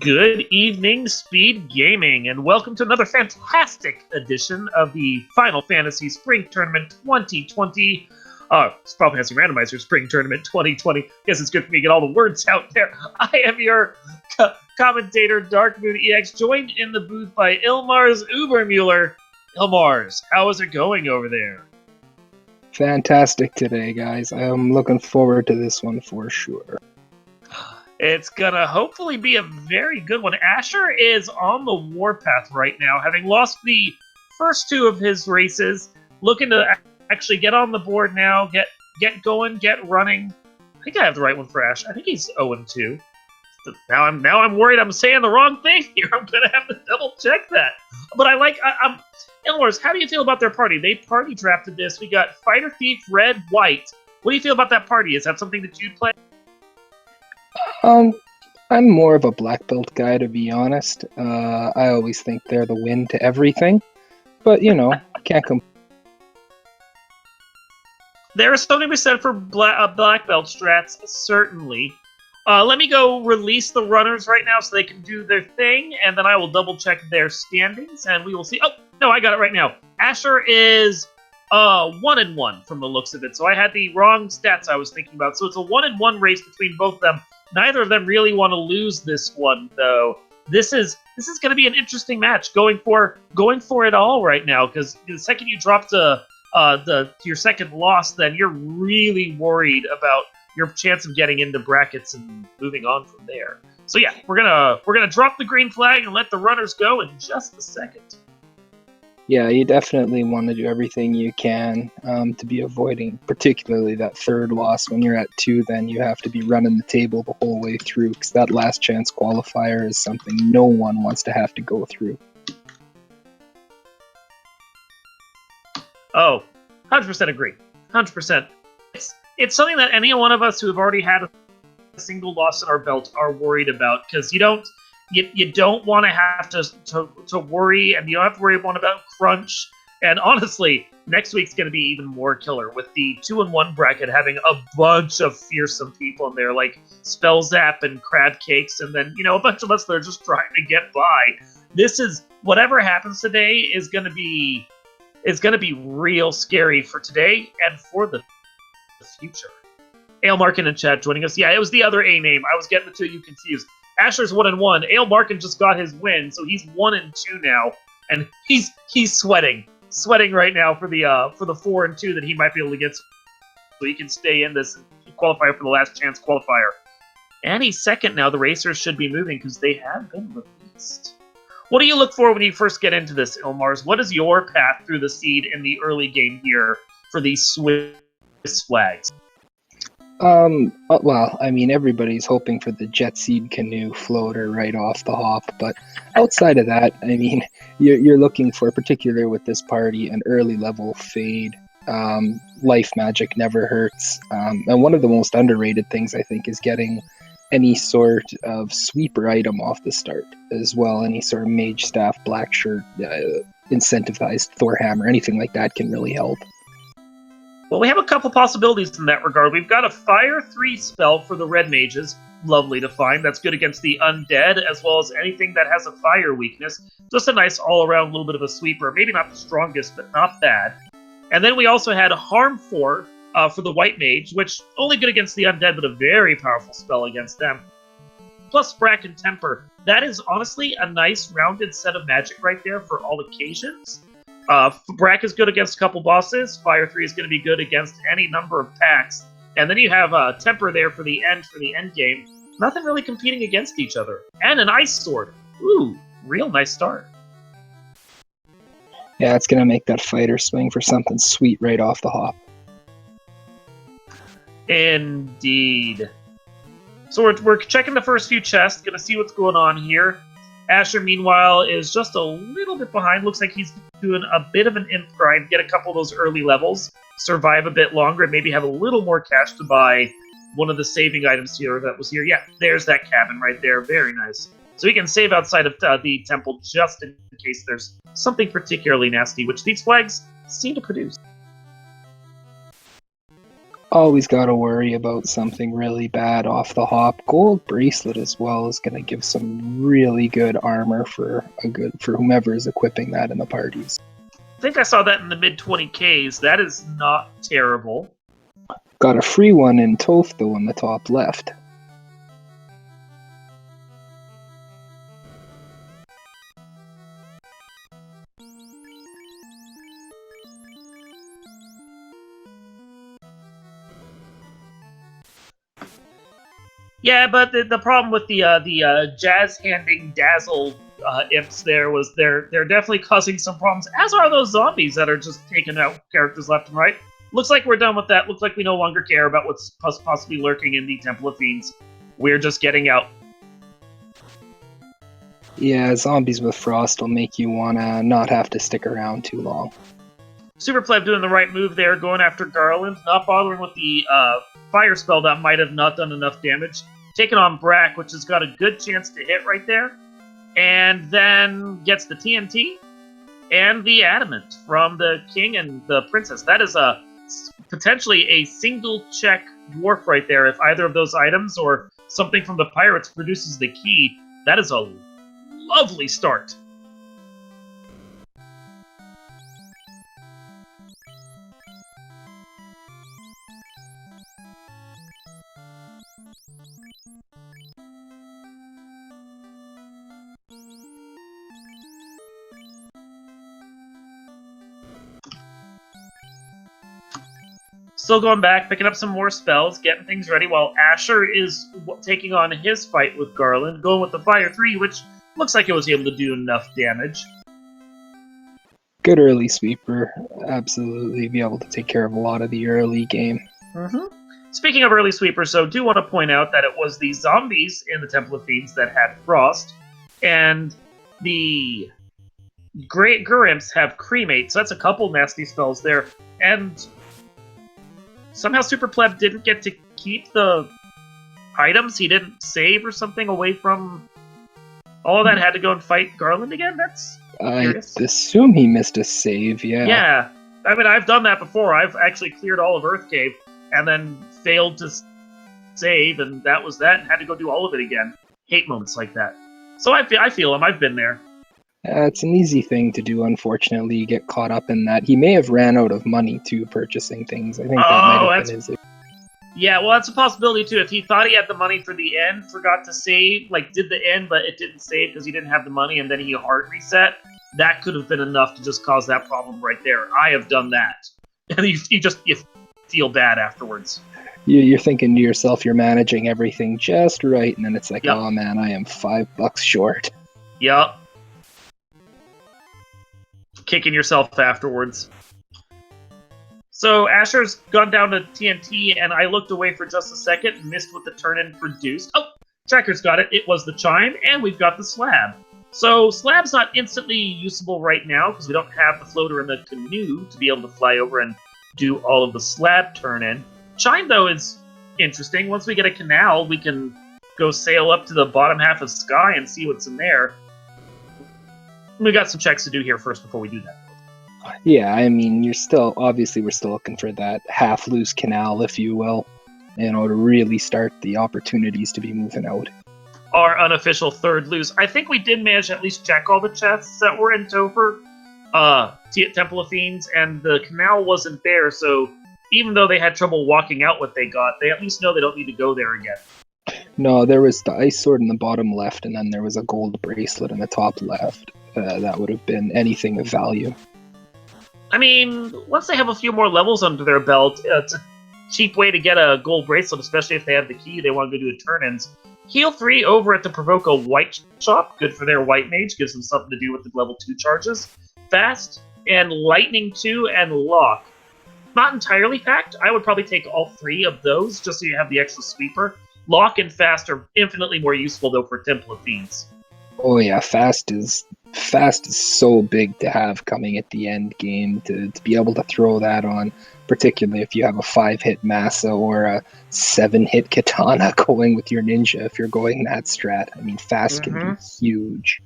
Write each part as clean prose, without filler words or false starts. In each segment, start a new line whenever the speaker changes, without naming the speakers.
Good evening, Speed Gaming, and welcome to another fantastic edition of the Final Fantasy Spring Tournament 2020. Final Fantasy Randomizer Spring Tournament 2020. Guess it's good for me to get all the words out there. I am your commentator, Dark Moon EX, joined in the booth by Ilmars Ubermuller. Ilmars, how is it going over there?
Fantastic today, guys. I'm looking forward to this one for sure.
It's gonna hopefully be a very good one. Asher is on the warpath right now, having lost the first two of his races, looking to actually get on the board now, get going, get running. I think I have the right one for Asher. I think he's 0-2. Now I'm worried I'm saying the wrong thing here. I'm gonna have to double check that. But I'm Elmors, how do you feel about their party? They party drafted this. We got Fighter Thief, Red, White. What do you feel about that party? Is that something that you'd play?
I'm more of a black belt guy, to be honest. I always think they're the win to everything, but can't complain.
There is something to be said for black belt strats, certainly. Let me go release the runners right now so they can do their thing, and then I will double check their standings, and we will see. Oh, no, I got it right now. Asher is 1-1 from the looks of it, so I had the wrong stats I was thinking about. So it's a 1-1 race between both of them. Neither of them really want to lose this one, though. This is going to be an interesting match, going for it all right now. Because the second you drop your second loss, then you're really worried about your chance of getting into brackets and moving on from there. So yeah, we're gonna drop the green flag and let the runners go in just a second.
Yeah, you definitely want to do everything you can to be avoiding, particularly that third loss. When you're at 2, then you have to be running the table the whole way through, because that last chance qualifier is something no one wants to have to go through.
Oh, 100% agree. 100%. It's something that any one of us who have already had a single loss in our belt are worried about, because you don't want to have to worry, and you don't have to worry about crunch. And honestly, next week's going to be even more killer, with the 2-1 bracket having a bunch of fearsome people in there, like Spellzap and Crab Cakes, and then a bunch of us that are just trying to get by. This is whatever happens today is going to be real scary for today and for the future. Ale Markin in chat joining us. Yeah, it was the other A name. I was getting the two of you confused. Asher's 1-1. Ale Markin just got his win, so he's 1-2 now, and he's sweating right now for the 4-2 that he might be able to get, so he can stay in this qualifier for the last chance qualifier. And he's second now. The racers should be moving because they have been released. What do you look for when you first get into this, Ilmars? What is your path through the seed in the early game here for these Swiss flags?
Well, I mean, everybody's hoping for the jet seed canoe floater right off the hop, but outside of that, I mean, you're looking for, particularly with this party, an early level fade. Life magic never hurts, and one of the most underrated things, I think, is getting any sort of sweeper item off the start as well. Any sort of mage staff, black shirt, incentivized Thor hammer, anything like that can really help.
Well, we have a couple possibilities in that regard. We've got a Fire 3 spell for the red mages. Lovely to find. That's good against the undead, as well as anything that has a fire weakness. Just a nice all-around little bit of a sweeper. Maybe not the strongest, but not bad. And then we also had Harm 4 for the white mage, which only good against the undead, but a very powerful spell against them. Plus Brack and Temper. That is honestly a nice rounded set of magic right there for all occasions. Brack is good against a couple bosses. Fire 3 is going to be good against any number of packs. And then you have Temper there for the end game. Nothing really competing against each other. And an Ice Sword. Ooh, real nice start.
Yeah, it's going to make that fighter swing for something sweet right off the hop.
Indeed. So we're checking the first few chests. Going to see what's going on here. Asher, meanwhile, is just a little bit behind. Looks like he's doing a bit of an imp grind, get a couple of those early levels, survive a bit longer, and maybe have a little more cash to buy one of the saving items here that was here. Yeah, there's that cabin right there. Very nice. So he can save outside of the temple just in case there's something particularly nasty, which these flags seem to produce.
Always got to worry about something really bad off the hop. Gold bracelet as well is going to give some really good armor for whomever is equipping that in the parties.
I think I saw that in the mid 20Ks. That is not terrible.
Got a free one in Toph though in the top left.
Yeah, but the problem with the jazz handing dazzle imps there was they're definitely causing some problems. As are those zombies that are just taking out characters left and right. Looks like we're done with that. Looks like we no longer care about what's possibly lurking in the Temple of Fiends. We're just getting out.
Yeah, zombies with frost will make you wanna not have to stick around too long.
Superpleb doing the right move there, going after Garland, not bothering with the fire spell that might have not done enough damage. Taking on Brack, which has got a good chance to hit right there. And then gets the TNT and the Adamant from the King and the Princess. That is potentially a single check dwarf right there. If either of those items or something from the Pirates produces the key, that is a lovely start. Still going back, picking up some more spells, getting things ready, while Asher is taking on his fight with Garland, going with the Fire 3, which looks like it was able to do enough damage.
Good early sweeper. Absolutely be able to take care of a lot of the early game.
Mm-hmm. Speaking of early sweepers, so do want to point out that it was the zombies in the Temple of Fiends that had Frost, and the Great Gurimps have Cremate, so that's a couple nasty spells there, and somehow Superpleb didn't get to keep the items. He didn't save or something away from all of that. Had to go and fight Garland again? That's curious.
I assume he missed a save, yeah.
Yeah. I mean, I've done that before. I've actually cleared all of Earth Cave and then failed to save, and that was that, and had to go do all of it again. Hate moments like that. So I feel him. I've been there.
It's an easy thing to do, unfortunately. You get caught up in that. He may have ran out of money, too, purchasing things. I think that might have been his...
Yeah, well, that's a possibility, too. If he thought he had the money for the end, forgot to save, like, did the end, but it didn't save because he didn't have the money, and then he hard reset, that could have been enough to just cause that problem right there. I have done that. And you feel bad afterwards.
You're thinking to yourself, you're managing everything just right, and then it's like, oh, man, I am $5 short.
Yup. Kicking yourself afterwards. So Asher's gone down to TNT, and I looked away for just a second, missed what the turn-in produced. Oh, Tracker's got it. It was the chime, and we've got the slab. So slab's not instantly usable right now, because we don't have the floater in the canoe to be able to fly over and do all of the slab turn-in. Chime, though, is interesting. Once we get a canal, we can go sail up to the bottom half of Sky and see what's in there. We got some checks to do here first before we do that.
Yeah, I mean, we're still looking for that half-loose canal, if you will, to really start the opportunities to be moving out.
Our unofficial third loose. I think we did manage to at least check all the chests that were in Topher, Temple of Fiends, and the canal wasn't there, so even though they had trouble walking out what they got, they at least know they don't need to go there again.
No, there was the ice sword in the bottom left, and then there was a gold bracelet in the top left. That would have been anything of value.
I mean, once they have a few more levels under their belt, it's a cheap way to get a gold bracelet, especially if they have the key, they want to go do a turn-ins. Heal 3 over at the Provoke a White shop, good for their White Mage, gives them something to do with the level 2 charges. Fast, and Lightning 2, and Lock. Not entirely packed, I would probably take all 3 of those, just so you have the extra sweeper. Lock and Fast are infinitely more useful, though, for Temple of Fiends.
Oh yeah, Fast is so big to have coming at the end game, to be able to throw that on, particularly if you have a 5-hit Massa or a 7-hit Katana going with your ninja, if you're going that strat. I mean, Fast can be huge.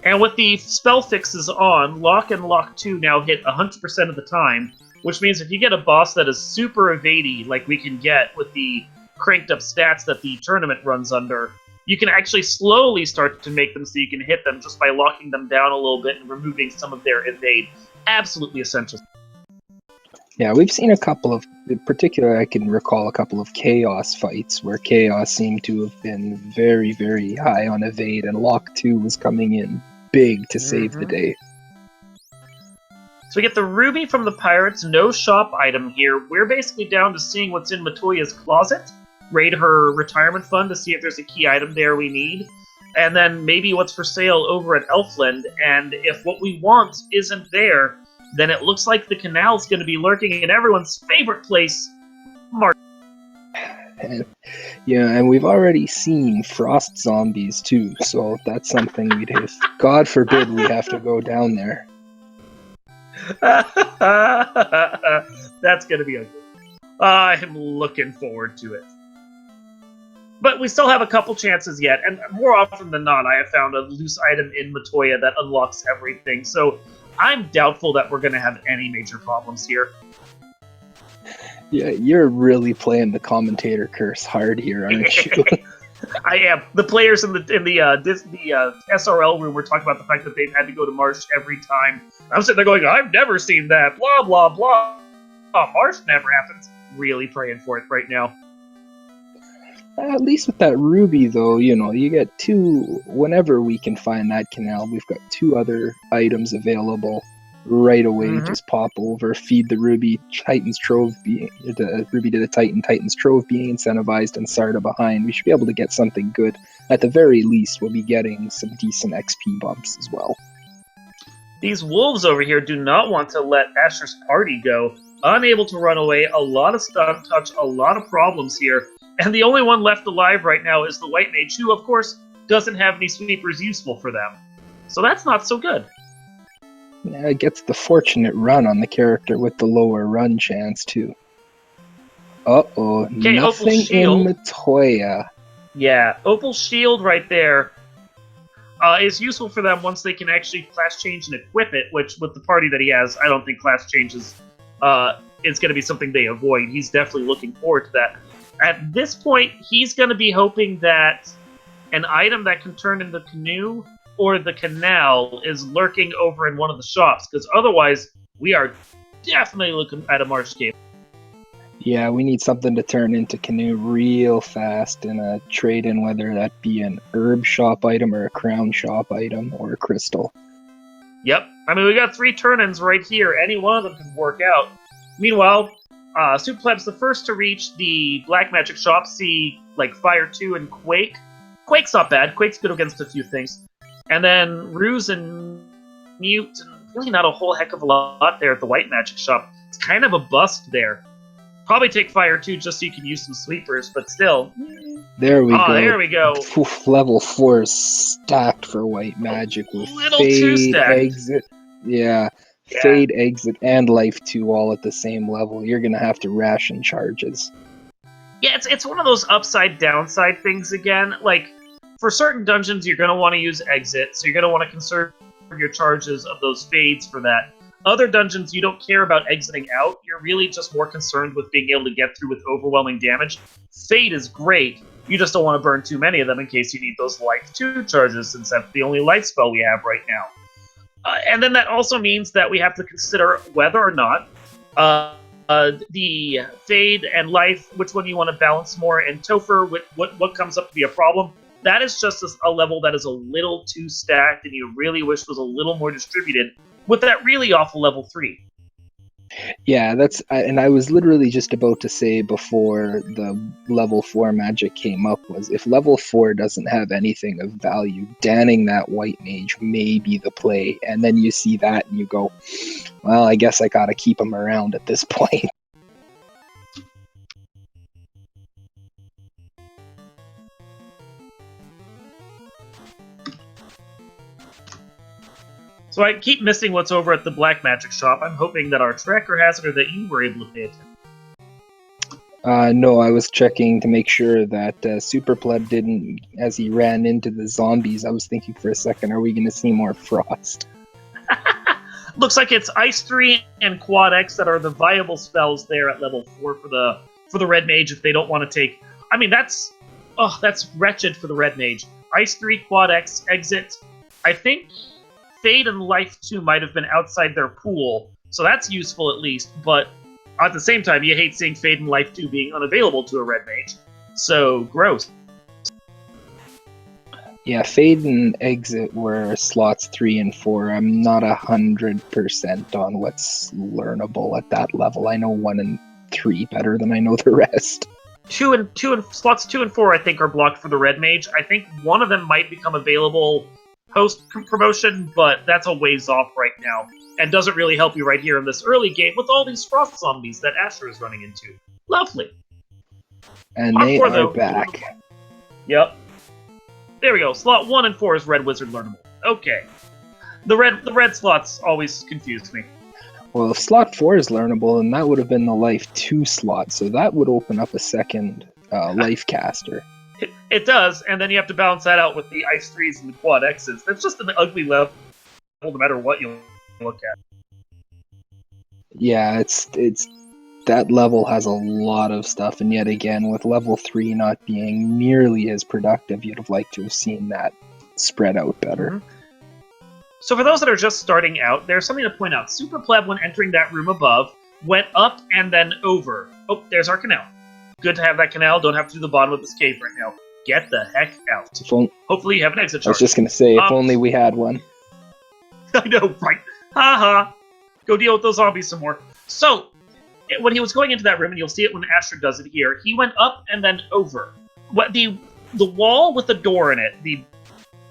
And
with the spell fixes on, Lock and Lock 2 now hit 100% of the time, which means if you get a boss that is super evadey, like we can get with the cranked up stats that the tournament runs under, you can actually slowly start to make them so you can hit them just by locking them down a little bit and removing some of their evade. Absolutely essential.
Yeah, we've seen a couple of, in particular, I can recall a couple of Chaos fights where Chaos seemed to have been very, very high on evade, and Lock 2 was coming in big to save the day.
So we get the ruby from the pirates, no shop item here. We're basically down to seeing what's in Matoya's closet, raid her retirement fund to see if there's a key item there we need, and then maybe what's for sale over at Elfland, and if what we want isn't there, then it looks like the canal's going to be lurking in everyone's favorite place, Marsh.
Yeah, and we've already seen frost zombies too, so that's something we'd have. God forbid we have to go down there.
That's going to be ugly. I'm looking forward to it. But we still have a couple chances yet, and more often than not, I have found a loose item in Matoya that unlocks everything, so I'm doubtful that we're going to have any major problems here.
Yeah, you're really playing the commentator curse hard here, aren't you?
I am. The players in the SRL room were talking about the fact that they've had to go to Marsh every time. I'm sitting there going, I've never seen that, blah, blah, blah. Oh, Marsh never happens. Really praying for it right now.
At least with that ruby, though, you know, you get two, whenever we can find that canal, we've got two other items available right away. Just pop over, feed the ruby, Titan's Trove being, the ruby to the Titan, Titan's Trove being incentivized, and Sarda behind. We should be able to get something good. At the very least, we'll be getting some decent XP bumps as well.
These wolves over here do not want to let Asher's party go. Unable to run away, a lot of stun touch, a lot of problems here. And the only one left alive right now is the White Mage, who, of course, doesn't have any sweepers useful for them. So that's not so good.
Yeah, it gets the fortunate run on the character with the lower run chance, too. Uh-oh, nothing in Matoya.
Yeah, Opal Shield right there is useful for them once they can actually class change and equip it, which, with the party that he has, I don't think class changes is going to be something they avoid. He's definitely looking forward to that. At this point, he's going to be hoping that an item that can turn into canoe or the canal is lurking over in one of the shops, because otherwise, we are definitely looking at a Marscape.
Yeah, we need something to turn into canoe real fast in a trade-in, whether that be an herb shop item or a crown shop item or a crystal.
Yep. I mean, we got 3 turn-ins right here. Any one of them can work out. Meanwhile, SuperPleb's the first to reach the Black Magic shop, see, like, Fire 2 and Quake. Quake's not bad. Quake's good against a few things. And then Ruse and Mute, and really not a whole heck of a lot there at the White Magic shop. It's kind of a bust there. Probably take Fire 2 just so you can use some sweepers, but still.
There we go.
There we go.
Level 4 is stacked for White Magic with Fade, Exit. Yeah. Fade, Exit, and Life 2 all at the same level. You're going to have to ration charges.
Yeah, it's one of those upside-downside things again. Like, for certain dungeons, you're going to want to use Exit, so you're going to want to conserve your charges of those fades for that. Other dungeons, you don't care about exiting out. You're really just more concerned with being able to get through with overwhelming damage. Fade is great. You just don't want to burn too many of them in case you need those Life 2 charges, since that's the only life spell we have right now. And then that also means that we have to consider whether or not the Fade and Life, which one you want to balance more, and Topher, what comes up to be a problem. That is just a level that is a little too stacked and you really wish was a little more distributed with that really awful level 3.
Yeah, and I was literally just about to say before the level 4 magic came up was if level 4 doesn't have anything of value, danning that White Mage may be the play. And then you see that and you go, well, I guess I gotta keep him around at this point.
So I keep missing what's over at the Black Magic shop. I'm hoping that our tracker has it or that you were able to pay attention.
No, I was checking to make sure that SuperPleb didn't, as he ran into the zombies, I was thinking for a second, are we going to see more Frost?
Looks like it's Ice 3 and Quad X that are the viable spells there at level 4 for the Red Mage if they don't want to take... I mean, that's wretched for the Red Mage. Ice 3, Quad X, Exit. I think Fade and Life 2 might have been outside their pool, so that's useful at least, but at the same time, you hate seeing Fade and Life 2 being unavailable to a Red Mage. So, gross.
Yeah, Fade and Exit were slots 3 and 4. I'm not 100% on what's learnable at that level. I know 1 and 3 better than I know the rest.
Slots 2 and 4 I think are blocked for the Red Mage. I think one of them might become available post promotion, but that's a ways off right now, and doesn't really help you right here in this early game with all these frost zombies that Asher is running into. Lovely.
And they
Encore,
are
though,
back.
Yep. There we go. Slot 1 and 4 is Red Wizard learnable. Okay. The red slots always confuse me.
Well, if slot 4 is learnable, then that would have been the Life 2 slot, so that would open up a second Life caster.
It does, and then you have to balance that out with the Ice 3s and the Quad X's. That's just an ugly level, no matter what you look at.
Yeah, it's that level has a lot of stuff, and yet again, with level 3 not being nearly as productive, you'd have liked to have seen that spread out better.
Mm-hmm. So for those that are just starting out, there's something to point out. SuperPleb, when entering that room above, went up and then over. Oh, there's our canal. Good to have that canal. Don't have to do the bottom of this cave right now. Get the heck out. Hopefully you have an exit charge.
I was just going to say, if only we had one.
I know, right? Haha. Go deal with those zombies some more. So, when he was going into that room, and you'll see it when Asher does it here, he went up and then over. The wall with the door in it, the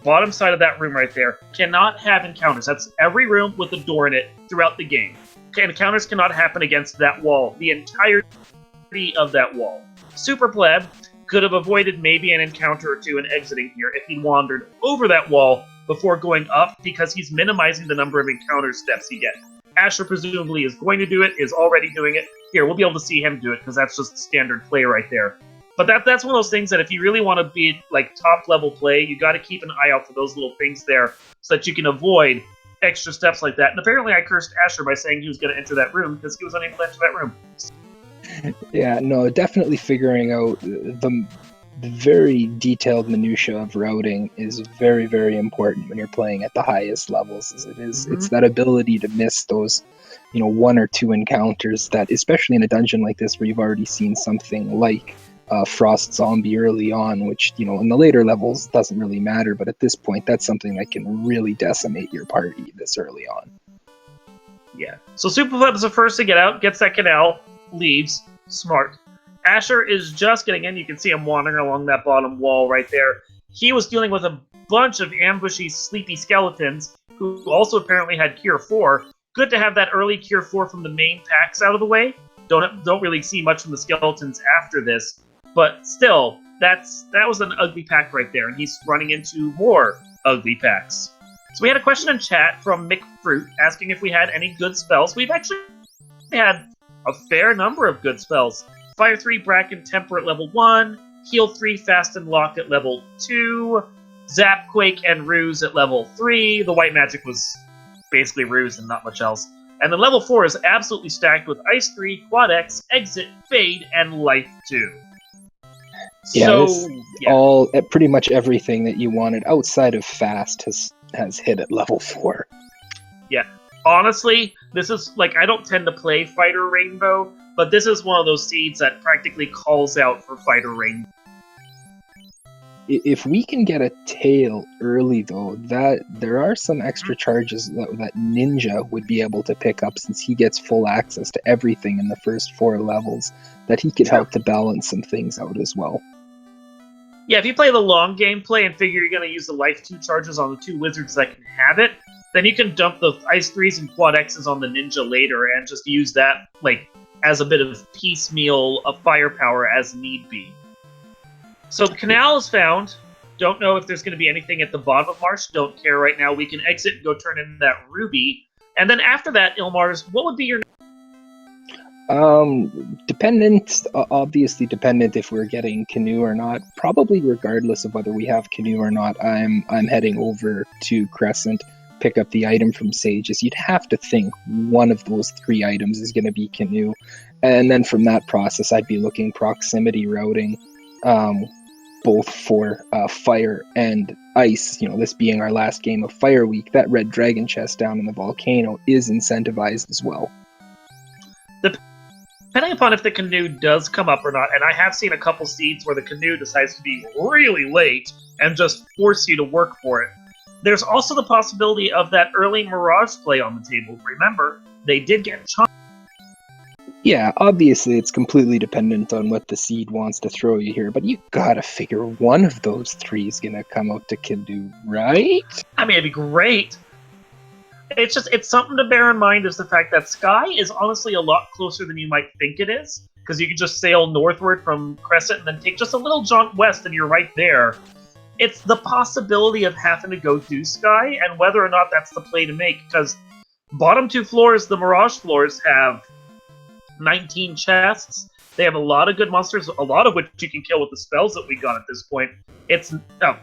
bottom side of that room right there, cannot have encounters. That's every room with a door in it throughout the game. Encounters cannot happen against that wall. The entirety of that wall. SuperPleb could have avoided maybe an encounter or two and exiting here if he wandered over that wall before going up, because he's minimizing the number of encounter steps he gets. Asher presumably is going to do it, is already doing it. Here, we'll be able to see him do it, because that's just standard play right there. But that's one of those things that if you really want to be like top level play, you got to keep an eye out for those little things there so that you can avoid extra steps like that. And apparently I cursed Asher by saying he was going to enter that room because he was unable to enter that room.
Yeah, no, definitely figuring out the very detailed minutia of routing is very, very important when you're playing at the highest levels, as it is.
Mm-hmm.
It's that ability to miss those, 1 or 2 encounters that, especially in a dungeon like this where you've already seen something like Frost Zombie early on, which, in the later levels doesn't really matter, but at this point, that's something that can really decimate your party this early on.
Yeah. So SuperPleb is the first to get out, gets that canal, leaves. Smart. Asher is just getting in. You can see him wandering along that bottom wall right there. He was dealing with a bunch of ambushy, sleepy skeletons who also apparently had Cure 4. Good to have that early Cure 4 from the main packs out of the way. Don't really see much from the skeletons after this, but still, that was an ugly pack right there, and he's running into more ugly packs. So we had a question in chat from Mick Fruit asking if we had any good spells. We've actually had a fair number of good spells. Fire 3 Bracken Temper at level 1, Heal 3 Fast and Lock at level 2, Zap Quake and Ruse at level 3. The white magic was basically Ruse and not much else. And then level 4 is absolutely stacked with Ice 3, Quad X, Exit, Fade, and Life 2.
Yeah, all pretty much everything that you wanted outside of Fast has hit at level 4.
Yeah. Honestly, this is, I don't tend to play Fighter Rainbow, but this is one of those seeds that practically calls out for Fighter Rainbow.
If we can get a tail early, though, that there are some extra charges that Ninja would be able to pick up, since he gets full access to everything in the first 4 levels, that he could help to balance some things out as well.
Yeah, if you play the long game play and figure you're going to use the Life 2 charges on the 2 wizards that can have it, then you can dump the Ice 3s and Quad X's on the Ninja later and just use that, as a bit of piecemeal of firepower as need be. So the canal is found. Don't know if there's going to be anything at the bottom of Marsh. Don't care right now. We can exit and go turn in that ruby. And then after that, Ilmars, what would be your...
Obviously dependent if we're getting Canoe or not. Probably regardless of whether we have Canoe or not, I'm heading over to Crescent, pick up the item from Sages, you'd have to think one of those 3 items is going to be Canoe. And then from that process, I'd be looking proximity routing, both for fire and ice. This being our last game of Fire Week, that red dragon chest down in the volcano is incentivized as well.
Depending upon if the Canoe does come up or not, and I have seen a couple seeds where the Canoe decides to be really late and just force you to work for it. There's also the possibility of that early Mirage play on the table. Remember, they did get chomped.
Yeah, obviously it's completely dependent on what the seed wants to throw you here, but you gotta figure one of those 3 is gonna come out to Canoe, right?
I mean, it'd be great. It's something to bear in mind is the fact that Sky is honestly a lot closer than you might think it is, because you can just sail northward from Crescent and then take just a little jaunt west and you're right there. It's the possibility of having to go through Sky and whether or not that's the play to make, because bottom 2 floors, the Mirage floors, have 19 chests. They have a lot of good monsters, a lot of which you can kill with the spells that we got at this point. It's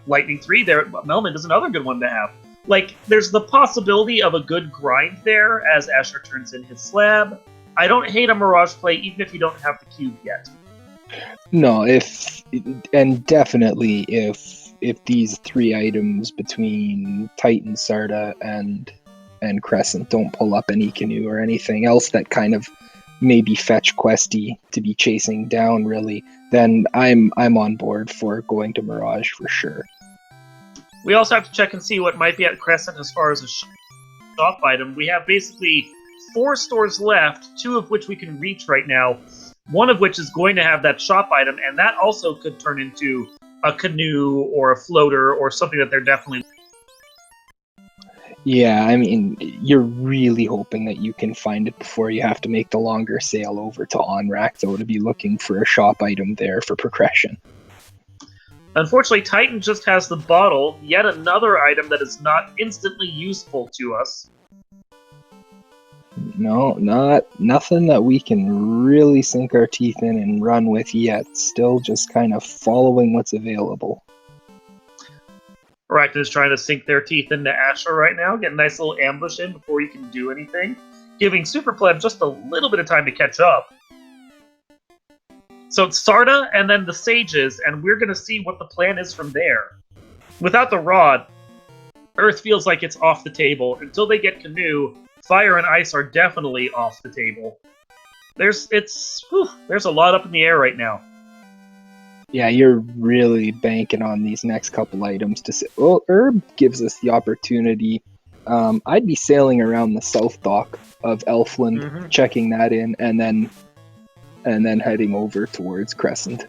Lightning 3 there. Melman is another good one to have. Like, there's the possibility of a good grind there as Asher turns in his slab. I don't hate a Mirage play, even if you don't have the cube yet.
No, definitely if these 3 items between Titan, Sarda, and Crescent don't pull up any Canoe or anything else that kind of maybe fetch questy to be chasing down, really, then I'm on board for going to Mirage for sure.
We also have to check and see what might be at Crescent as far as a shop item. We have basically 4 stores left, 2 of which we can reach right now, one of which is going to have that shop item, and that also could turn into a Canoe or a floater or something that they're definitely...
Yeah, I mean, you're really hoping that you can find it before you have to make the longer sail over to Onrak, though, to be looking for a shop item there for progression.
Unfortunately, Titan just has the bottle, yet another item that is not instantly useful to us.
No, nothing that we can really sink our teeth in and run with yet. Still just kind of following what's available.
Arachne is trying to sink their teeth into Asher right now, get a nice little ambush in before he can do anything, giving Superpleb just a little bit of time to catch up. So it's Sarda and then the Sages, and we're going to see what the plan is from there. Without the Rod, Earth feels like it's off the table. Until they get Canoe, Fire and Ice are definitely off the table. There's a lot up in the air right now.
Yeah, you're really banking on these next couple items to say, well, Herb gives us the opportunity. I'd be sailing around the south dock of Elfland, checking that in, and then heading over towards Crescent.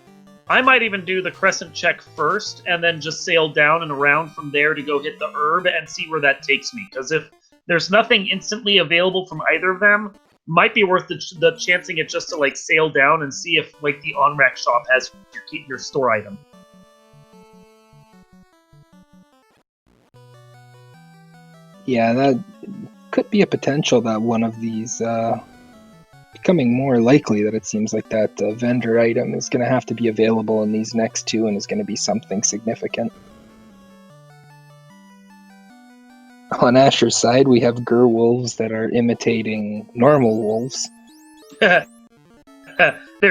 I might even do the Crescent check first, and then just sail down and around from there to go hit the Herb and see where that takes me. Because if there's nothing instantly available from either of them, might be worth the chancing it just to like sail down and see if like the on-rack shop has your store item.
Yeah, that could be a potential that one of these becoming more likely that it seems like that vendor item is going to have to be available in these next 2 and is going to be something significant. On Asher's side, we have Gerwolves that are imitating normal wolves.
They're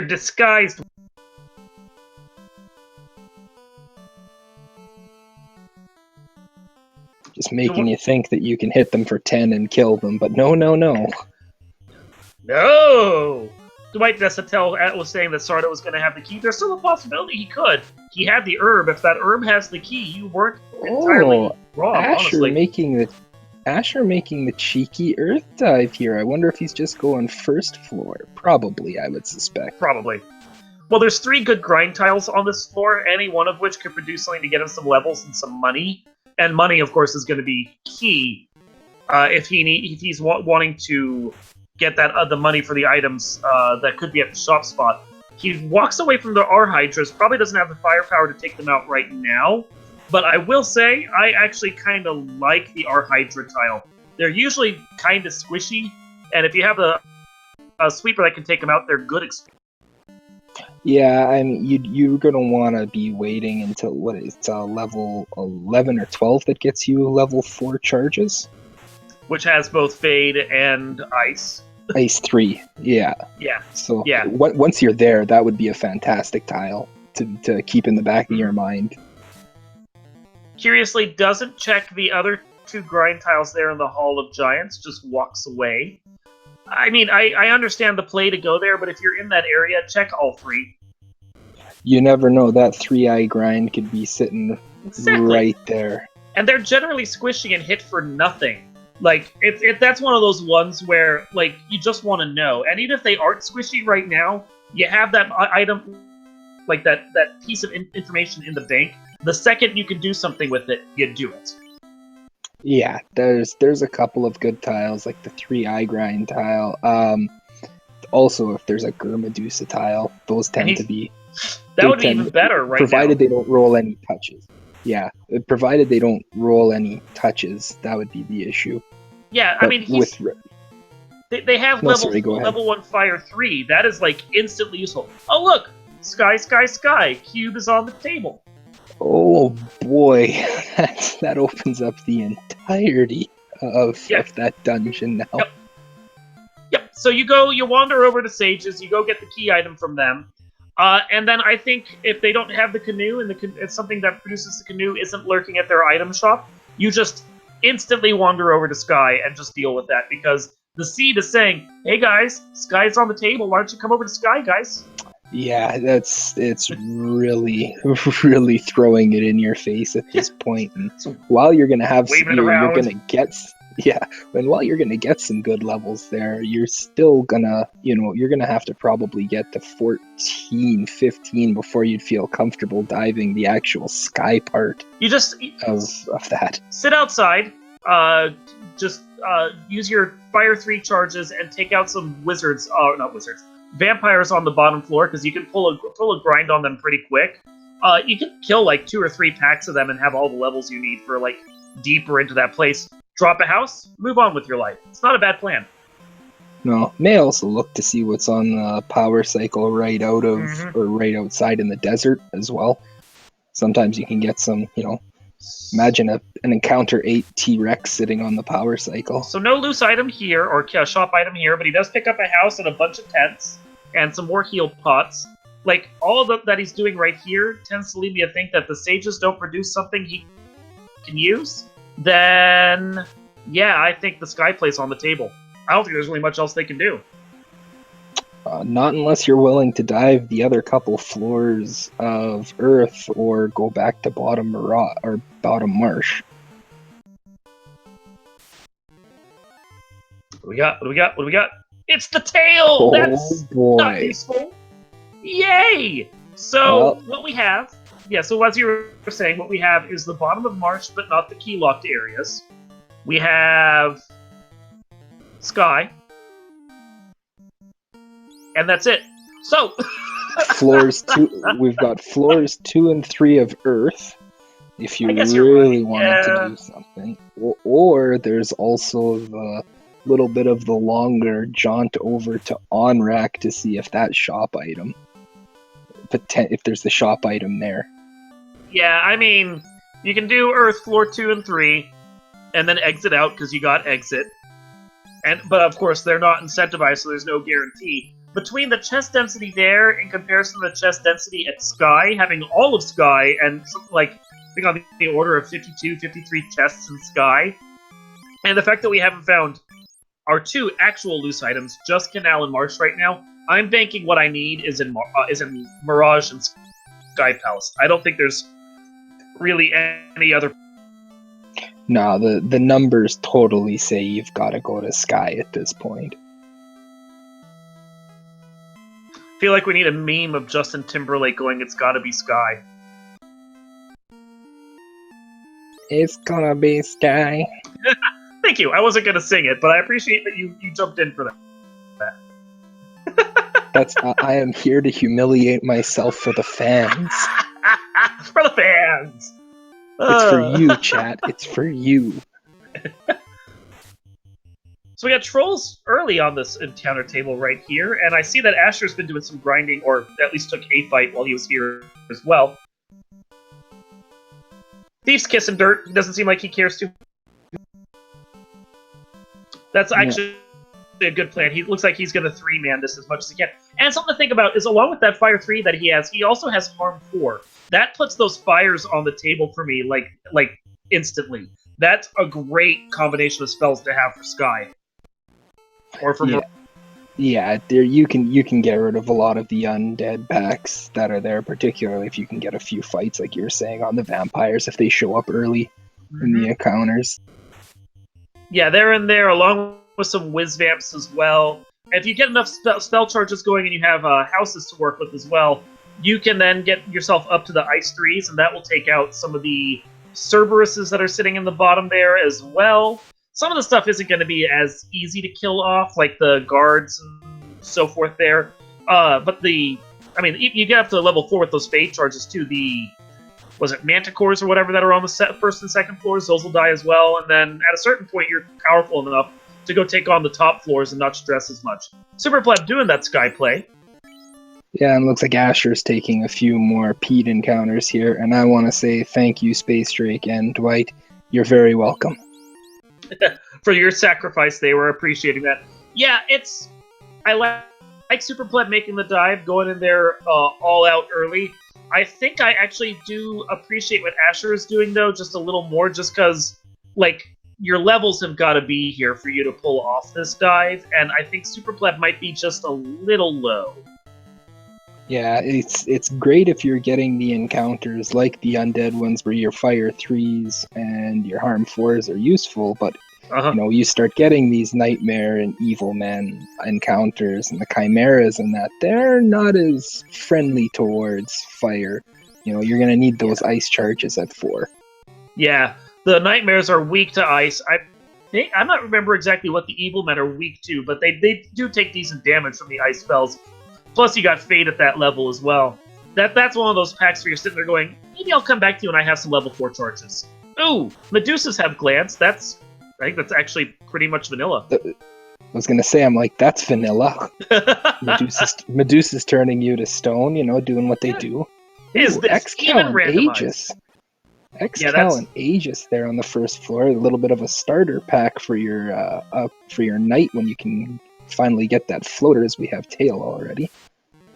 disguised.
Just making you think that you can hit them for 10 and kill them, but no.
No! Dwight Desatel was saying that Sarda was going to have the key. There's still a possibility he could. He had the herb. If that herb has the key, you weren't entirely wrong, honestly.
Asher making the cheeky earth dive here. I wonder if he's just going first floor. Probably, I would suspect.
Probably. Well, there's 3 good grind tiles on this floor, any one of which could produce something to get him some levels and some money. And money, of course, is going to be key if he's wanting to get that the money for the items that could be at the shop spot. He walks away from the R-Hydras, probably doesn't have the firepower to take them out right now, but I will say I actually kind of like the R-Hydra tile. They're usually kind of squishy, and if you have a sweeper that can take them out, they're good.
Yeah, I mean, you're going to want to be waiting until, level 11 or 12 that gets you level 4 charges?
which has both Fade and Ice.
Ice 3, yeah.
Yeah.
So
Yeah.
Once you're there, that would be a fantastic tile to keep in the back of your mind.
Curiously, doesn't check the other 2 grind tiles there in the Hall of Giants, just walks away. I mean, I understand the play to go there, but if you're in that area, check all 3.
You never know, that 3-eye grind could be sitting right there.
And they're generally squishy and hit for nothing. Like, that's one of those ones where, like, you just want to know. And even if they aren't squishy right now, you have that item, like that piece of information in the bank. The second you can do something with it, you do it.
Yeah, there's a couple of good tiles, like the 3-eye grind tile. Also, if there's a Gurmadusa tile, those tend to be...
That would be even better right
provided
now.
they don't roll any touches. Yeah, provided they don't roll any touches, that would be the issue.
Yeah,
but
I mean, they have level 1 Fire 3. That is, like, instantly useful. Oh, look! Sky, sky, sky! Cube is on the table.
Oh, boy. That opens up the entirety of that dungeon now.
Yep, so you wander over to Sage's, you go get the key item from them. And then I think if they don't have the canoe and it's something that produces the canoe isn't lurking at their item shop, you just instantly wander over to Sky and just deal with that, because the seed is saying, hey guys, Sky's on the table, why don't you come over to Sky, guys?
Yeah, it's really, really throwing it in your face at this point. And while you're gonna have you're gonna get while you're gonna get some good levels there, you're still gonna you're gonna have to probably get to 14, 15 before you'd feel comfortable diving the actual Sky part.
You just
of that.
Sit outside, use your Fire 3 charges and take out some vampires on the bottom floor, because you can pull a grind on them pretty quick. You can kill like 2 or 3 packs of them and have all the levels you need for like deeper into that place. Drop a house, move on with your life. It's not a bad plan.
No, may also look to see what's on the power cycle right out of or right outside in the desert as well. Sometimes you can get some, imagine an Encounter 8 T-Rex sitting on the power cycle.
So no loose item here, or shop item here, but he does pick up a house and a bunch of tents, and some more heal pots. Like, all that he's doing right here tends to lead me to think that the sages don't produce something he can use. Then, yeah, I think the Sky play's on the table. I don't think there's really much else they can do.
Not unless you're willing to dive the other couple floors of Earth or go back to bottom marsh.
What do we got? It's the tail! That's
boy.
Not useful. Yay! So, what we have... Yeah, so as you were saying, what we have is the bottom of marsh, but not the key-locked areas. We have... Sky. And that's it. So...
We've got floors 2 and 3 of Earth, if you really wanted to do something. Or there's also the little bit of the longer jaunt over to On-Rack to see if that shop item... if there's the shop item there.
Yeah, I mean, you can do Earth floor 2 and 3, and then exit out because you got exit. But of course, they're not incentivized, so there's no guarantee. Between the chest density there in comparison to the chest density at Sky, having all of Sky and I think on the order of 52, 53 chests in Sky, and the fact that we haven't found our 2 actual loose items, just Canal and Marsh right now, I'm banking what I need is in Mirage and Sky Palace. I don't think there's really any other...
No, the numbers totally say you've got to go to Sky at this point.
I feel like we need a meme of Justin Timberlake going, "It's gotta be Sky."
It's gonna be Sky.
Thank you. I wasn't gonna sing it, but I appreciate that you jumped in for that.
I am here to humiliate myself for the fans.
For the fans!
It's for you, chat. It's for you.
So we got trolls early on this encounter table right here, and I see that Asher's been doing some grinding, or at least took a fight while he was here as well. Thief's kissing dirt. He doesn't seem like he cares too. That's actually a good plan. He looks like he's going to 3-man this as much as he can. And something to think about is, along with that Fire 3 that he has, he also has Harm 4. That puts those fires on the table for me, like instantly. That's a great combination of spells to have for Sky. Or for
Yeah, there you can get rid of a lot of the undead packs that are there, particularly if you can get a few fights, like you were saying, on the vampires if they show up early in the encounters.
Yeah, they're in there along with some whiz vamps as well. If you get enough spell charges going and you have houses to work with as well, you can then get yourself up to the ice 3s, and that will take out some of the Cerberuses that are sitting in the bottom there as well. Some of the stuff isn't going to be as easy to kill off, like the guards and so forth there. But you get up to level 4 with those fade charges too. Was it Manticores or whatever that are on the first and second floors? Those will die as well. And then at a certain point, you're powerful enough to go take on the top floors and not stress as much. Superpleb doing that Sky play.
Yeah, and it looks like Asher's taking a few more Pete encounters here, and I want to say thank you, Space Drake and Dwight. You're very welcome.
For your sacrifice, they were appreciating that. Yeah, I like Superpleb making the dive, going in there all out early. I think I actually do appreciate what Asher is doing, though, just a little more, just because, your levels have got to be here for you to pull off this dive, and I think Superpleb might be just a little low.
Yeah, it's great if you're getting the encounters like the undead ones where your Fire 3s and your Harm 4s are useful, but you start getting these Nightmare and Evil Men encounters and the Chimeras and that, they're not as friendly towards fire. You're going to need those ice charges at 4.
Yeah, the Nightmares are weak to ice. I'm not remember exactly what the Evil Men are weak to, but they do take decent damage from the ice spells. Plus, you got Fade at that level as well. That's one of those packs where you're sitting there going, maybe I'll come back to you when I have some level 4 charges. Ooh, Medusas have Glance. I think that's actually pretty much vanilla.
I was going to say, I'm like, that's vanilla. Medusa's turning you to stone, doing what they do.
Is
Ooh,
this even randomized?
Aegis. Excal and Aegis there on the first floor. A little bit of a starter pack for your knight when you can finally get that floater, as we have tail already.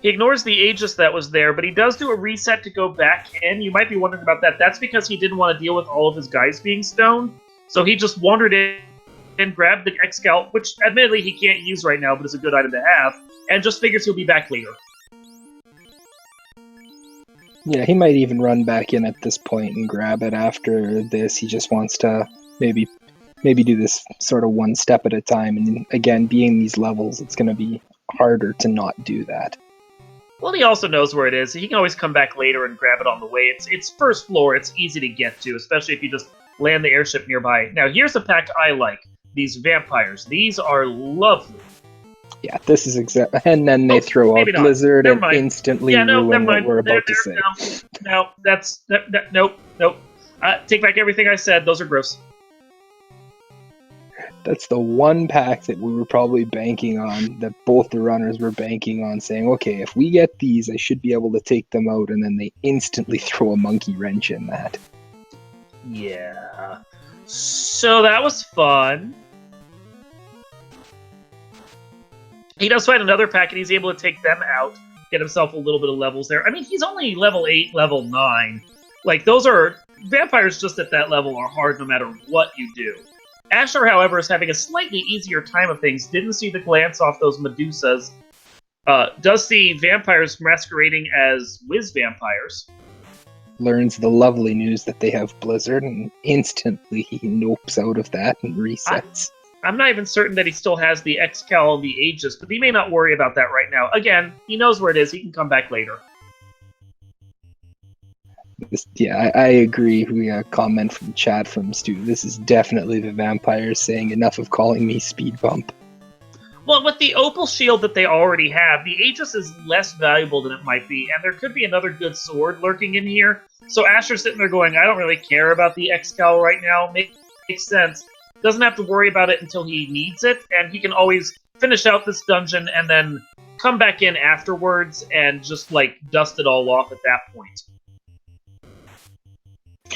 He ignores the Aegis that was there, but he does do a reset to go back in. You might be wondering about that. That's because he didn't want to deal with all of his guys being stoned. So he just wandered in and grabbed the Excal, which admittedly he can't use right now, but is a good item to have, and just figures he'll be back later.
Yeah, he might even run back in at this point and grab it after this. He just wants to maybe do this sort of one step at a time, and again, being these levels, it's going to be harder to not do that.
Well, he also knows where it is. He can always come back later and grab it on the way. It's first floor. It's easy to get to, especially if you just land the airship nearby. Now, here's a pack I like. These vampires. These are lovely.
Yeah, this is exactly... And then they throw out Blizzard and instantly ruin what we're about to say.
Nope. Take back everything I said. Those are gross.
That's the one pack that we were probably banking on, that both the runners were banking on, saying, okay, if we get these, I should be able to take them out, and then they instantly throw a monkey wrench in that.
Yeah. So that was fun. He does find another pack, and he's able to take them out, get himself a little bit of levels there. I mean, he's only level 8, level 9. Those are... Vampires just at that level are hard no matter what you do. Asher, however, is having a slightly easier time of things. Didn't see the glance off those Medusas. Does see vampires masquerading as whiz vampires.
Learns the lovely news that they have Blizzard, and instantly he nopes out of that and resets.
I'm not even certain that he still has the Excal and the Aegis, but he may not worry about that right now. Again, he knows where it is. He can come back later.
Yeah, I agree. We got a comment from chat from Stu. This is definitely the vampires saying enough of calling me Speed Bump.
Well, with the Opal Shield that they already have, the Aegis is less valuable than it might be, and there could be another good sword lurking in here. So Asher's sitting there going, I don't really care about the Excal right now. Makes sense. Doesn't have to worry about it until he needs it, and he can always finish out this dungeon and then come back in afterwards and just, dust it all off at that point.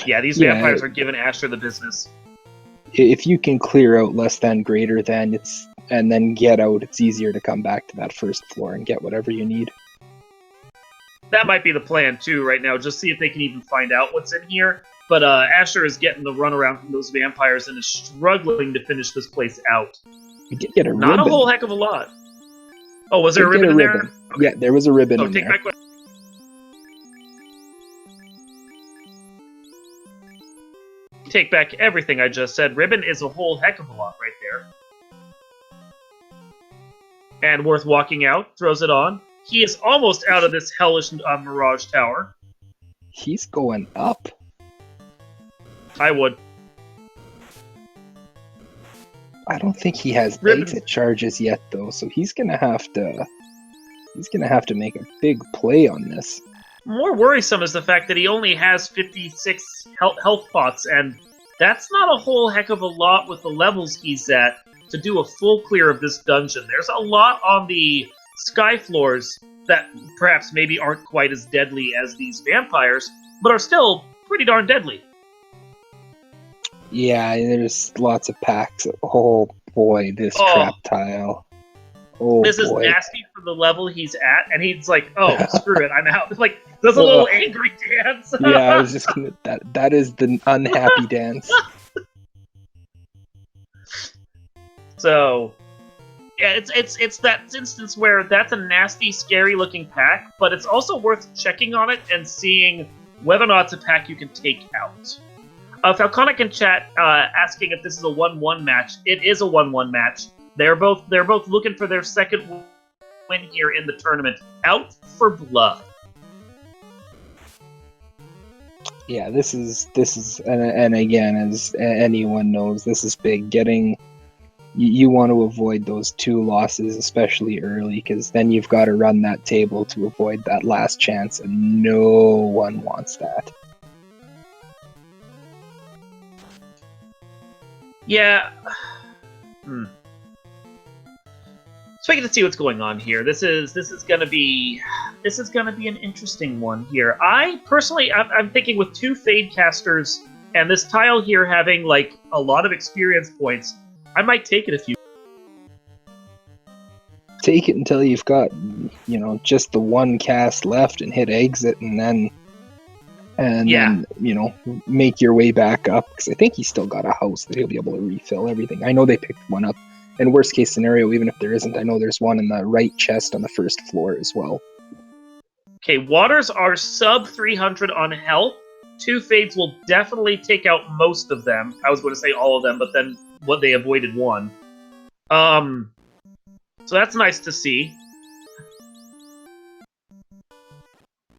Yeah, these vampires are giving Asher the business.
if you can clear out less than greater than and then get out, it's easier to come back to that first floor and get whatever you need.
That might be the plan too right now. Just see if they can even find out what's in here. But Asher is getting the runaround from those vampires and is struggling to finish this place out.
You did get a ribbon.
Not a whole heck of a lot. Oh, was there a ribbon in there? Okay.
Yeah, there was a ribbon in
take
there.
my question. Take back everything I just said. Ribbon is a whole heck of a lot right there. And worth walking out, throws it on. He is almost out of this hellish Mirage Tower.
He's going up.
I would.
I don't think he has
Ribbon.
exit charges yet, though, so he's gonna have to make a big play on this.
More worrisome is the fact that he only has 56 health pots, and that's not a whole heck of a lot with the levels he's at to do a full clear of this dungeon. There's a lot on the sky floors that perhaps maybe aren't quite as deadly as these vampires, but are still pretty darn deadly.
Yeah, there's lots of packs. Oh boy, this trap tile. Oh,
this is nasty for the level he's at, and he's like, "Oh, screw it, I'm out." Like, does a little angry dance.
Yeah, I was just gonna. That is the unhappy dance.
So, yeah, it's that instance where that's a nasty, scary-looking pack, but it's also worth checking on it and seeing whether or not it's a pack you can take out. Falconic in chat asking if this is a 1-1 match. It is a 1-1 match. They're both looking for their second win here in the tournament. Out for blood.
Yeah, this is, and again, as anyone knows, this is big. You want to avoid those 2 losses, especially early, because then you've got to run that table to avoid that last chance, and no one wants that.
Yeah. So we get to see what's going on here. This is gonna be an interesting one here. I'm thinking with 2 Fade casters and this tile here having like a lot of experience points, I might take it if you
take it until you've got, just the 1 cast left and hit exit, and then make your way back up, because I think he's still got a house that he'll be able to refill everything. I know they picked one up. In worst case scenario, even if there isn't, I know there's one in the right chest on the first floor as well.
Okay, waters are sub 300 on health. 2 Fades will definitely take out most of them. I was going to say all of them, but then they avoided 1. So that's nice to see.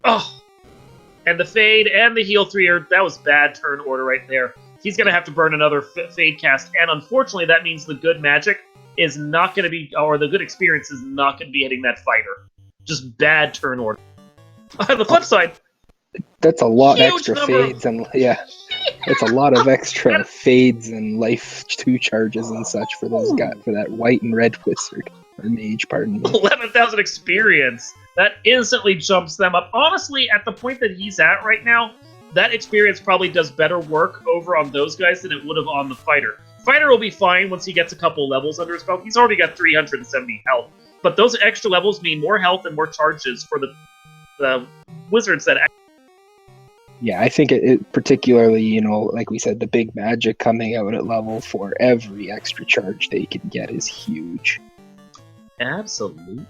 Oh! And the Fade and the Heal 3 that was bad turn order right there. He's going to have to burn another Fade cast, and unfortunately that means the good magic is not going to be, or the good experience is not going to be hitting that fighter. Just bad turn order. On the flip side,
that's a lot extra fades, and it's a lot of extra fades and life 2 charges and such for those guys, for that white and red wizard, or mage, pardon me.
11,000 experience. That instantly jumps them up. Honestly, at the point that he's at right now, that experience probably does better work over on those guys than it would have on the fighter. Fighter will be fine once he gets a couple levels under his belt. He's already got 370 health. But those extra levels mean more health and more charges for the wizards that...
Yeah, I think it particularly, like we said, the big magic coming out at level 4, every extra charge they can get is huge.
Absolutely.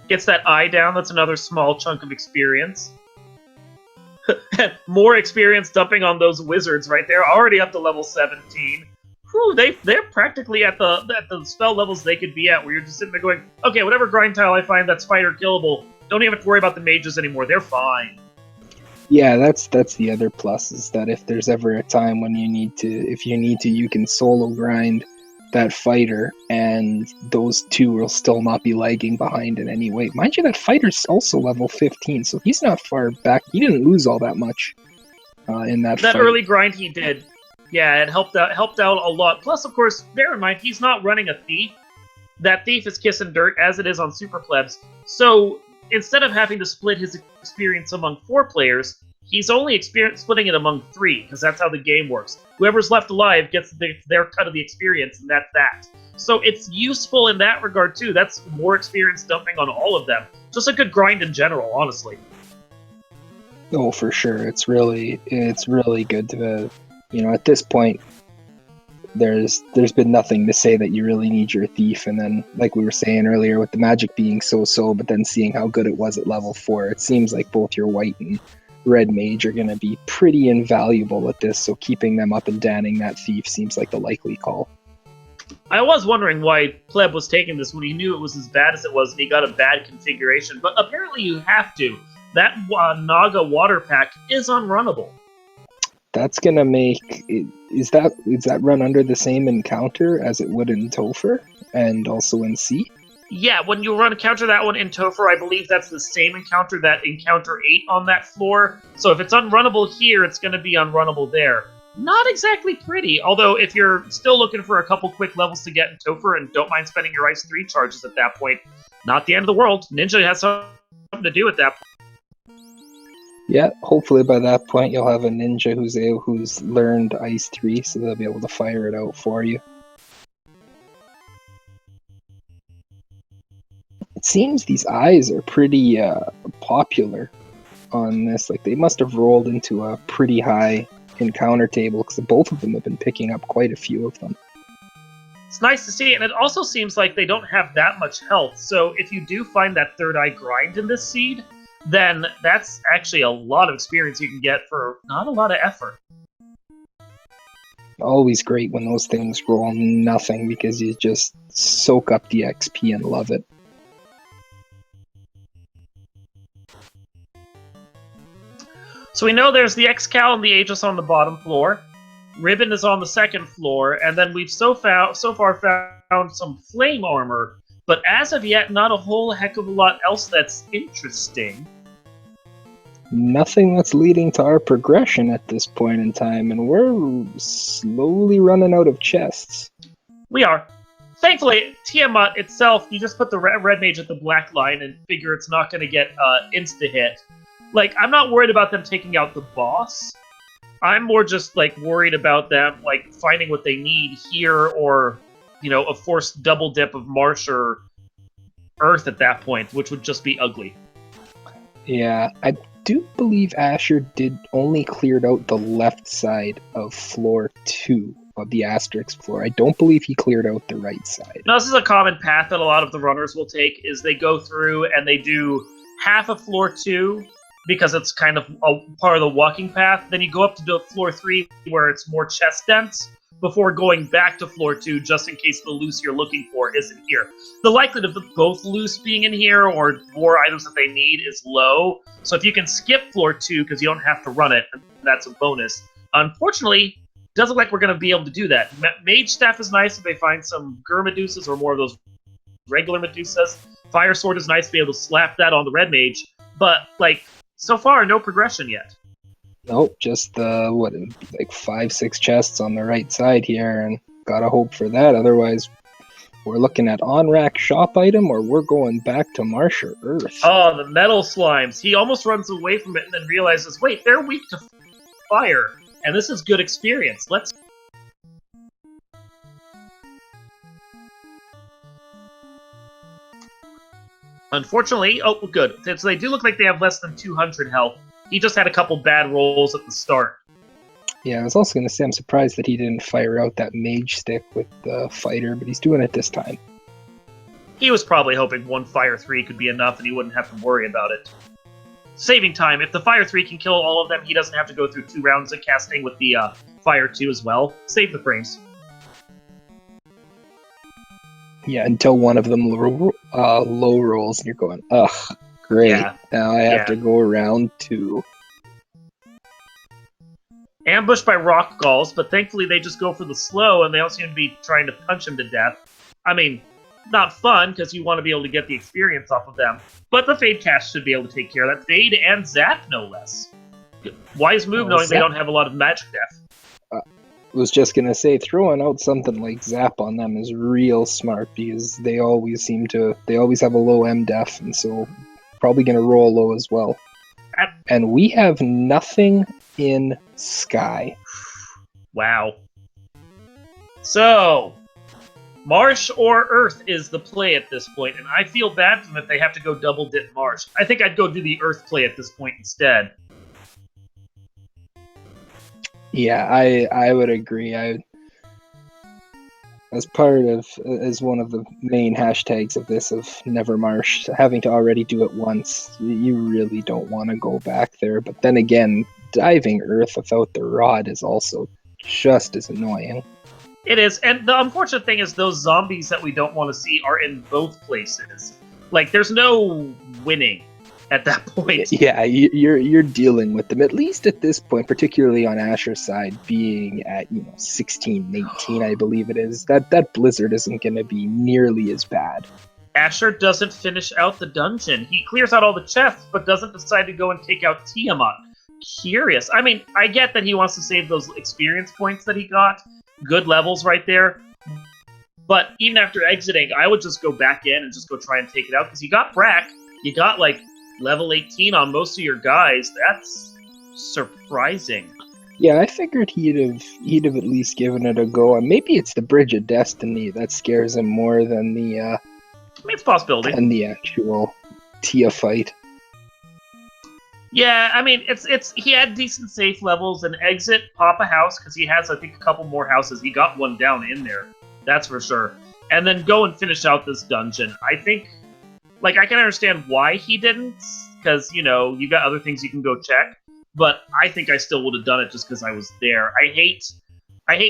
Gets that eye down, that's another small chunk of experience. More experience dumping on those wizards right there, already up to level 17. Whew, they're practically at the spell levels they could be at, where you're just sitting there going, okay, whatever grind tile I find that's fighter killable, don't even have to worry about the mages anymore, they're fine.
Yeah, that's the other plus, is that if there's ever a time when you need to, you can solo grind that fighter, and those 2 will still not be lagging behind in any way. Mind you, that fighter's also level 15, so he's not far back. He didn't lose all that much in that fight.
Early grind he did. Yeah, it helped out a lot. Plus, of course, bear in mind, he's not running a thief. That thief is kissing dirt, as it is on Super Plebs. So, instead of having to split his experience among 4 players, he's only splitting it among 3, because that's how the game works. Whoever's left alive gets their cut of the experience, and that's that. So it's useful in that regard, too. That's more experience dumping on all of them. Just a good grind in general, honestly.
Oh, for sure. It's really good to, at this point, there's been nothing to say that you really need your thief, and then, like we were saying earlier, with the magic being so-so, but then seeing how good it was at level 4, it seems like both your white and red mage are going to be pretty invaluable at this, so keeping them up and danning that thief seems like the likely call.
I was wondering why Pleb was taking this when he knew it was as bad as it was and he got a bad configuration, but apparently you have to. That Naga water pack is unrunnable.
That's gonna make is that run under the same encounter as it would in Topher and also in C?
Yeah, when you encounter that one in Topher, I believe that's the same encounter that encounter 8 on that floor. So if it's unrunnable here, it's going to be unrunnable there. Not exactly pretty, although if you're still looking for a couple quick levels to get in Topher and don't mind spending your Ice 3 charges at that point, not the end of the world. Ninja has something to do with that.
Yeah, hopefully by that point you'll have a ninja who's learned Ice 3, so they'll be able to fire it out for you. It seems these eyes are pretty popular on this. Like, they must have rolled into a pretty high encounter table, because both of them have been picking up quite a few of them.
It's nice to see, and it also seems like they don't have that much health, so if you do find that third eye grind in this seed, then that's actually a lot of experience you can get for not a lot of effort.
Always great when those things roll nothing, because you just soak up the XP and love it.
So we know there's the X-Cal and the Aegis on the bottom floor. Ribbon is on the second floor, and then we've so far found some flame armor, but as of yet, not a whole heck of a lot else that's interesting.
Nothing that's leading to our progression at this point in time, and we're slowly running out of chests.
We are. Thankfully, Tiamat itself, you just put the red mage at the black line and figure it's not going to get insta-hit. Like, I'm not worried about them taking out the boss. I'm more just, worried about them, finding what they need here, or, a forced double dip of Marsh or Earth at that point, which would just be ugly.
Yeah, I do believe Asher did only cleared out the left side of floor 2 of the asterisk floor. I don't believe he cleared out the right side.
Now, this is a common path that a lot of the runners will take, is they go through and they do half of floor 2, because it's kind of a part of the walking path. Then you go up to floor 3, where it's more chest dense, before going back to floor 2, just in case the loose you're looking for isn't here. The likelihood of both loose being in here, or more items that they need, is low. So if you can skip floor 2, because you don't have to run it, that's a bonus. Unfortunately, doesn't look like we're going to be able to do that. Mage Staff is nice if they find some Gur Medusas, or more of those regular Medusas. Fire Sword is nice to be able to slap that on the Red Mage, but, so far, no progression yet.
Nope, just 5-6 chests on the right side here, and gotta hope for that. Otherwise, we're looking at on-rack shop item, or we're going back to Marsh or Earth.
Oh, the metal slimes. He almost runs away from it and then realizes, wait, they're weak to fire, and this is good experience. Let's... Unfortunately, oh, good. So they do look like they have less than 200 health. He just had a couple bad rolls at the start.
Yeah, I was also going to say I'm surprised that he didn't fire out that mage stick with the fighter, but he's doing it this time.
He was probably hoping one Fire 3 could be enough and he wouldn't have to worry about it. Saving time. If the Fire 3 can kill all of them, he doesn't have to go through 2 rounds of casting with the Fire 2 as well. Save the frames.
Yeah, until one of them low rolls, and you're going, ugh, great. Yeah. Now I have to go around 2.
Ambushed by rock galls, but thankfully they just go for the slow, and they all seem to be trying to punch him to death. I mean, not fun, because you want to be able to get the experience off of them, but the Fade cast should be able to take care of that. Fade and Zap, no less. Wise move, knowing they don't have a lot of magic death.
Was just gonna say, throwing out something like Zap on them is real smart, because they always have a low M def, and so probably gonna roll low as well. and we have nothing in Sky.
Wow. So, Marsh or Earth is the play at this point, and I feel bad for them if they have to go double dip Marsh. I think I'd go do the Earth play at this point instead.
Yeah, I would agree. As one of the main hashtags of this, of Never Marsh, having to already do it once, you really don't want to go back there. But then again, diving Earth without the rod is also just as annoying.
It is, and the unfortunate thing is those zombies that we don't want to see are in both places. Like, there's no winning at that point.
Yeah, you're dealing with them, at least at this point, particularly on Asher's side, being at 16, 18, I believe it is. That blizzard isn't going to be nearly as bad.
Asher doesn't finish out the dungeon. He clears out all the chests, but doesn't decide to go and take out Tiamat. Curious. I mean, I get that he wants to save those experience points that he got. Good levels right there. But even after exiting, I would just go back in and just go try and take it out, because you got Brack, you got like level 18 on most of your guys. That's surprising.
Yeah, I figured he'd have at least given it a go, and maybe it's the Bridge of Destiny that scares him more than the
I mean, it's a possibility.
And the actual Tia fight.
Yeah, I mean, it's he had decent safe levels, and exit, pop a house, because he has, I think, a couple more houses. He got one down in there, that's for sure. And then go and finish out this dungeon. I think, like, I can understand why he didn't, because, you got other things you can go check, but I think I still would have done it just because I was there. I hate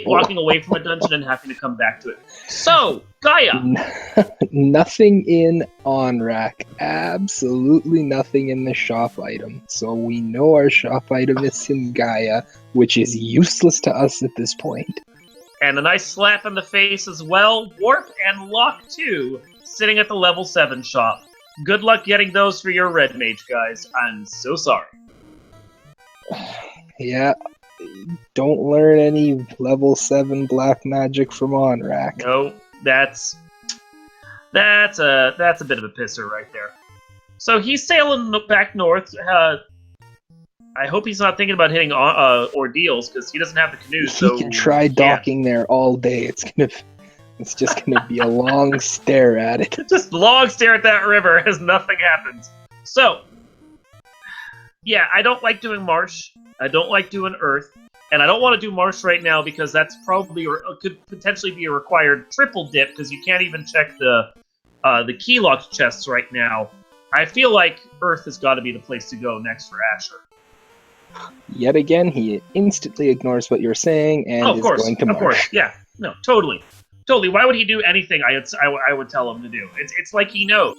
walking away from a dungeon and having to come back to it. So, Gaia!
Nothing in on-rack. Absolutely nothing in the shop item. So we know our shop item is in Gaia, which is useless to us at this point.
And a nice slap in the face as well. Warp and Lock 2, sitting at the level 7 shop. Good luck getting those for your red mage, guys. I'm so sorry.
Yeah. Don't learn any level 7 black magic from on-rack.
No, that's a bit of a pisser right there. So he's sailing back north. I hope he's not thinking about hitting ordeals, because he doesn't have the canoe.
He can try docking there all day. It's just gonna be a long stare at it.
Just long stare at that river as nothing happens. So, yeah, I don't like doing Marsh. I don't like doing Earth. And I don't want to do Marsh right now, because that's probably, or could potentially be a required triple dip, because you can't even check the key locked chests right now. I feel like Earth has got to be the place to go next for Asher.
Yet again, he instantly ignores what you're saying and is going to Marsh.
Of course, yeah. No, totally. Totally. Why would he do anything I would tell him to do? It's like he knows.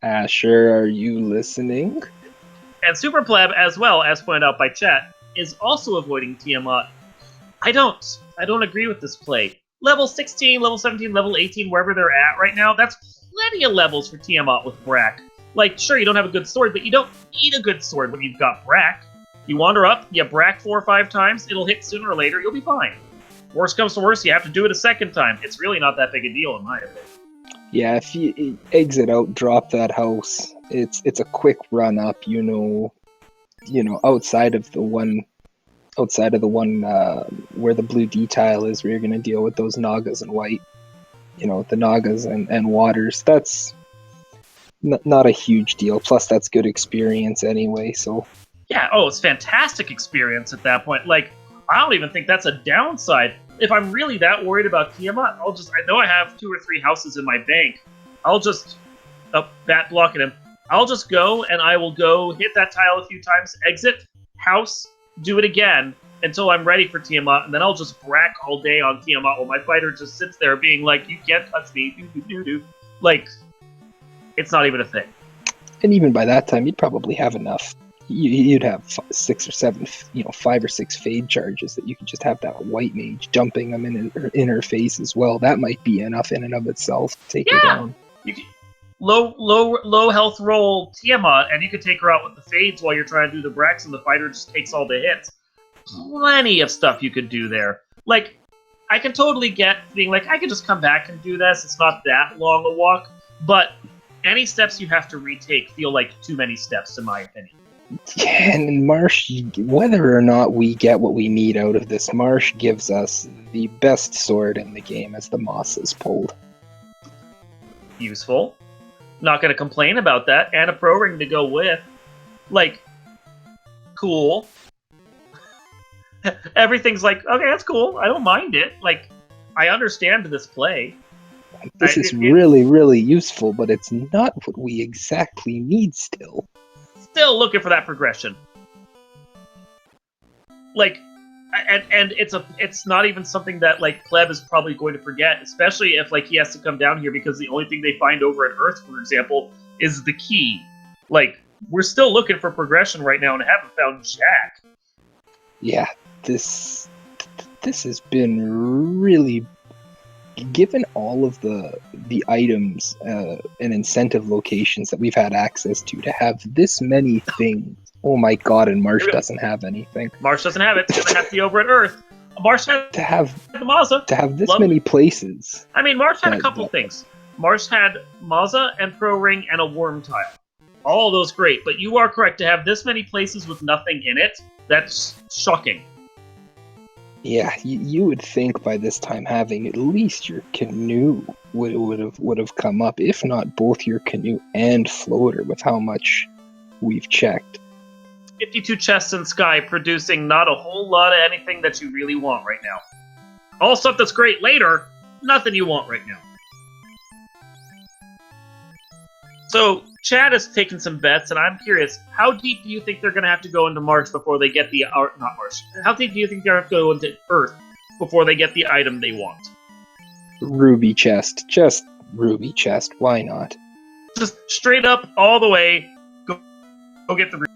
Asher, are you listening?
And SuperPleb, as well, as pointed out by chat, is also avoiding Tiamat. I don't agree with this play. Level 16, level 17, level 18, wherever they're at right now, that's plenty of levels for Tiamat with Brack. Like, sure, you don't have a good sword, but you don't need a good sword when you've got Brack. You wander up, you Brack 4 or 5 times, it'll hit sooner or later, you'll be fine. Worst comes to worst, you have to do it a second time. It's really not that big a deal, in my opinion.
Yeah, if you exit out, drop that house, it's a quick run up, outside of the one where the blue D tile is, where you're gonna deal with those Nagas and white. The Nagas and waters. That's not a huge deal. Plus, that's good experience anyway. So
yeah, it's fantastic experience at that point. Like, I don't even think that's a downside. If I'm really that worried about Tiamat, I know I have 2 or 3 houses in my bank. I'll just bat blocking him. I'll just go and I will go hit that tile a few times, exit, house, do it again until I'm ready for Tiamat, and then I'll just Brack all day on Tiamat while my fighter just sits there being like, you can't touch me, do. Like, it's not even a thing.
And even by that time, you'd probably have enough. You'd have 6 or 7, 5 or 6 fade charges that you could just have that white mage jumping them in her face as well. That might be enough in and of itself to take her down.
You can, low health roll Tiamat, and you could take her out with the fades while you're trying to do the Bracks, and the fighter just takes all the hits. Plenty of stuff you could do there. Like, I can totally get being like, I could just come back and do this. It's not that long a walk, but any steps you have to retake feel like too many steps, in my opinion.
Yeah, and Marsh, whether or not we get what we need out of this, Marsh gives us the best sword in the game as the moss is pulled.
Useful. Not going to complain about that. And a pro ring to go with. Like, cool. Everything's like, okay, that's cool. I don't mind it. Like, I understand this play.
This is really, really useful, but it's not what we exactly need still.
Still looking for that progression. Like, and it's not even something that like Pleb is probably going to forget, especially if like he has to come down here because the only thing they find over at Earth, for example, is the key. Like, we're still looking for progression right now and haven't found jack.
Yeah, this has been really, given all of the items and incentive locations that we've had access to have this many things. Oh my god, and Marsh doesn't have anything.
Marsh doesn't have it. It's gonna have to be over at Earth. Marsh has
to have
the Mazza.
To have this many places.
I mean, Marsh had a couple things. Marsh had Mazza and Pro Ring and a worm tile. All those great, but you are correct to have this many places with nothing in it. That's shocking.
Yeah, you would think by this time having at least your canoe would have come up, if not both your canoe and floater, with how much we've checked.
52 chests in Sky, producing not a whole lot of anything that you really want right now. All stuff that's great later, nothing you want right now. So, Chad has taken some bets, and I'm curious, how deep do you think they're going to have to go into Marsh before they get the... not Marsh. How deep do you think they're going to have to go into Earth before they get the item they want?
Ruby chest. Just ruby chest. Why not?
Just straight up, all the way, go get the ruby.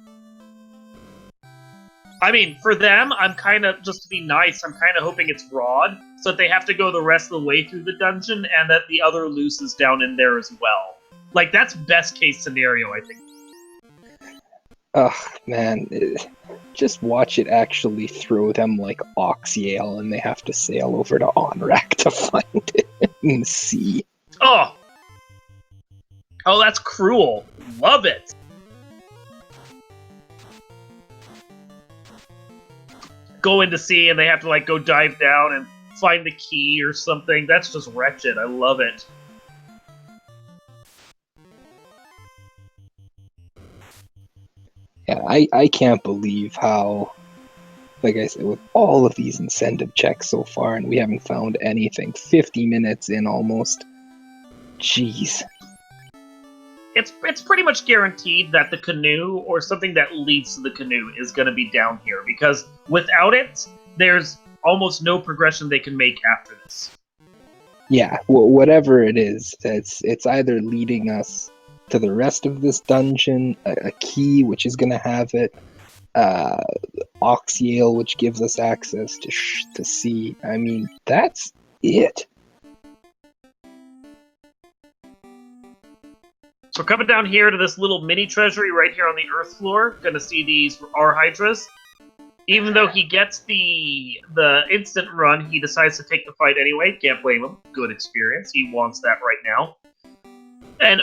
I mean, for them, I'm kind of, just to be nice, I'm kind of hoping it's Rod, so that they have to go the rest of the way through the dungeon, and that the other loose is down in there as well. Like, that's best case scenario, I think.
Ugh, man. Just watch it actually throw them like Oxyale, and they have to sail over to Onrak to find it in the sea.
Oh! Oh, that's cruel. Love it! Go into sea, and they have to, like, go dive down and find the key or something. That's just wretched. I love it.
Yeah, I can't believe how, like I said, with all of these incentive checks so far, and we haven't found anything. 50 minutes in almost. Jeez.
It's pretty much guaranteed that the canoe, or something that leads to the canoe, is going to be down here, because without it, there's almost no progression they can make after this.
Yeah, whatever it is, it's either leading us to the rest of this dungeon, a key which is going to have it, Oxyale which gives us access to sea. I mean, that's it.
So we're coming down here to this little mini treasury right here on the Earth floor. Gonna see these R-Hydras. Even though he gets the instant run, he decides to take the fight anyway. Can't blame him. Good experience. He wants that right now. And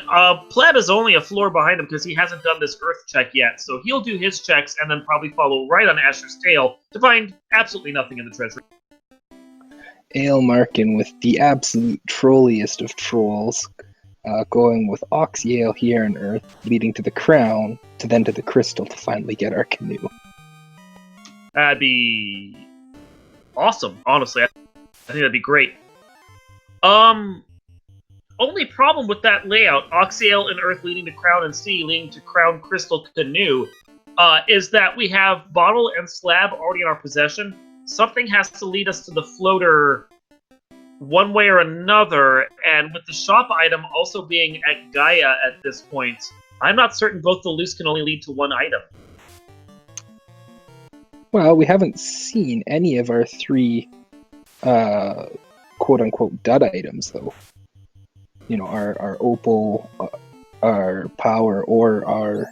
Pleb is only a floor behind him because he hasn't done this Earth check yet. So he'll do his checks and then probably follow right on Asher's tail to find absolutely nothing in the treasury.
Aelmarkin with the absolute trolliest of trolls, going with Oxyale here on Earth, leading to the crown, to then to the crystal to finally get our canoe.
That'd be awesome, honestly. I think that'd be great. Only problem with that layout, Oxyale and Earth leading to Crown and Sea, leading to Crown Crystal Canoe, is that we have Bottle and Slab already in our possession. Something has to lead us to the floater one way or another, and with the shop item also being at Gaia at this point, I'm not certain both the loose can only lead to one item.
Well, we haven't seen any of our three quote-unquote dud items, though. You know, our Opal, our Power, or our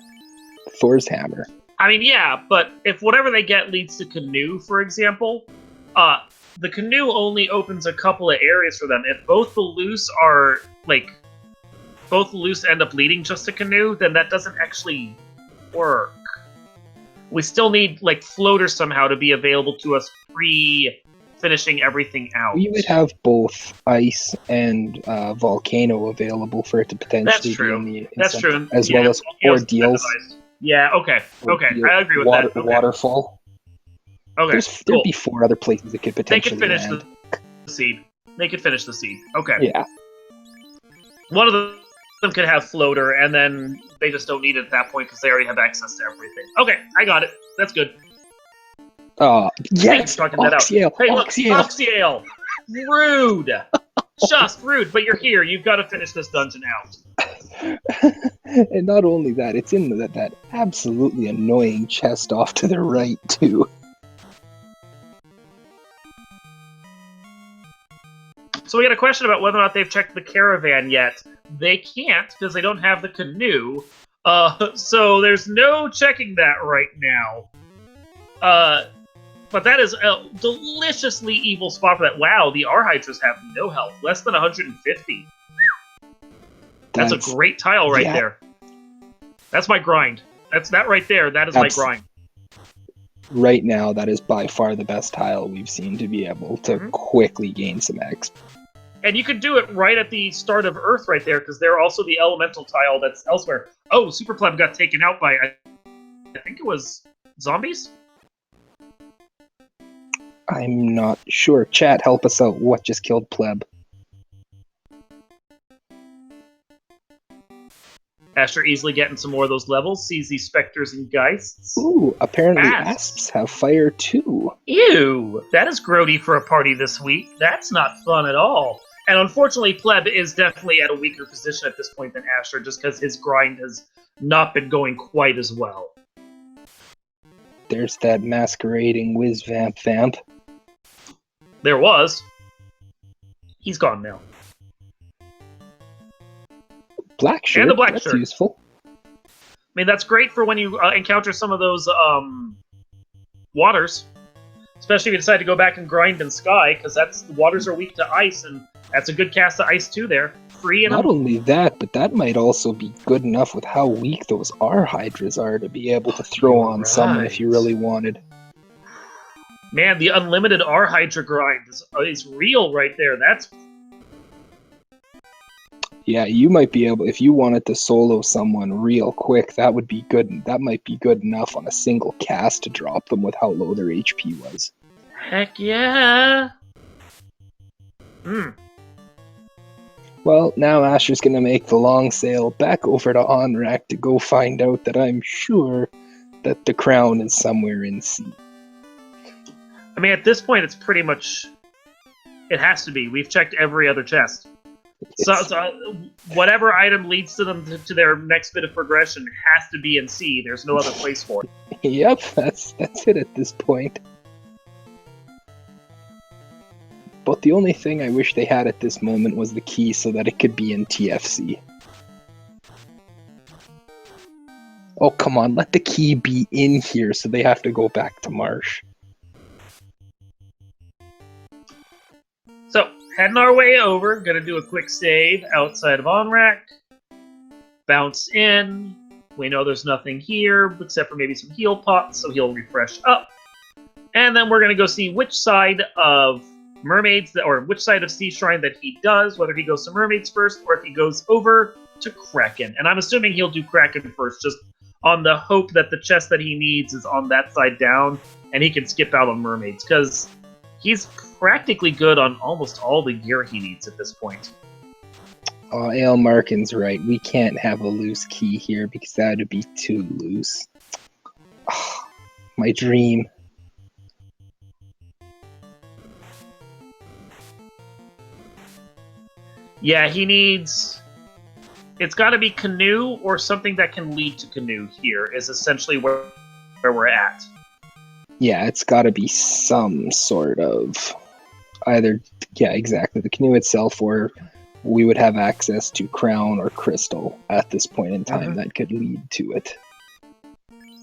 Thor's Hammer.
I mean, yeah, but if whatever they get leads to Canoe, for example, the Canoe only opens a couple of areas for them. If both the loose are, like, both loose end up leading just to canoe, then that doesn't actually work. We still need like floaters somehow to be available to us finishing everything out.
We would have both ice and volcano available for it to potentially be in the
That's true.
as well as ordeals.
Yeah, okay. Okay, I agree with that. Okay.
Waterfall.
Okay,
There'd be 4 other places it could potentially
They could finish
land.
the seed. They could finish the seed. Okay.
Yeah.
One of them could have floater, and then they just don't need it at that point because they already have access to everything. Okay, I got it. That's good.
Yes! Oxyale!
Hey, look,
Oxyale!
Oxyale! Rude! Just rude, but you're here. You've got to finish this dungeon out.
And not only that, it's in that absolutely annoying chest off to the right, too.
So we got a question about whether or not they've checked the caravan yet. They can't, because they don't have the canoe. So there's no checking that right now. But that is a deliciously evil spot for that. Wow, the R-Hydras have no health. Less than 150. That's a great tile right there. That's my grind. That right there. That is my grind.
Right now, that is by far the best tile we've seen to be able to quickly gain some XP.
And you can do it right at the start of Earth right there, because they're also the elemental tile that's elsewhere. Oh, SuperPleb got taken out by, I think it was zombies?
I'm not sure. Chat, help us out. What just killed Pleb?
Asher easily getting some more of those levels, sees these specters and geists.
Ooh, apparently asps have fire too.
Ew, that is grody for a party this week. That's not fun at all. And unfortunately, Pleb is definitely at a weaker position at this point than Asher, just because his grind has not been going quite as well.
There's that masquerading whiz vamp.
There was. He's gone now.
Black shirt.
And the black
that's
shirt.
Useful.
I mean, that's great for when you encounter some of those waters. Especially if you decide to go back and grind in Sky, because the waters are weak to ice, and that's a good cast of ice too there. Free and
not only that, but that might also be good enough with how weak those R-Hydras are to be able to throw on someone if you really wanted.
Man, the unlimited R-Hydra grind is real right there.
Yeah, you might be able, if you wanted to solo someone real quick, that would be good. That might be good enough on a single cast to drop them with how low their HP was.
Heck yeah!
Well, now Asher's gonna make the long sail back over to Onrak to go find out that I'm sure that the crown is somewhere in sea.
I mean, at this point, it's pretty much... It has to be. We've checked every other chest. So whatever item leads to them to their next bit of progression has to be in C. There's no other place for it.
Yep, that's it at this point. But the only thing I wish they had at this moment was the key so that it could be in TFC. Oh, come on, let the key be in here so they have to go back to Marsh.
So, heading our way over, gonna do a quick save outside of Onrak. Bounce in. We know there's nothing here except for maybe some heal pots, so he'll refresh up. And then we're gonna go see which side of Mermaids, or which side of Sea Shrine that he does, whether he goes to Mermaids first, or if he goes over to Kraken. And I'm assuming he'll do Kraken first, just on the hope that the chest that he needs is on that side down, and he can skip out on Mermaids, because he's practically good on almost all the gear he needs at this point.
Ale Markin's right. We can't have a loose key here because that would be too loose. Oh, my dream.
Yeah, he needs... It's got to be Canoe or something that can lead to Canoe here is essentially where we're at.
Yeah, it's got to be some sort of... Either, yeah, exactly, the canoe itself, or we would have access to Crown or Crystal at this point in time that could lead to it.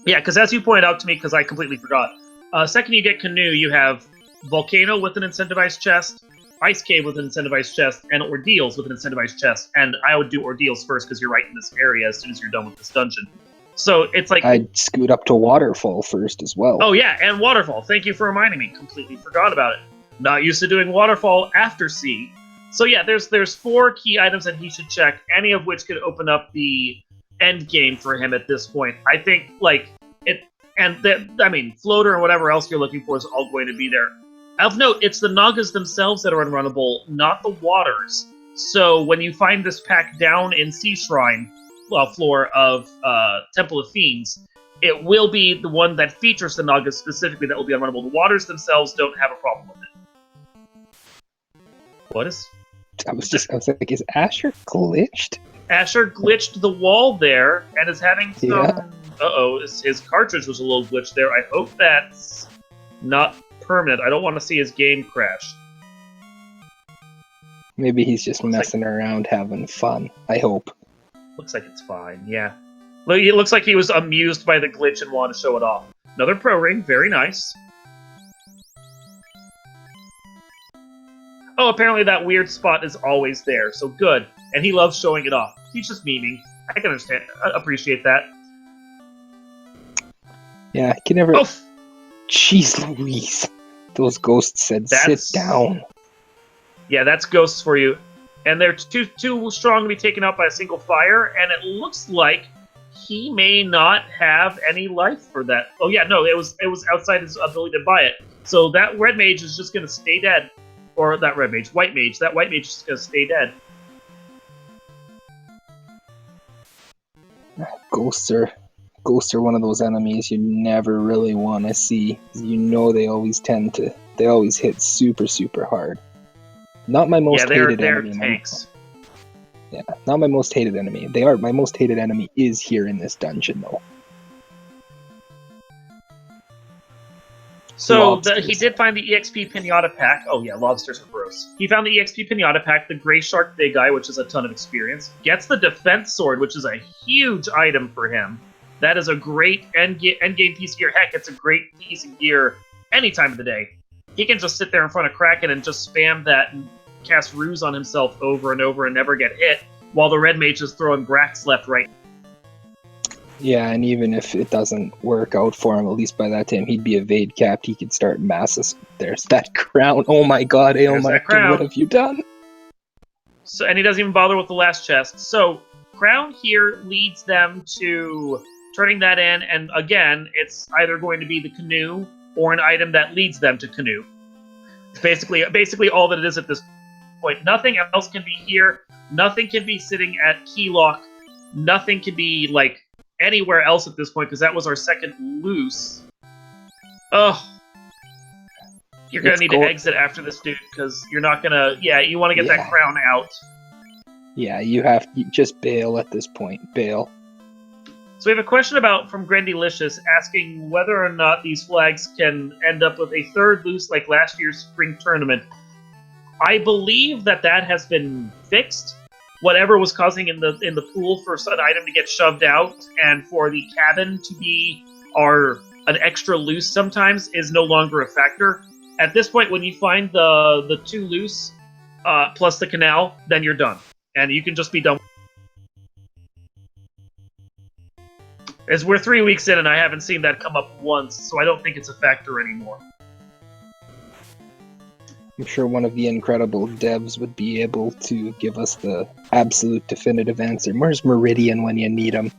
Yeah, because as you pointed out to me, because I completely forgot, second you get Canoe, you have Volcano with an incentivized chest, Ice Cave with an incentivized chest, and Ordeals with an incentivized chest. And I would do Ordeals first because you're right in this area as soon as you're done with this dungeon. So it's like...
I'd scoot up to Waterfall first as well.
Oh yeah, and Waterfall. Thank you for reminding me. Completely forgot about it. Not used to doing Waterfall after C. So yeah, there's 4 key items that he should check, any of which could open up the end game for him at this point. I think, like, it... And, Floater and whatever else you're looking for is all going to be there. Of note, it's the Nagas themselves that are unrunnable, not the waters. So when you find this pack down in Sea Shrine, floor of Temple of Fiends, it will be the one that features the Nagas specifically that will be unrunnable. The waters themselves don't have a problem with it. What is...
I was like, is Asher glitched?
Asher glitched the wall there and is having some...
Yeah.
Uh-oh, his cartridge was a little glitched there. I hope that's not permanent. I don't want to see his game crash.
Maybe he's just messing around, having fun. I hope.
Looks like it's fine, yeah. It looks like he was amused by the glitch and wanted to show it off. Another pro ring, very nice. Oh, apparently that weird spot is always there, so good. And he loves showing it off. He's just memeing. I can understand, appreciate that.
Yeah, I can never...
Oh!
Jeez Louise. Those ghosts said, sit down.
Yeah, that's ghosts for you. And they're too strong to be taken out by a single fire, and it looks like he may not have any life for that. Oh yeah, no, it was outside his ability to buy it. So that red mage is just going to stay dead. Or that red mage, white mage. That white mage is just going to stay dead.
Ghosts are one of those enemies you never really want to see. You know they always hit super, super hard. Not my most hated enemy.
Tanks.
Yeah, not my most hated enemy. My most hated enemy is here in this dungeon, though.
So he did find the EXP Pinata Pack. Oh yeah, lobsters are gross. He found the EXP Pinata Pack, the Grey Shark Big Eye, which is a ton of experience. Gets the Defense Sword, which is a huge item for him. That is a great endgame piece of gear. Heck, it's a great piece of gear any time of the day. He can just sit there in front of Kraken and just spam that and cast Ruse on himself over and over and never get hit, while the red mage is throwing Brax left, right.
Yeah, and even if it doesn't work out for him, at least by that time he'd be evade capped. He could start masses. There's that crown. Oh my god, Aelmar, what have you done?
So, and he doesn't even bother with the last chest. So, crown here leads them to turning that in, and again, it's either going to be the canoe or an item that leads them to canoe. It's basically all that it is at this point. Nothing else can be here. Nothing can be sitting at Keylock. Nothing can be, like, anywhere else at this point, because that was our second loose. Ugh. You're going to need to exit after this, dude, because you're not going to... Yeah, you want to get that crown out.
Yeah, you just bail at this point. Bail.
So we have a question from Grandylicious asking whether or not these flags can end up with a third loose like last year's spring tournament. I believe that has been fixed. Whatever was causing in the pool for an item to get shoved out and for the cabin to be an extra loose sometimes is no longer a factor. At this point, when you find the 2 loose plus the canal, then you're done. And you can just be done. As we're 3 weeks in and I haven't seen that come up once, so I don't think it's a factor anymore.
I'm sure one of the incredible devs would be able to give us the absolute definitive answer. Where's Meridian when you need him?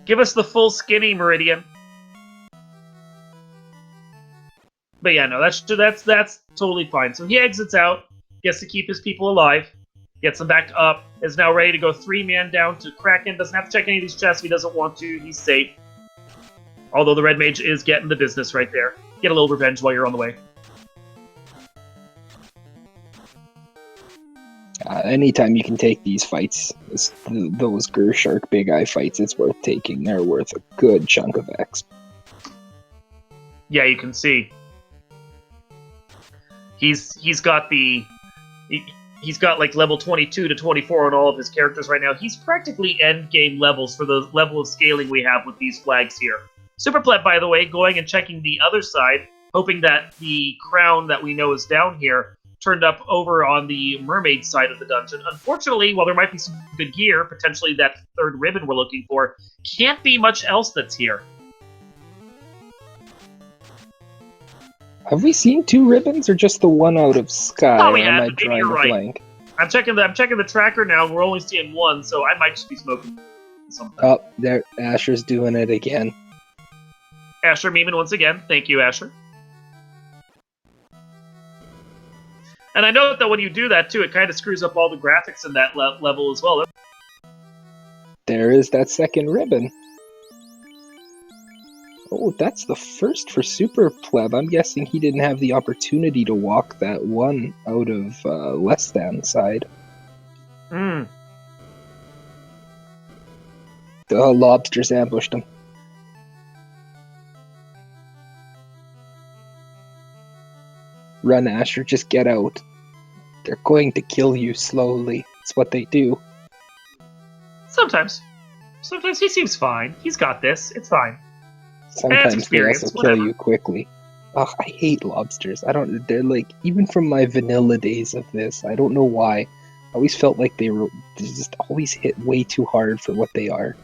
Give us the full skinny Meridian. But yeah, no, that's totally fine. So he exits out, gets to keep his people alive, gets them back up, is now ready to go 3-man down to Kraken. Doesn't have to check any of these chests if he doesn't want to. He's safe. Although the red mage is getting the business right there. Get a little revenge while you're on the way.
Anytime you can take these fights, those Gershark Big Eye fights, it's worth taking. They're worth a good chunk of X.
Yeah, you can see. He's got like level 22 to 24 on all of his characters right now. He's practically end game levels for the level of scaling we have with these flags here. SuperPleb, by the way, going and checking the other side, hoping that the crown that we know is down here turned up over on the mermaid side of the dungeon. Unfortunately, while there might be some good gear, potentially that third ribbon we're looking for, can't be much else that's here.
Have we seen 2 ribbons or just the one out of sky?
Oh, we
or am
have,
I
but maybe
drawing
you're
a
right.
blank?
I'm checking the tracker now, and we're only seeing one, so I might just be smoking something.
Oh, there, Asher's doing it again.
Asher memeing once again. Thank you, Asher. And I know that when you do that, too, it kind of screws up all the graphics in that level as well.
There is that second ribbon. Oh, that's the first for Super Pleb. I'm guessing he didn't have the opportunity to walk that one out of less than side.
Hmm.
The lobsters ambushed him. Run, Asher, just get out. They're going to kill you slowly. It's what they do.
Sometimes. Sometimes he seems fine. He's got this. It's fine.
Sometimes they also kill
whatever.
you quickly. Ugh, I hate lobsters. They're like, even from my vanilla days of this, I don't know why. I always felt like they just always hit way too hard for what they are.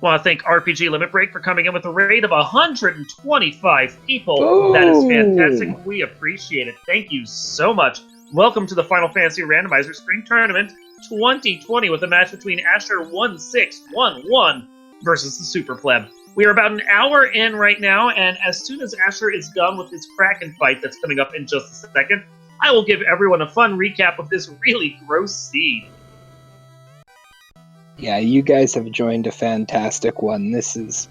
Want to thank RPG Limit Break for coming in with a raid of 125 people.
Oh!
That is fantastic. We appreciate it. Thank you so much. Welcome to the Final Fantasy Randomizer Spring Tournament 2020 with a match between asher1611 versus the Super Pleb. We are about an hour in right now, and as soon as Asher is done with his Kraken fight that's coming up in just a second, I will give everyone a fun recap of this really gross seed.
Yeah, you guys have joined a fantastic one. This has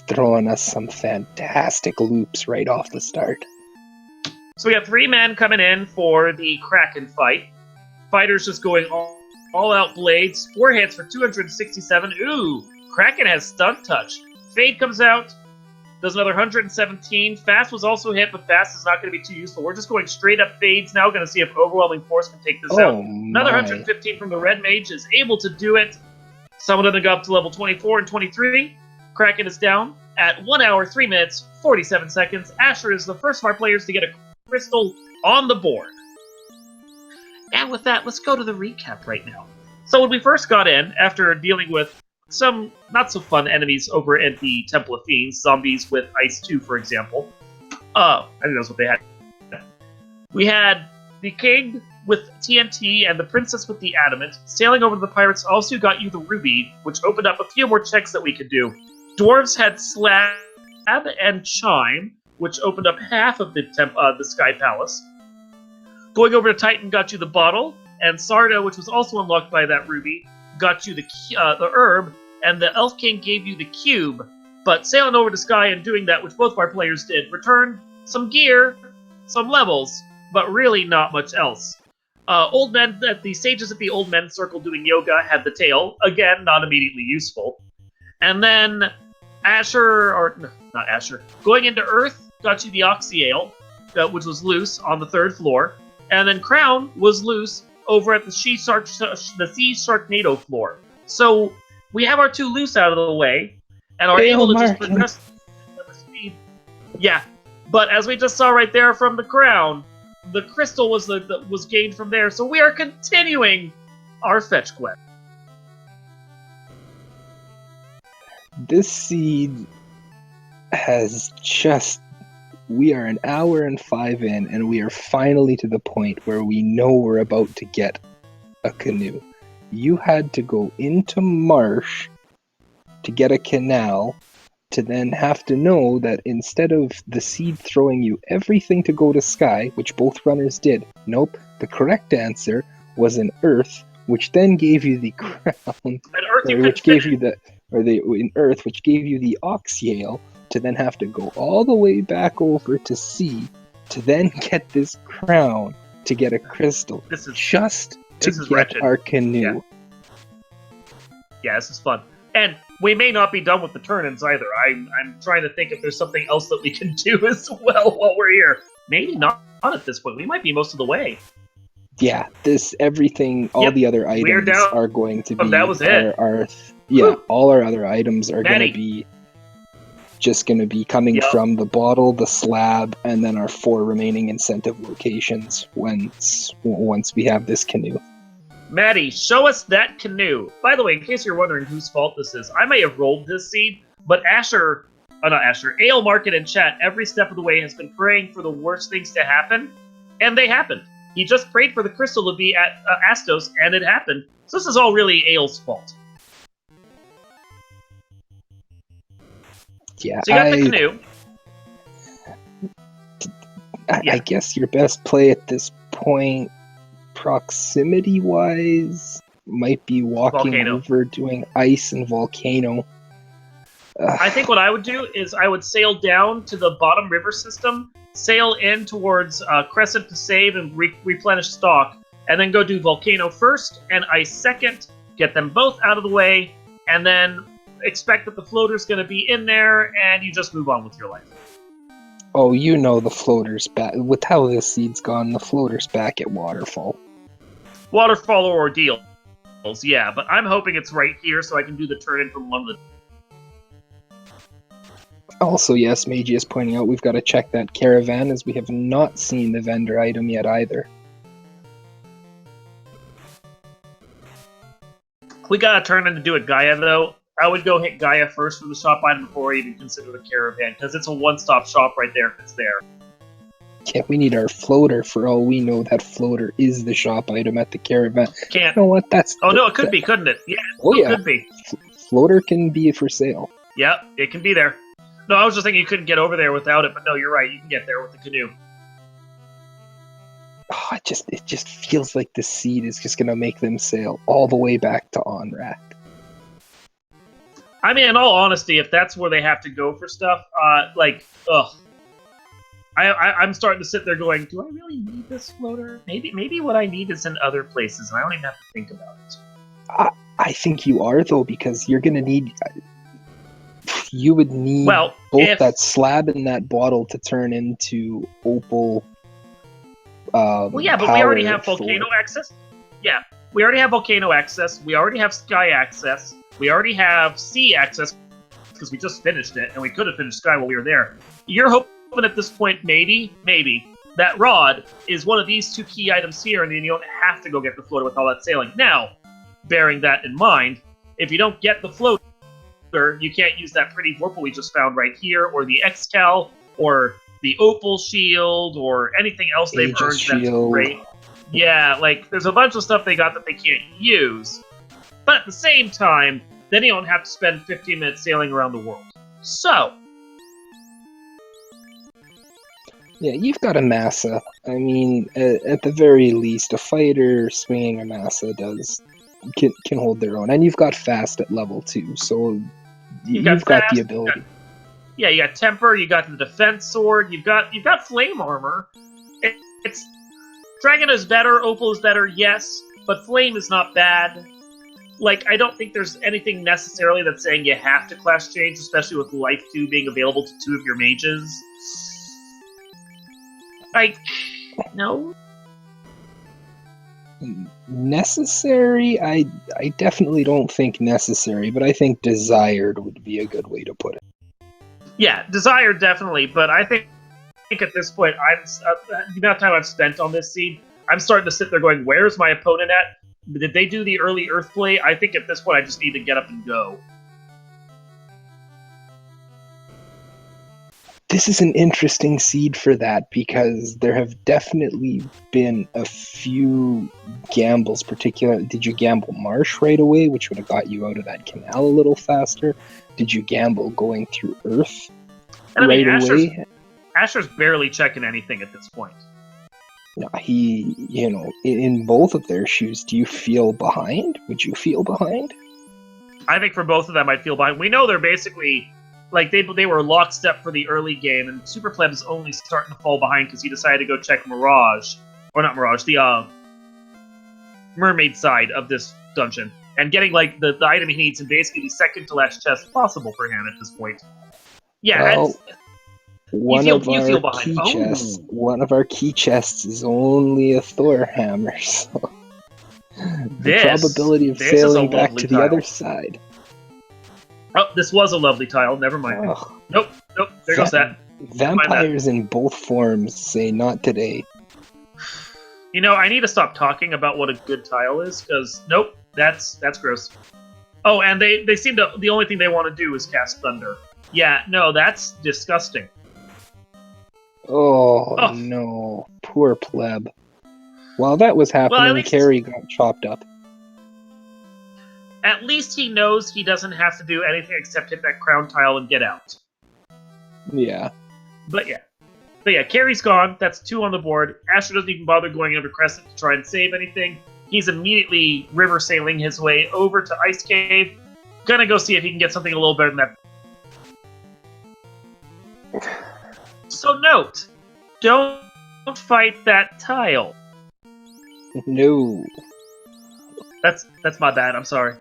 thrown us some fantastic loops right off the start.
So we have 3 men coming in for the Kraken fight. Fighters just going all out blades. 4 hits for 267. Ooh, Kraken has stunt touch. Fade comes out, does another 117. Fast was also hit, but Fast is not going to be too useful. We're just going straight up Fades now. Going to see if Overwhelming Force can take this out. Another 115 from the Red Mage is able to do it. Some of them go up to level 24 and 23. Kraken is down at 1 hour, 3 minutes, 47 seconds. Asher is the first of our players to get a crystal on the board. And with that, let's go to the recap right now. So when we first got in, after dealing with some not-so-fun enemies over at the Temple of Fiends, zombies with Ice 2, for example. I think that's what they had. We had the King with TNT and the Princess with the Adamant. Sailing over to the Pirates also got you the Ruby, which opened up a few more checks that we could do. Dwarves had Slab and Chime, which opened up half of the Sky Palace. Going over to Titan got you the Bottle, and Sarda, which was also unlocked by that Ruby, got you the Herb, and the Elf King gave you the Cube. But sailing over to Sky and doing that, which both of our players did, returned some gear, some levels, but really not much else. Old men at the sages at the Old Men Circle doing yoga had the tail, again, not immediately useful. And then not Asher, going into Earth got you the Oxyale, which was loose on the 3rd floor, and then Crown was loose over at the Sea Sharknado floor. So we have our 2 loose out of the way, and are able to just progress at the speed. Yeah, but as we just saw right there from the Crown, the crystal was gained from there, so we are continuing our fetch quest.
This seed has just... We are an hour and 5 in, and we are finally to the point where we know we're about to get a canoe. You had to go into marsh to get a canal, to then have to know that instead of the seed throwing you everything to go to Sky, which both runners did, nope, the correct answer was an Earth, which then gave you the crown, which gave you the Oxyale, to then have to go all the way back over to sea, to then get this crown, to get a crystal, just to get wretched. Our canoe.
Yeah, this is fun. And we may not be done with the turn-ins either. I'm trying to think if there's something else that we can do as well while we're here. Maybe not at this point. We might be most of the way.
Yeah, all the other items are going to be...
That was it.
All our other items are going to be... just going to be coming
Yep.
from the bottle, the slab, and then our 4 remaining incentive locations once we have this canoe.
Maddie, show us that canoe. By the way, in case you're wondering whose fault this is, I may have rolled this seed, but Ale Market in chat every step of the way has been praying for the worst things to happen, and they happened. He just prayed for the crystal to be at Astos, and it happened. So this is all really Ale's fault.
Yeah,
So you got the canoe.
I guess your best play at this point, proximity-wise, might be walking
Volcano.
over, doing ice and volcano.
I think what I would do is I would sail down to the bottom river system, sail in towards Crescent to save and replenish stock, and then go do Volcano first and Ice second, get them both out of the way, and then expect that the floater's going to be in there, and you just move on with your life.
Oh, you know the floater's back. With how this seed's gone, the floater's back at Waterfall.
Waterfall or Ordeals, yeah, but I'm hoping it's right here so I can do the turn in from one of the...
Also, yes, Meiji is pointing out we've got to check that caravan, as we have not seen the vendor item yet either.
We gotta turn in to do it Gaia, though. I would go hit Gaia first for the shop item before I even consider the caravan, because it's a one-stop shop right there if it's there.
Yeah, we need our floater. For all we know, that floater is the shop item at the caravan.
Can't.
You know what?
No, it could be, couldn't it? Yeah,
yeah.
Could be.
Floater can be for sale.
Yeah, it can be there. No, I was just thinking you couldn't get over there without it, but no, you're right. You can get there with the canoe.
Oh, it just feels like the seed is just gonna make them sail all the way back to Onrak.
I mean, in all honesty, if that's where they have to go for stuff, I'm starting to sit there going, do I really need this floater? Maybe what I need is in other places, and I don't even have to think about it.
I think you are, though, because you're gonna need... You would need both that slab and that bottle to turn into opal.
Well, yeah, but we already have volcano access. Yeah, we already have volcano access. We already have sky access. We already have sea access because we just finished it, and we could have finished sky while we were there. You're hoping at this point, maybe that rod is one of these 2 key items here, and then you don't have to go get the floater with all that sailing. Now, bearing that in mind, if you don't get the floater, you can't use that pretty vorpal we just found right here, or the Excal, or the Opal Shield, or anything else they've earned that's great. Yeah, there's a bunch of stuff they got that they can't use. But at the same time, then you don't have to spend 15 minutes sailing around the world. So...
Yeah, you've got a Massa. I mean, at the very least, a fighter swinging a Massa can hold their own. And you've got fast at level 2, so... You've got the ability.
You got temper. You got the defense sword. You've got flame armor. It's dragon is better. Opal is better. Yes, but flame is not bad. I don't think there's anything necessarily that's saying you have to class change, especially with Life 2 being available to 2 of your mages. No.
Necessary? I definitely don't think necessary, but I think desired would be a good way to put it.
Yeah, desired definitely, but I think at this point, the amount of time I've spent on this seed, I'm starting to sit there going, where's my opponent at? Did they do the early Earth play? I think at this point I just need to get up and go.
This is an interesting seed for that, because there have definitely been a few gambles. Particularly, did you gamble Marsh right away, which would have got you out of that canal a little faster? Did you gamble going through Earth right away?
Asher's barely checking anything at this point.
No, he, in both of their shoes, do you feel behind? Would you feel behind?
I think for both of them, I'd feel behind. We know they're basically... they were lockstep for the early game, and SuperPleb is only starting to fall behind because he decided to go check Mirage. Or not Mirage, the mermaid side of this dungeon. And getting, the item he needs in basically the second to last chest possible for him at this point. Yeah,
well, one of our key chests is only a Thor hammer, so... the probability of sailing back to the other side.
Oh, this was a lovely tile. Never mind.
Oh,
Nope. There goes that.
vampires in both forms say not today.
You know, I need to stop talking about what a good tile is, because nope, that's gross. Oh, and they seem to, the only thing they want to do is cast thunder. Yeah, no, that's disgusting.
Oh, no, poor pleb. While that was happening, Carrie got chopped up.
At least he knows he doesn't have to do anything except hit that crown tile and get out.
Yeah.
But yeah, Carrie's gone. That's 2 on the board. Asher doesn't even bother going under Crescent to try and save anything. He's immediately river sailing his way over to Ice Cave. Gonna go see if he can get something a little better than that. So note, don't fight that tile.
No.
That's my bad. I'm sorry.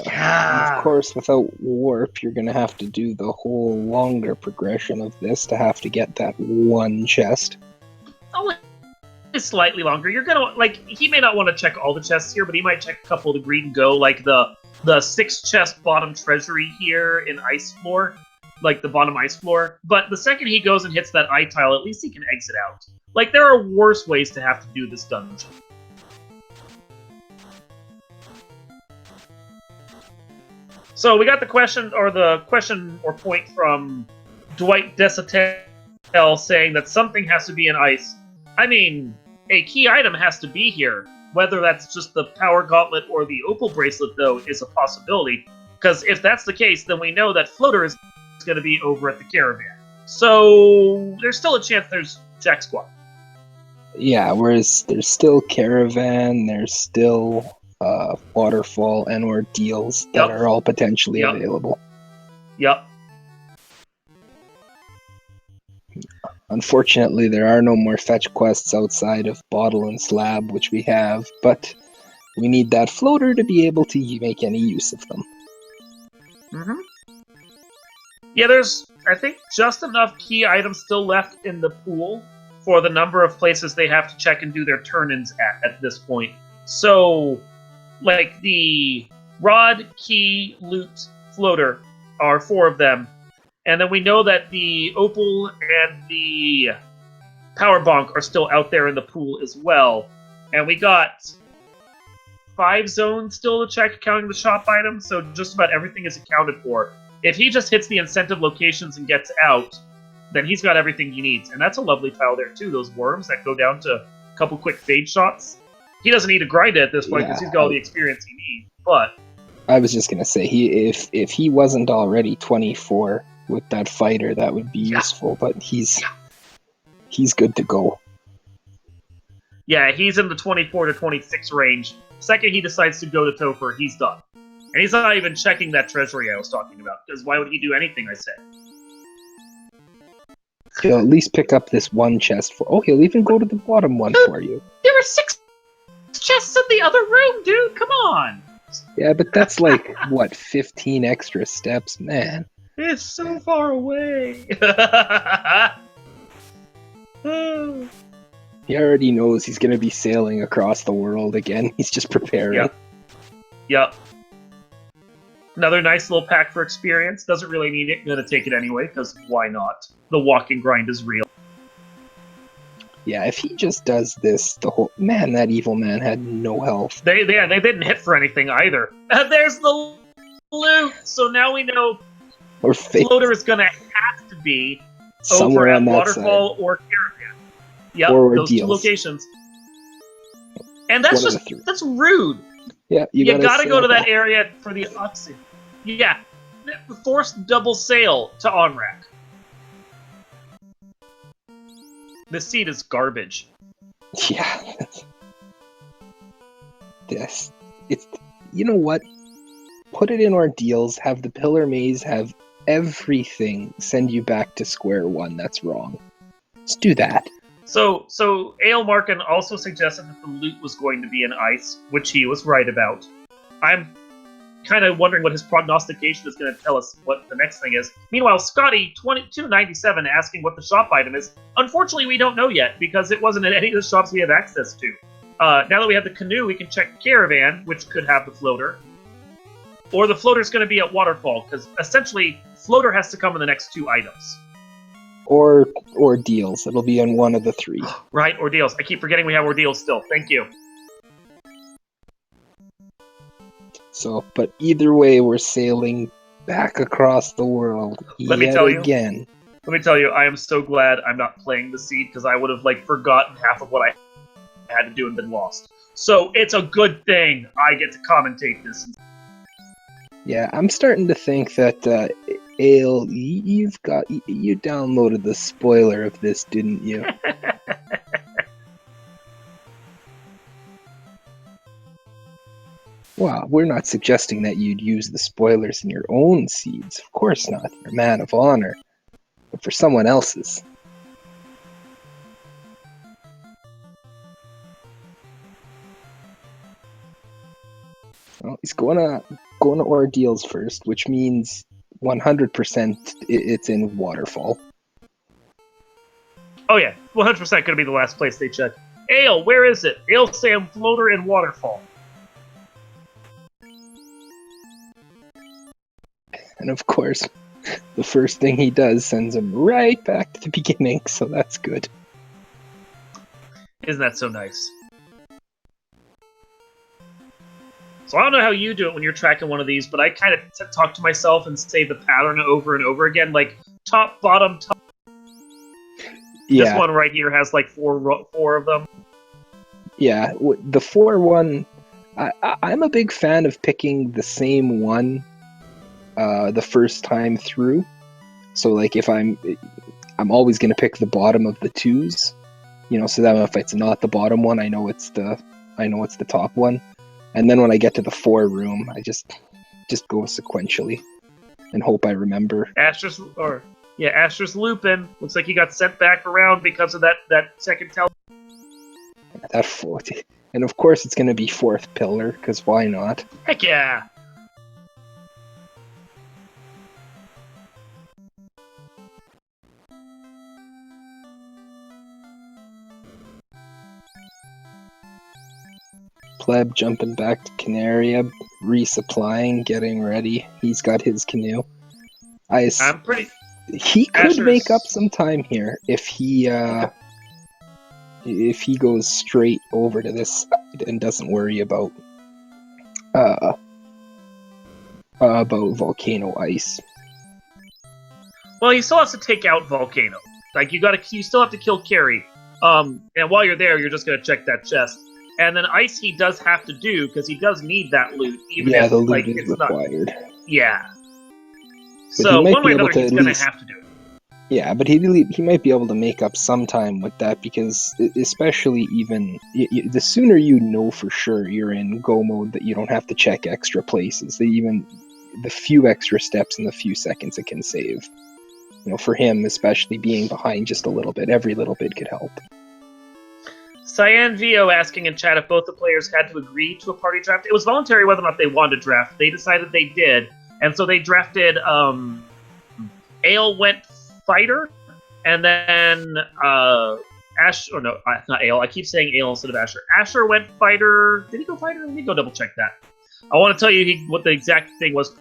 Of course, without warp, you're gonna have to do the whole longer progression of this to have to get that one chest.
Only slightly longer. You're gonna he may not want to check all the chests here, but he might check a couple of the green go, like the 6 chest bottom treasury here in ice floor, like the bottom ice floor. But the second he goes and hits that eye tile, at least he can exit out. Like, there are worse ways to have to do this dungeon. So we got the question or point from Dwight Desatel saying that something has to be in ice. I mean, a key item has to be here. Whether that's just the power gauntlet or the opal bracelet, though, is a possibility. Because if that's the case, then we know that Floater is going to be over at the caravan. So there's still a chance there's Jack Squad.
Yeah, whereas there's still caravan, there's still waterfall and ordeals that are all potentially available.
Yep.
Unfortunately, there are no more fetch quests outside of Bottle and Slab, which we have, but we need that floater to be able to make any use of them.
Mm-hmm. Yeah, there's, I think, just enough key items still left in the pool for the number of places they have to check and do their turn-ins at this point. So, like, the rod, key, loot, floater are 4 of them. And then we know that the opal and the power bonk are still out there in the pool as well. And we got 5 zones still to check, counting the shop items, so just about everything is accounted for. If he just hits the incentive locations and gets out, then he's got everything he needs. And that's a lovely tile there, too, those worms that go down to a couple quick fade shots. He doesn't need to grind it at this point because he's got all the experience he needs, but...
I was just going to say, if he wasn't already 24 with that fighter, that would be useful, but he's good to go.
Yeah, he's in the 24 to 26 range. Second he decides to go to Topher, he's done. And he's not even checking that treasury I was talking about, because why would he do anything I said?
He'll at least pick up this one chest for... Oh, he'll even go to the bottom one for you.
There are 6 chests in the other room, dude! Come on!
Yeah, but that's like, what, 15 extra steps? Man.
It's so far away!
He already knows he's going to be sailing across the world again. He's just preparing.
Yep. Another nice little pack for experience. Doesn't really need it. Gonna take it anyway, because why not? The walk and grind is real.
Yeah, if he just does this, the whole... Man, that evil man had no health.
They didn't hit for anything either. There's the loot! So now we know Floater is gonna have to be
somewhere
over
on
at
that
Waterfall
side.
or Caravan. Yep,
or
those 2 locations. And that's that's rude.
Yeah,
you gotta go to that area for the oxygen. Yeah, force double sail to Onrak. This seed is garbage.
Yeah. It's... You know what? Put it in ordeals, have the pillar maze, have everything send you back to square one. That's wrong. Let's do that.
So Ale Markin also suggested that the loot was going to be in ice, which he was right about. I'm kind of wondering what his prognostication is going to tell us what the next thing is. Meanwhile, Scotty 2297 asking what the shop item is. Unfortunately, we don't know yet because it wasn't at any of the shops we have access to. Now that we have the canoe, we can check Caravan, which could have the floater. or the floater's going to be at waterfall, because essentially floater has to come in the next 2 items.
Or deals. It'll be on one of the 3.
Right, ordeals. I keep forgetting we have ordeals still. Thank you.
So, but either way, we're sailing back across the world
Let me
yet
tell you.
again.
Let me tell you, I am so glad I'm not playing the seed, because I would have forgotten half of what I had to do and been lost. So it's a good thing I get to commentate this.
Yeah, I'm starting to think that Ale, you downloaded the spoiler of this, didn't you? Well, we're not suggesting that you'd use the spoilers in your own seeds. Of course not. You're a man of honor. But for someone else's. Well, he's going to ordeals first, which means 100% it's in waterfall.
Oh yeah, 100% going to be the last place they check. Ale, where is it? Ale, Sam, floater, and waterfall.
And of course, the first thing he does sends him right back to the beginning, so that's good.
Isn't that so nice? So I don't know how you do it when you're tracking one of these, but I kind of talk to myself and say the pattern over and over again, like top, bottom, top.
Yeah.
This one right here has four of them.
Yeah, the 4-1, I'm a big fan of picking the same one the first time through. So if I'm always going to pick the bottom of the 2s, so that if it's not the bottom one, I know it's the top one. And then when I get to the 4 room, I just go sequentially and hope I remember.
Asher's looping. Looks like he got sent back around because of that second tell.
That 4th, and of course it's going to be 4th pillar, because why not?
Heck yeah!
Pleb jumping back to Canaria, resupplying, getting ready. He's got his canoe. He could make up some time here if he goes straight over to this side and doesn't worry about volcano ice.
Well, he still has to take out volcano. You still have to kill Carrie. And while you're there, you're just gonna check that chest. And then ice he does have to do, because he does need that loot, even if
the loot is
it's
required.
Not. Yeah.
But
so one way or another, he's gonna have to do it.
Yeah, but he might be able to make up some time with that, because especially even the sooner you know for sure you're in go mode that you don't have to check extra places, even the few extra steps and the few seconds it can save. For him, especially being behind just a little bit, every little bit could help.
Cyan Vio asking in chat if both the players had to agree to a party draft. It was voluntary whether or not they wanted to draft. They decided they did, and so they drafted. Ale went fighter, and then not Ale. I keep saying Ale instead of Asher. Asher went fighter. Did he go fighter? Let me go double check that. I want to tell you what the exact thing was.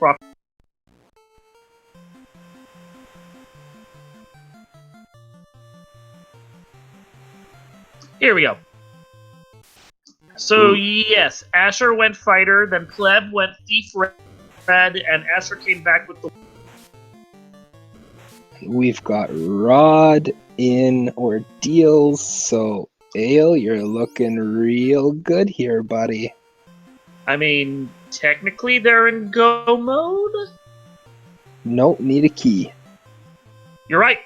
Here we go. So, yes, Asher went fighter, then Pleb went thief red, and Asher came back with the...
We've got Rod in ordeals, so Ale, you're looking real good here, buddy.
I mean, technically they're in go mode?
Nope, need a key.
You're right.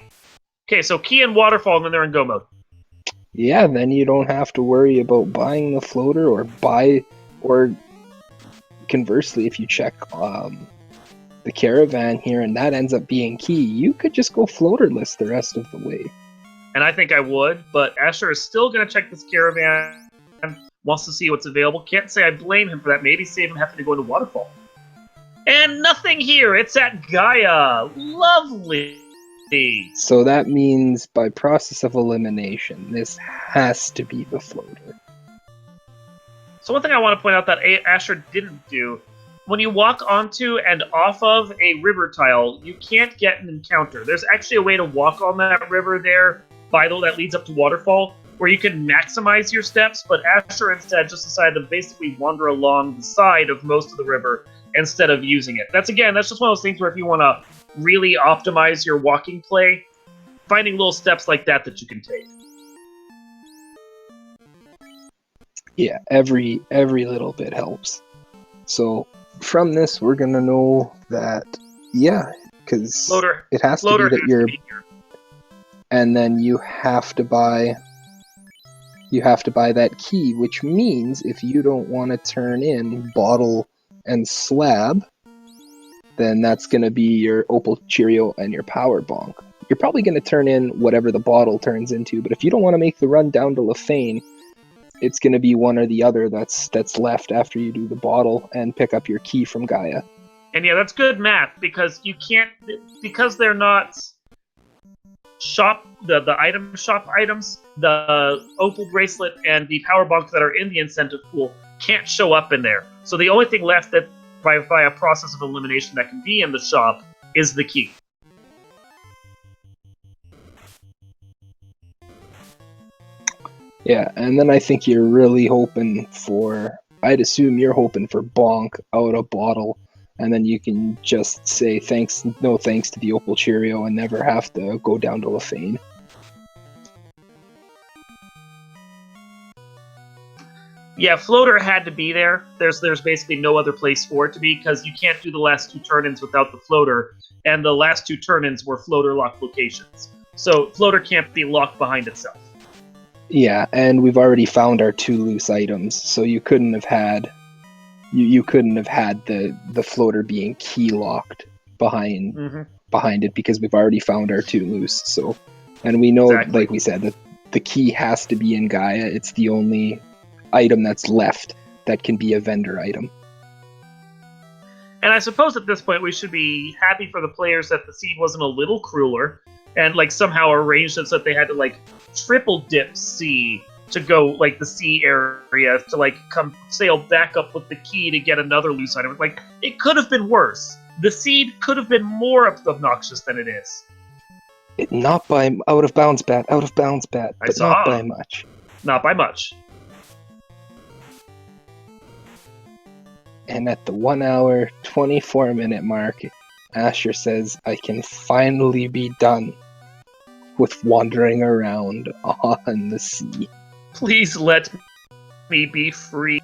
Okay, so key and waterfall, and then they're in go mode.
Yeah, then you don't have to worry about buying the floater or conversely, if you check the caravan here and that ends up being key, you could just go floaterless the rest of the way.
And I think I would, but Asher is still going to check this caravan, wants to see what's available. Can't say I blame him for that. Maybe save him having to go into waterfall. And nothing here. It's at Gaia. Lovely.
So that means by process of elimination, this has to be the floater.
So one thing I want to point out that Asher didn't do when you walk onto and off of a river tile, you can't get an encounter. There's actually a way to walk on that river there, that leads up to Waterfall, where you can maximize your steps, but Asher instead just decided to basically wander along the side of most of the river instead of using it. That's just one of those things where if you want to really optimize your walking play, finding little steps like that you can take.
Yeah, every little bit helps. So from this, we're gonna know that, yeah, because it has to be that you're, and then you have to buy that key, which means if you don't want to turn in Bottle and Slab, then that's gonna be your Opal Cheerio and your Power Bonk. You're probably gonna turn in whatever the bottle turns into, but if you don't want to make the run down to Lefane, it's going to be one or the other that's left after you do the bottle and pick up your key from Gaia.
And yeah, that's good math, because you can't, because they're not the item shop items, the Opal bracelet and the power bonk that are in the incentive pool can't show up in there. So the only thing left that by a process of elimination that can be in the shop is the key.
Yeah, and then I think you're really hoping I'd assume you're hoping for bonk out of bottle, and then you can just say no thanks to the Opal Cheerio and never have to go down to Lefane.
Yeah, Floater had to be there. There's basically no other place for it to be, because you can't do the last two turn-ins without the Floater, and the last two turn-ins were Floater locked locations. So Floater can't be locked behind itself.
Yeah, and we've already found our 2 loose items, so you couldn't have had the Floater being key locked behind it, because we've already found our 2 loose. So, and we know, exactly, like we said, that the key has to be in Gaia. It's the only item that's left that can be a vendor item.
And I suppose at this point we should be happy for the players that the seed wasn't a little crueler and somehow arranged it so that they had to triple dip C to go the C area to come sail back up with the key to get another loose item. It could have been worse. The seed could have been more obnoxious than it is.
Not by out of bounds bat, but not by much.
Not by much.
And at the 1 hour, 24 minute mark, Asher says, I can finally be done with wandering around on the sea.
Please let me be free.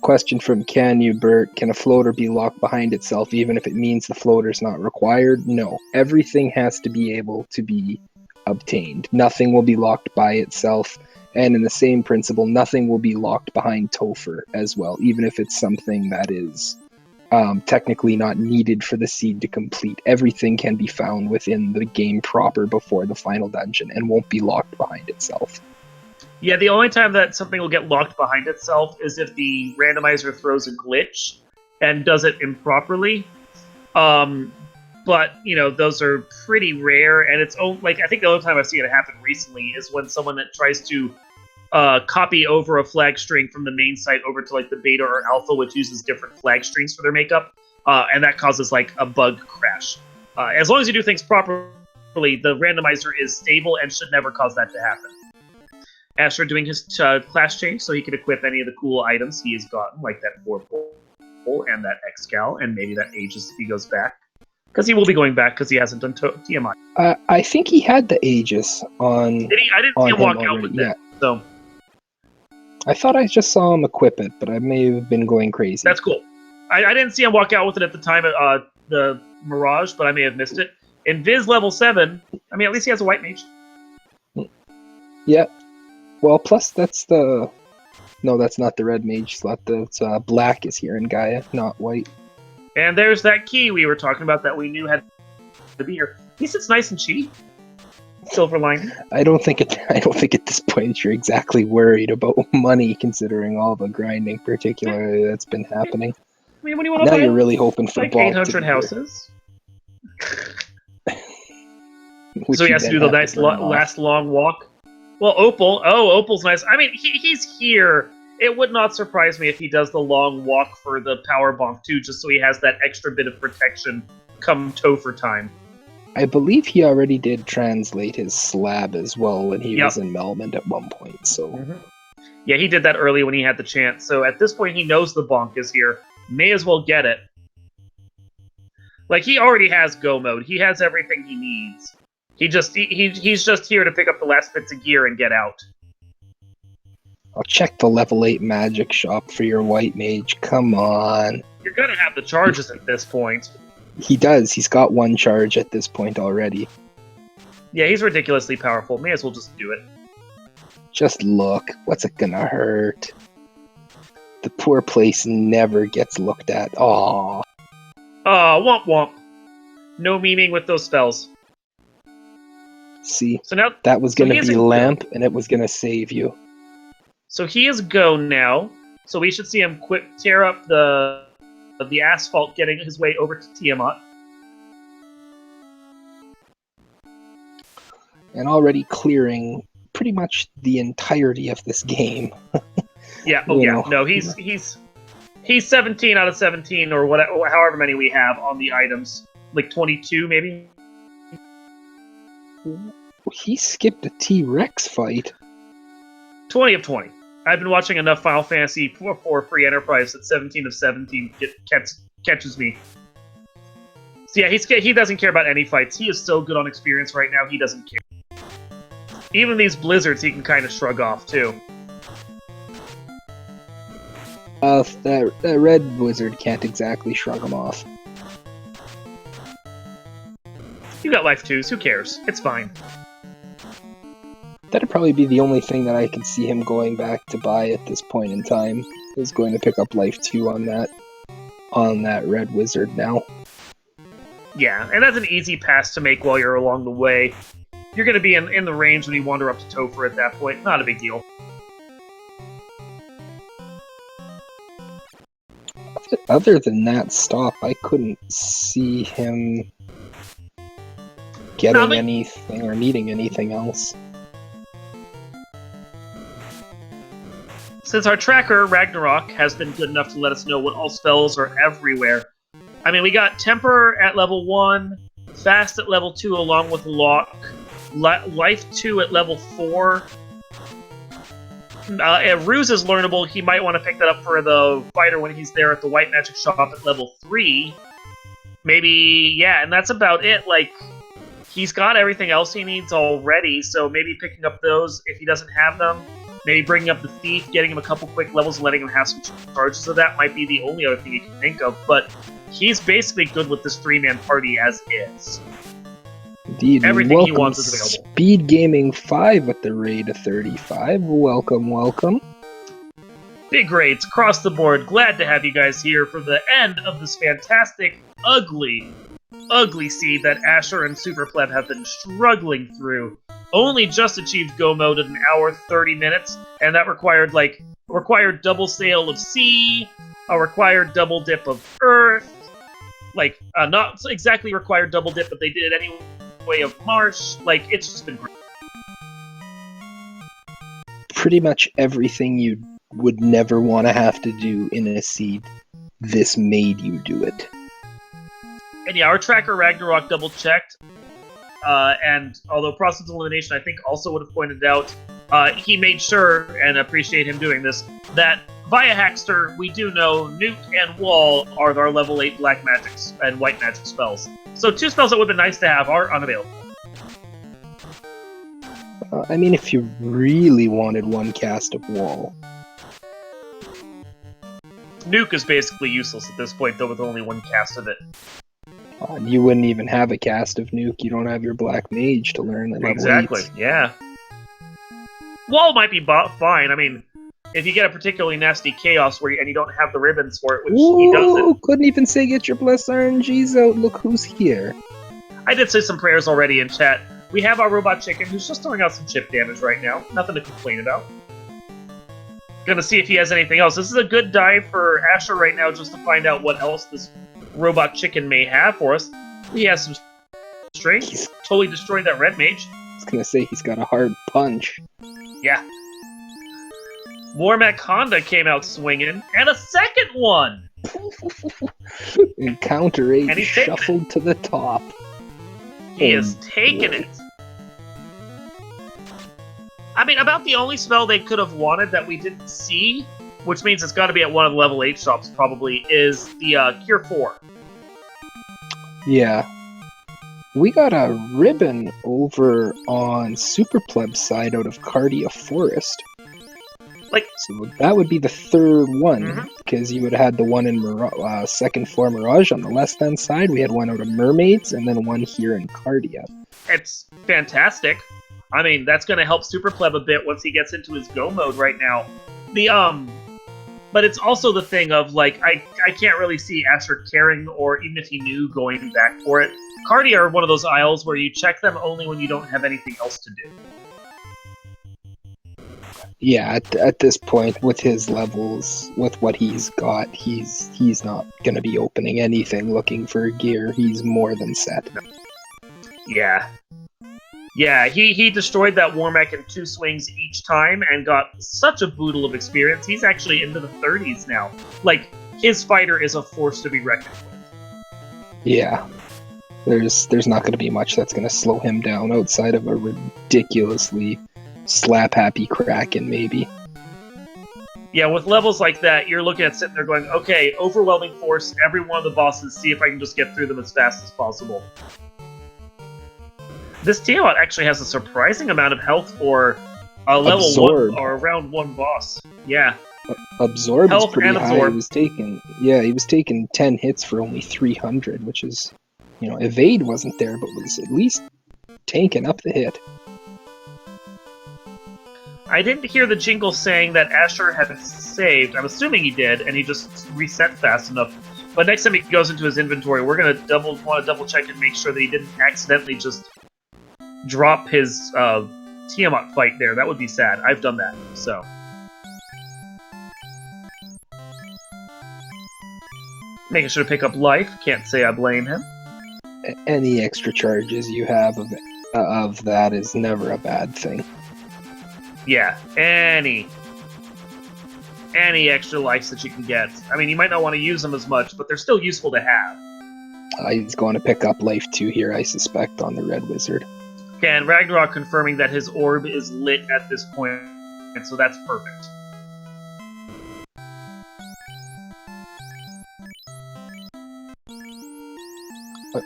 Question from Can You Bert. Can a floater be locked behind itself even if it means the floater's not required? No. Everything has to be able to be obtained. Nothing will be locked by itself. And in the same principle, nothing will be locked behind Topher as well, even if it's something that is technically not needed for the seed to complete. Everything can be found within the game proper before the final dungeon and won't be locked behind itself.
Yeah, the only time that something will get locked behind itself is if the randomizer throws a glitch and does it improperly. But, those are pretty rare, and it's I think the only time I've seen it happen recently is when someone that tries to copy over a flag string from the main site over to the beta or alpha, which uses different flag strings for their makeup, and that causes a bug crash. As long as you do things properly, the randomizer is stable and should never cause that to happen. Asher doing his class change so he can equip any of the cool items he has gotten, like that 4-pole and that X-Cal, and maybe that Aegis if he goes back. Because he will be going back because he hasn't done TMI.
I think he had the Aegis on.
Did he? I didn't see him walk out with it. So
I thought I just saw him equip it, but I may have been going crazy.
That's cool. I didn't see him walk out with it at the time of the Mirage, but I may have missed it. In Viz level 7, at least he has a white mage.
Yeah. Well, plus that's the... No, that's not the red mage slot. It's black is here in Gaia, not white.
And there's that key we were talking about that we knew had to be here. At least it's nice and cheap. Silver lining.
I don't think at this point you're exactly worried about money, considering all the grinding, particularly that's been happening.
What do you want to
now
buy?
You're really hoping for
800 houses. So he has to do the nice last long walk. Well, Opal's nice. He's here It would not surprise me if he does the long walk for the power bonk too, just so he has that extra bit of protection come Topher time.
I believe he already did translate his slab as well when he
Yep.
was in Melmond at one point, so...
Yeah, he did that early when he had the chance, so at this point he knows the bonk is here. May as well get it. Like, he already has go mode. He has everything he needs. He's just here to pick up the last bits of gear and get out.
I'll check the level 8 magic shop for your white mage. Come on.
You're gonna have the charges at this point.
He does. He's got one charge at this point already.
Yeah, he's ridiculously powerful. May as well just do it.
Just look. What's it gonna hurt? The poor place never gets looked at. Aww.
Womp womp. No meaning with those spells.
See?
So now
That was gonna
he
be lamp, and it was gonna save you.
So he is go now. So we should see him quick tear up the asphalt, getting his way over to Tiamat.
And already clearing pretty much the entirety of this game.
Yeah.
You know.
No, he's 17 out of 17 or whatever, however many we have on the items. Like 22 maybe.
He skipped a T-Rex fight.
20 of 20. I've been watching enough Final Fantasy 4 Free Enterprise that 17 of 17 catches me. So yeah, he doesn't care about any fights. He is so good on experience right now, he doesn't care. Even these blizzards he can kind of shrug off, too.
That red wizard can't exactly shrug him off.
You got life twos, who cares? It's fine.
That'd probably be the only thing that I could see him going back to buy at this point in time. Is going to pick up life 2 on that red wizard now.
Yeah, and that's an easy pass to make while you're along the way. You're going to be in the range when you wander up to Topher at that point. Not a big deal.
Other than that stop, I couldn't see him getting anything or needing anything else.
Since our tracker, Ragnarok, has been good enough to let us know what all spells are everywhere. I mean, we got Temper at level 1, Fast at level 2 along with Lock, Life 2 at level 4. Ruse is learnable. He might want to pick that up for the fighter when he's there at the White Magic Shop at level 3. Maybe, yeah, and that's about it. Like, he's got everything else he needs already, so maybe picking up those if he doesn't have them. Maybe bringing up the Thief, getting him a couple quick levels, and letting him have some charges of that might be the only other thing you can think of, but he's basically good with this 3-man party as is.
Indeed.
Everything
welcome
he wants is available.
Speed Gaming 5 with the raid of 35. Welcome, welcome.
Big raids across the board. Glad to have you guys here for the end of this fantastic, ugly seed that Asher and SuperPleb have been struggling through. Only just achieved go mode in 1 hour 30 minutes, and that required double sail of sea, a required double dip of earth, not exactly required double dip, but they did it anyway of marsh. Like, it's just been great.
Pretty much everything you would never want to have to do in a seed, this made you do it.
And yeah, our tracker Ragnarok double checked. And although Process Elimination, I think, also would have pointed out, he made sure, and appreciate him doing this, that via Hackster, we do know Nuke and Wall are our level 8 black magics and white magic spells. So 2 spells that would have been nice to have are unavailable.
I mean, if you really wanted one cast of Wall.
Nuke is basically useless at this point, though, with only 1 cast of it.
You wouldn't even have a cast of Nuke. You don't have your black mage to learn at level
Exactly,
8s.
yeah. Wall might be fine. I mean, if you get a particularly nasty chaos and you don't have the ribbons for it, which he doesn't.
Couldn't even say get your blessed RNGs out. Look who's here.
I did say some prayers already in chat. We have our robot chicken who's just throwing out some chip damage right now. Nothing to complain about. Gonna see if he has anything else. This is a good dive for Asher right now just to find out what else this robot chicken may have for us. He has some strength. He's totally destroyed that red mage.
I was gonna say he's got a hard punch.
Yeah. Warmac Honda came out swinging, and a second one!
Encounter 8
And he's taking
shuffled to the top.
He is taking
boy.
it. I mean, about the only spell they could have wanted that we didn't see, which means it's got to be at one of the level 8 shops probably, is the Cure 4.
Yeah. We got a ribbon over on SuperPleb's side out of Cardia Forest.
Like,
so that would be the third one,
Mhm.
because you would have had the one in second floor Mirage on the left-hand side. We had one out of Mermaids, and then one here in Cardia.
It's fantastic. I mean, that's going to help SuperPleb a bit once he gets into his go mode right now. But it's also the thing of, like, I can't really see Asher caring, or even if he knew, going back for it. Cardia are one of those aisles where you check them only when you don't have anything else to do.
Yeah, at this point, with his levels, with what he's got, he's not going to be opening anything looking for gear. He's more than set.
Yeah. Yeah, he destroyed that Warmac in 2 swings each time and got such a boodle of experience. He's actually into the 30s now. Like, his fighter is a force to be reckoned with.
Yeah. There's not going to be much that's going to slow him down outside of a ridiculously slap-happy Kraken, maybe.
Yeah, with levels like that, you're looking at sitting there going, okay, overwhelming force, every one of the bosses, see if I can just get through them as fast as possible. This Tiamat actually has a surprising amount of health for a level
Absorb.
1 or round 1 boss. Yeah.
Absorb is pretty high.
Absorb.
He was taking 10 hits for only 300, which is, evade wasn't there, but was at least tanking up the hit.
I didn't hear the jingle saying that Asher had saved. I'm assuming he did, and he just reset fast enough. But next time he goes into his inventory, we're gonna want to double check and make sure that he didn't accidentally just drop his Tiamat fight there. That would be sad. I've done that, so. Making sure to pick up life. Can't say I blame him.
Any extra charges you have of that is never a bad thing.
Yeah, any extra lives that you can get. I mean, you might not want to use them as much, but they're still useful to have.
He's going to pick up life 2 here, I suspect, on the Red Wizard.
Okay, and Ragnarok confirming that his orb is lit at this point, and so that's perfect.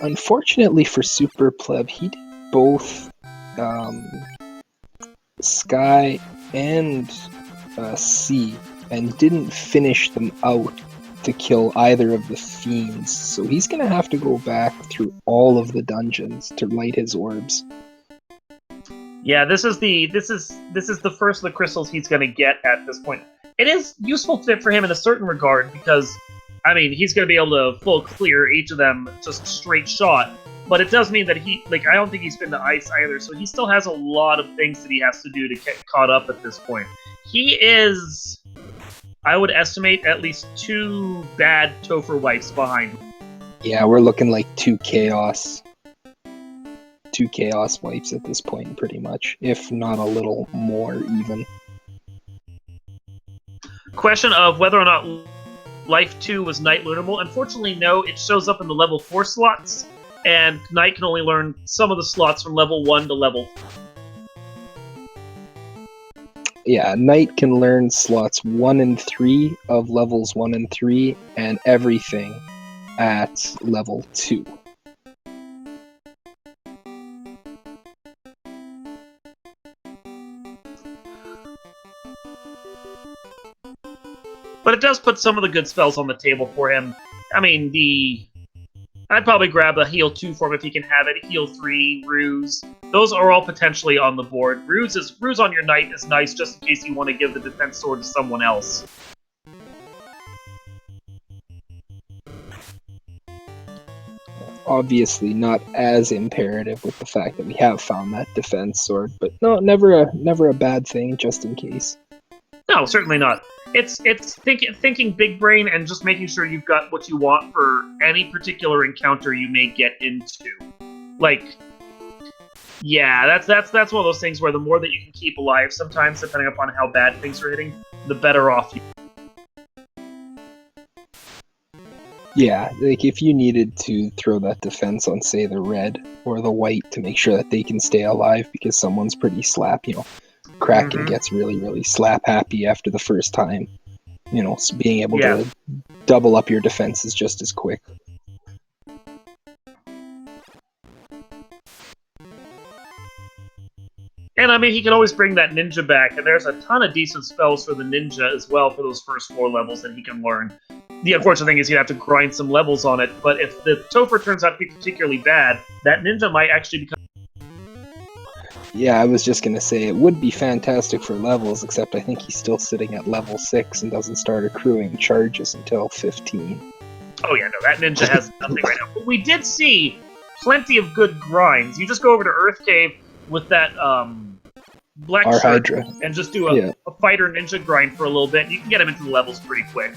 Unfortunately for SuperPleb, he did both Sky and Sea, and didn't finish them out to kill either of the fiends. So he's going to have to go back through all of the dungeons to light his orbs.
Yeah, this is the first of the crystals he's going to get at this point. It is useful for him in a certain regard because, I mean, he's going to be able to full clear each of them just straight shot. But it does mean that I don't think he's been to ice either, so he still has a lot of things that he has to do to get caught up at this point. He is, I would estimate, at least 2 bad Topher wipes behind him.
Yeah, we're looking like 2 chaos wipes at this point, pretty much, if not a little more even.
Question of whether or not Life 2 was Night learnable. Unfortunately, no. It shows up in the level 4 slots, and Knight can only learn some of the slots from level 1 to level 4.
Yeah, Knight can learn slots 1 and 3 of levels 1 and 3, and everything at level 2.
But it does put some of the good spells on the table for him. I mean, I'd probably grab the heal 2 for him if he can have it. Heal 3, Ruse. Those are all potentially on the board. Ruse on your Knight is nice just in case you want to give the defense sword to someone else.
Obviously not as imperative with the fact that we have found that defense sword, but no, never a bad thing, just in case.
No, certainly not. It's thinking big brain and just making sure you've got what you want for any particular encounter you may get into. Like, yeah, that's one of those things where the more that you can keep alive sometimes, depending upon how bad things are hitting, the better off you.
Yeah, like if you needed to throw that defense on, say, the red or the white to make sure that they can stay alive because someone's pretty slap, Kraken gets really, really slap happy after the first time. So being able to double up your defenses just as quick.
And I mean, he can always bring that ninja back, and there's a ton of decent spells for the ninja as well for those first 4 levels that he can learn. The unfortunate thing is you'd have to grind some levels on it, but if the Topher turns out to be particularly bad, that ninja might actually become...
Yeah, I was just going to say, it would be fantastic for levels, except I think he's still sitting at level 6 and doesn't start accruing charges until 15.
Oh yeah, no, that ninja has nothing right now. But we did see plenty of good grinds. You just go over to Earth Cave with that black shirt
Hydra.
and just do a fighter ninja grind for a little bit, and you can get him into the levels pretty quick.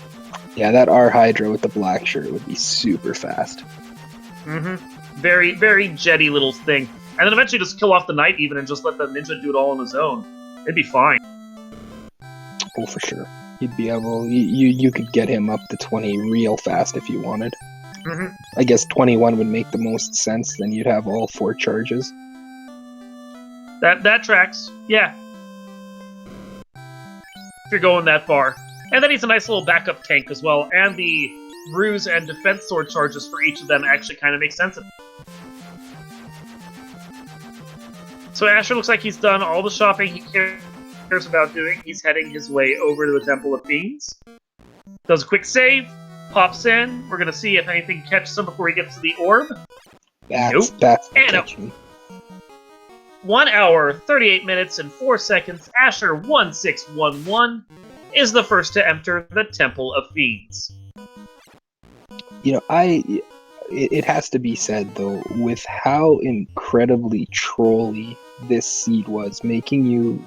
Yeah, that Hydra with the black shirt would be super fast.
Very, very jetty little thing. And then eventually just kill off the knight even and just let the ninja do it all on his own. It'd be fine.
Oh, for sure. He'd be able... You could get him up to 20 real fast if you wanted. I guess 21 would make the most sense, then you'd have all 4 charges.
That tracks, yeah. If you're going that far. And then he's a nice little backup tank as well, and the Ruse and Defense Sword charges for each of them actually kind of make sense. So Asher looks like he's done all the shopping he cares about doing. He's heading his way over to the Temple of Fiends. Does a quick save, pops in. We're going to see if anything catches him before he gets to the orb.
That's
and 1 hour, 38 minutes, and 4 seconds, asher1611 is the first to enter the Temple of Fiends.
It has to be said, though, with how incredibly trolly this seed was, making you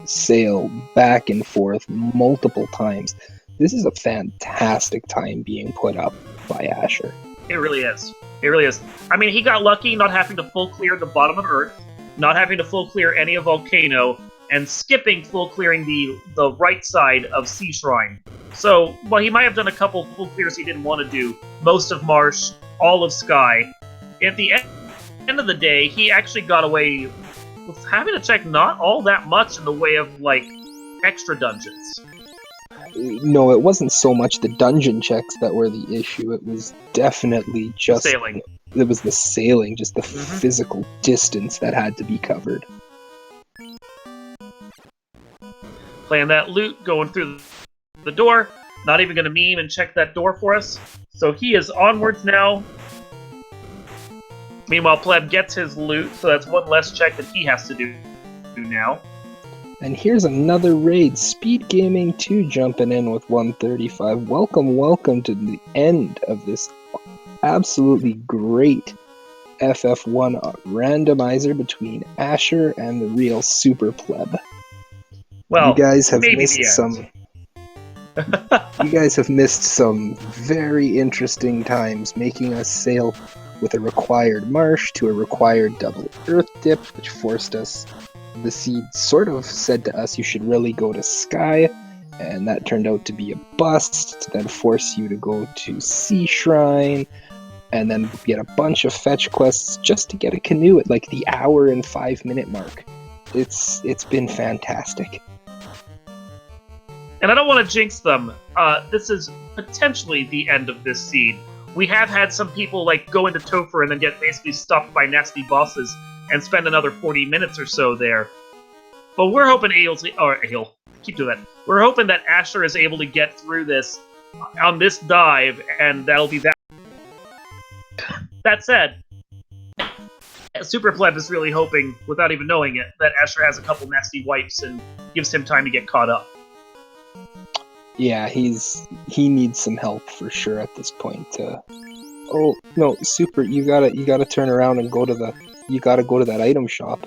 sail back and forth multiple times, this is a fantastic time being put up by Asher.
It really is. It really is. I mean, he got lucky not having to full clear the bottom of Earth, not having to full clear any of Volcano, and skipping full clearing the right side of Sea Shrine. So, while he might have done a couple full clears he didn't want to do, most of Marsh, all of Sky, at the end of the day, he actually got away with having to check not all that much in the way of, extra dungeons.
No, it wasn't so much the dungeon checks that were the issue, it was definitely just...
Sailing.
It was the sailing, just the physical distance that had to be covered.
Playing that loot, going through the door, not even going to meme and check that door for us. So he is onwards now. Meanwhile, Pleb gets his loot, so that's one less check that he has to do now.
And here's another raid, Speed Gaming 2 jumping in with 135. Welcome to the end of this absolutely great FF1 randomizer between Asher and TheRealSuperPleb.
Well,
you guys have missed some. You guys have missed some very interesting times, making us sail with a required marsh to a required double earth dip, which forced us. The seed sort of said to us you should really go to Sky, and that turned out to be a bust, to then force you to go to Sea Shrine, and then get a bunch of fetch quests just to get a canoe at like the hour and 5-minute mark. It's been fantastic.
And I don't want to jinx them. This is potentially the end of this seed. We have had some people go into Topher and then get basically stuffed by nasty bosses and spend another 40 minutes or so there. But we're hoping keep doing that. We're hoping that Asher is able to get through this on this dive, and that'll be that. That said, SuperPleb is really hoping, without even knowing it, that Asher has a couple nasty wipes and gives him time to get caught up.
Yeah, he needs some help for sure at this point. Oh no, Super! You gotta turn around and go to that item shop.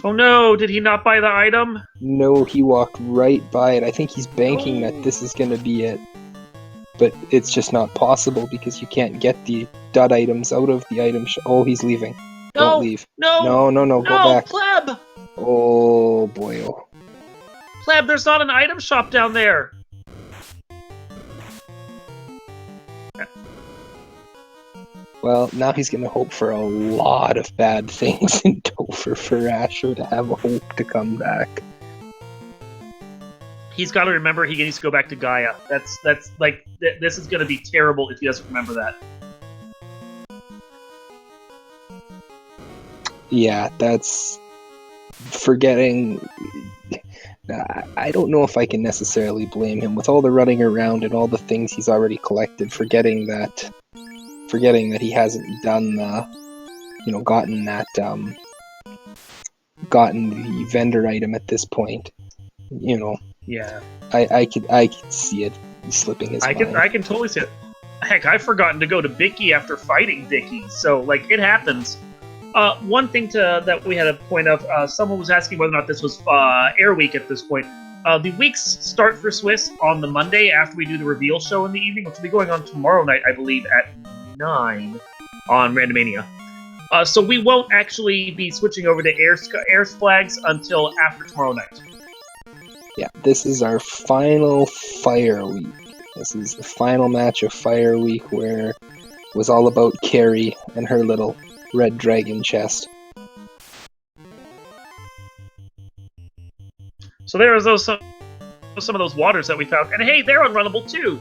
Oh no! Did he not buy the item?
No, he walked right by it. I think he's banking that this is gonna be it, but it's just not possible because you can't get the dud items out of the item shop. Oh, he's leaving.
No,
don't leave.
No!
No! Go back.
Pleb!
Oh boy! Oh.
Pleb, there's not an item shop down there.
Well, now he's going to hope for a lot of bad things in Dover for Asher to have a hope to come back.
He's got to remember he needs to go back to Gaia. That's like, this is going to be terrible if he doesn't remember that.
Yeah, that's forgetting. I don't know if I can necessarily blame him with all the running around and all the things he's already collected, forgetting that he hasn't done gotten the vendor item at this point.
Yeah.
I could see it slipping his mind.
I can totally see it. Heck, I've forgotten to go to Bicky after fighting Bicky, so like it happens. One thing that we had a point of, someone was asking whether or not this was Air Week at this point. The weeks start for Swiss on the Monday after we do the reveal show in the evening, which will be going on tomorrow night, I believe, at 9 on Randomania. So we won't actually be switching over to air flags until after tomorrow night.
Yeah, this is our final Fire Week. This is the final match of Fire Week where it was all about Carrie and her little red dragon chest.
So there are some of those waters that we found, and hey, they're unrunnable too,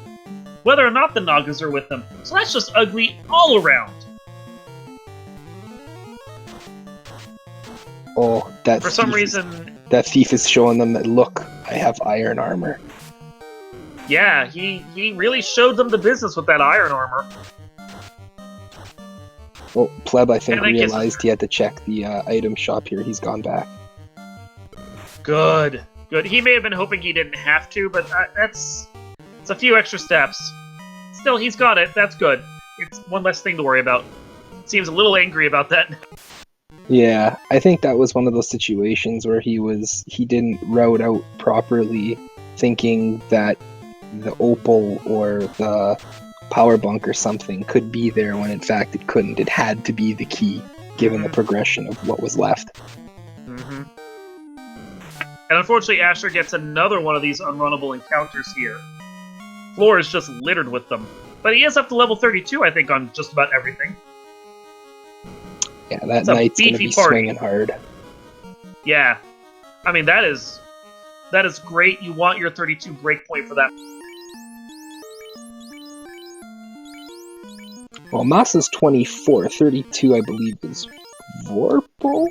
whether or not the Nagas are with them. So that's just ugly all around.
Oh,
for some reason,
that thief is showing them that, look, I have iron armor.
Yeah, he really showed them the business with that iron armor.
Well, Pleb, I think, realized he had to check the item shop here. He's gone back.
Good. He may have been hoping he didn't have to, but it's a few extra steps. Still, he's got it. That's good. It's one less thing to worry about. Seems a little angry about that.
Yeah, I think that was one of those situations where he didn't route out properly, thinking that the opal or the power bunk or something could be there when in fact it couldn't. It had to be the key, given the progression of what was left.
Mm-hmm. And unfortunately, Asher gets another one of these unrunnable encounters here. Floor is just littered with them. But he is up to level 32, I think, on just about everything.
Yeah, that knight's going to be swinging hard. Yeah.
I mean, that is great. You want your 32 breakpoint for that.
Well, Masa's 24. 32, I believe, is Vorpal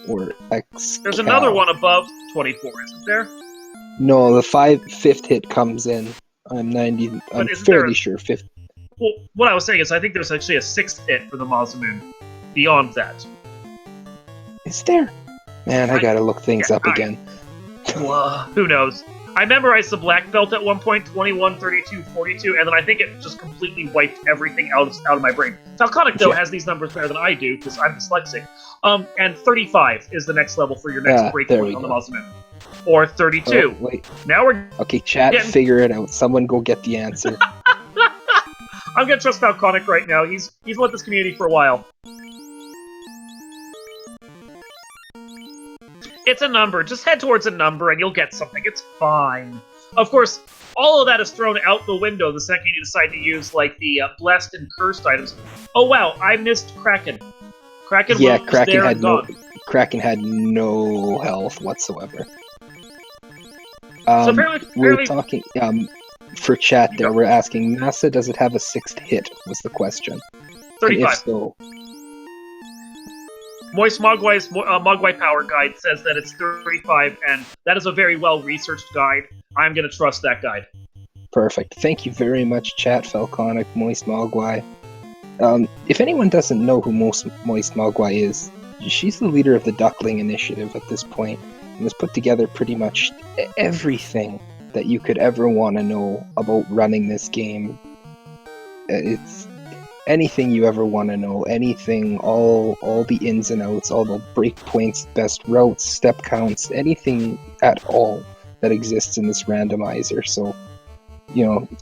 or X.
There's another one above 24, isn't there?
No, the fifth hit comes in. I'm fairly sure fifth.
Well, what I was saying is I think there's actually a 6th hit for the Masamune beyond that.
Is there? Man, I gotta look things up again.
Who knows? I memorized the black belt at one point, 21, 32, 42, and then I think it just completely wiped everything out of my brain. Falconic, though, has these numbers better than I do, because I'm dyslexic. And 35 is the next level for your next breakpoint on the Masamune. Or 32.
Oh, wait.
Now we're...
Okay, chat, figure it out. Someone go get the answer.
I'm gonna trust Falconic right now. He's with this community for a while. It's a number. Just head towards a number and you'll get something. It's fine. Of course, all of that is thrown out the window the second you decide to use, like, the blessed and cursed items. Oh, wow, I missed Kraken. Kraken was there and gone.
Kraken had no health whatsoever.
So apparently,
we're talking... for chat there, we're asking, NASA, does it have a 6th hit, was the question.
35.
And if so...
Moist Mogwai's Mogwai Power Guide says that it's 35, and that is a very well-researched guide. I'm going to trust that guide.
Perfect. Thank you very much, chat, Falconic, Moist Mogwai. If anyone doesn't know who Moist Mogwai is, she's the leader of the Duckling Initiative at this point, and has put together pretty much everything that you could ever want to know about running this game. It's anything you ever want to know, anything, all the ins and outs, all the breakpoints, best routes, step counts, anything at all that exists in this randomizer. So,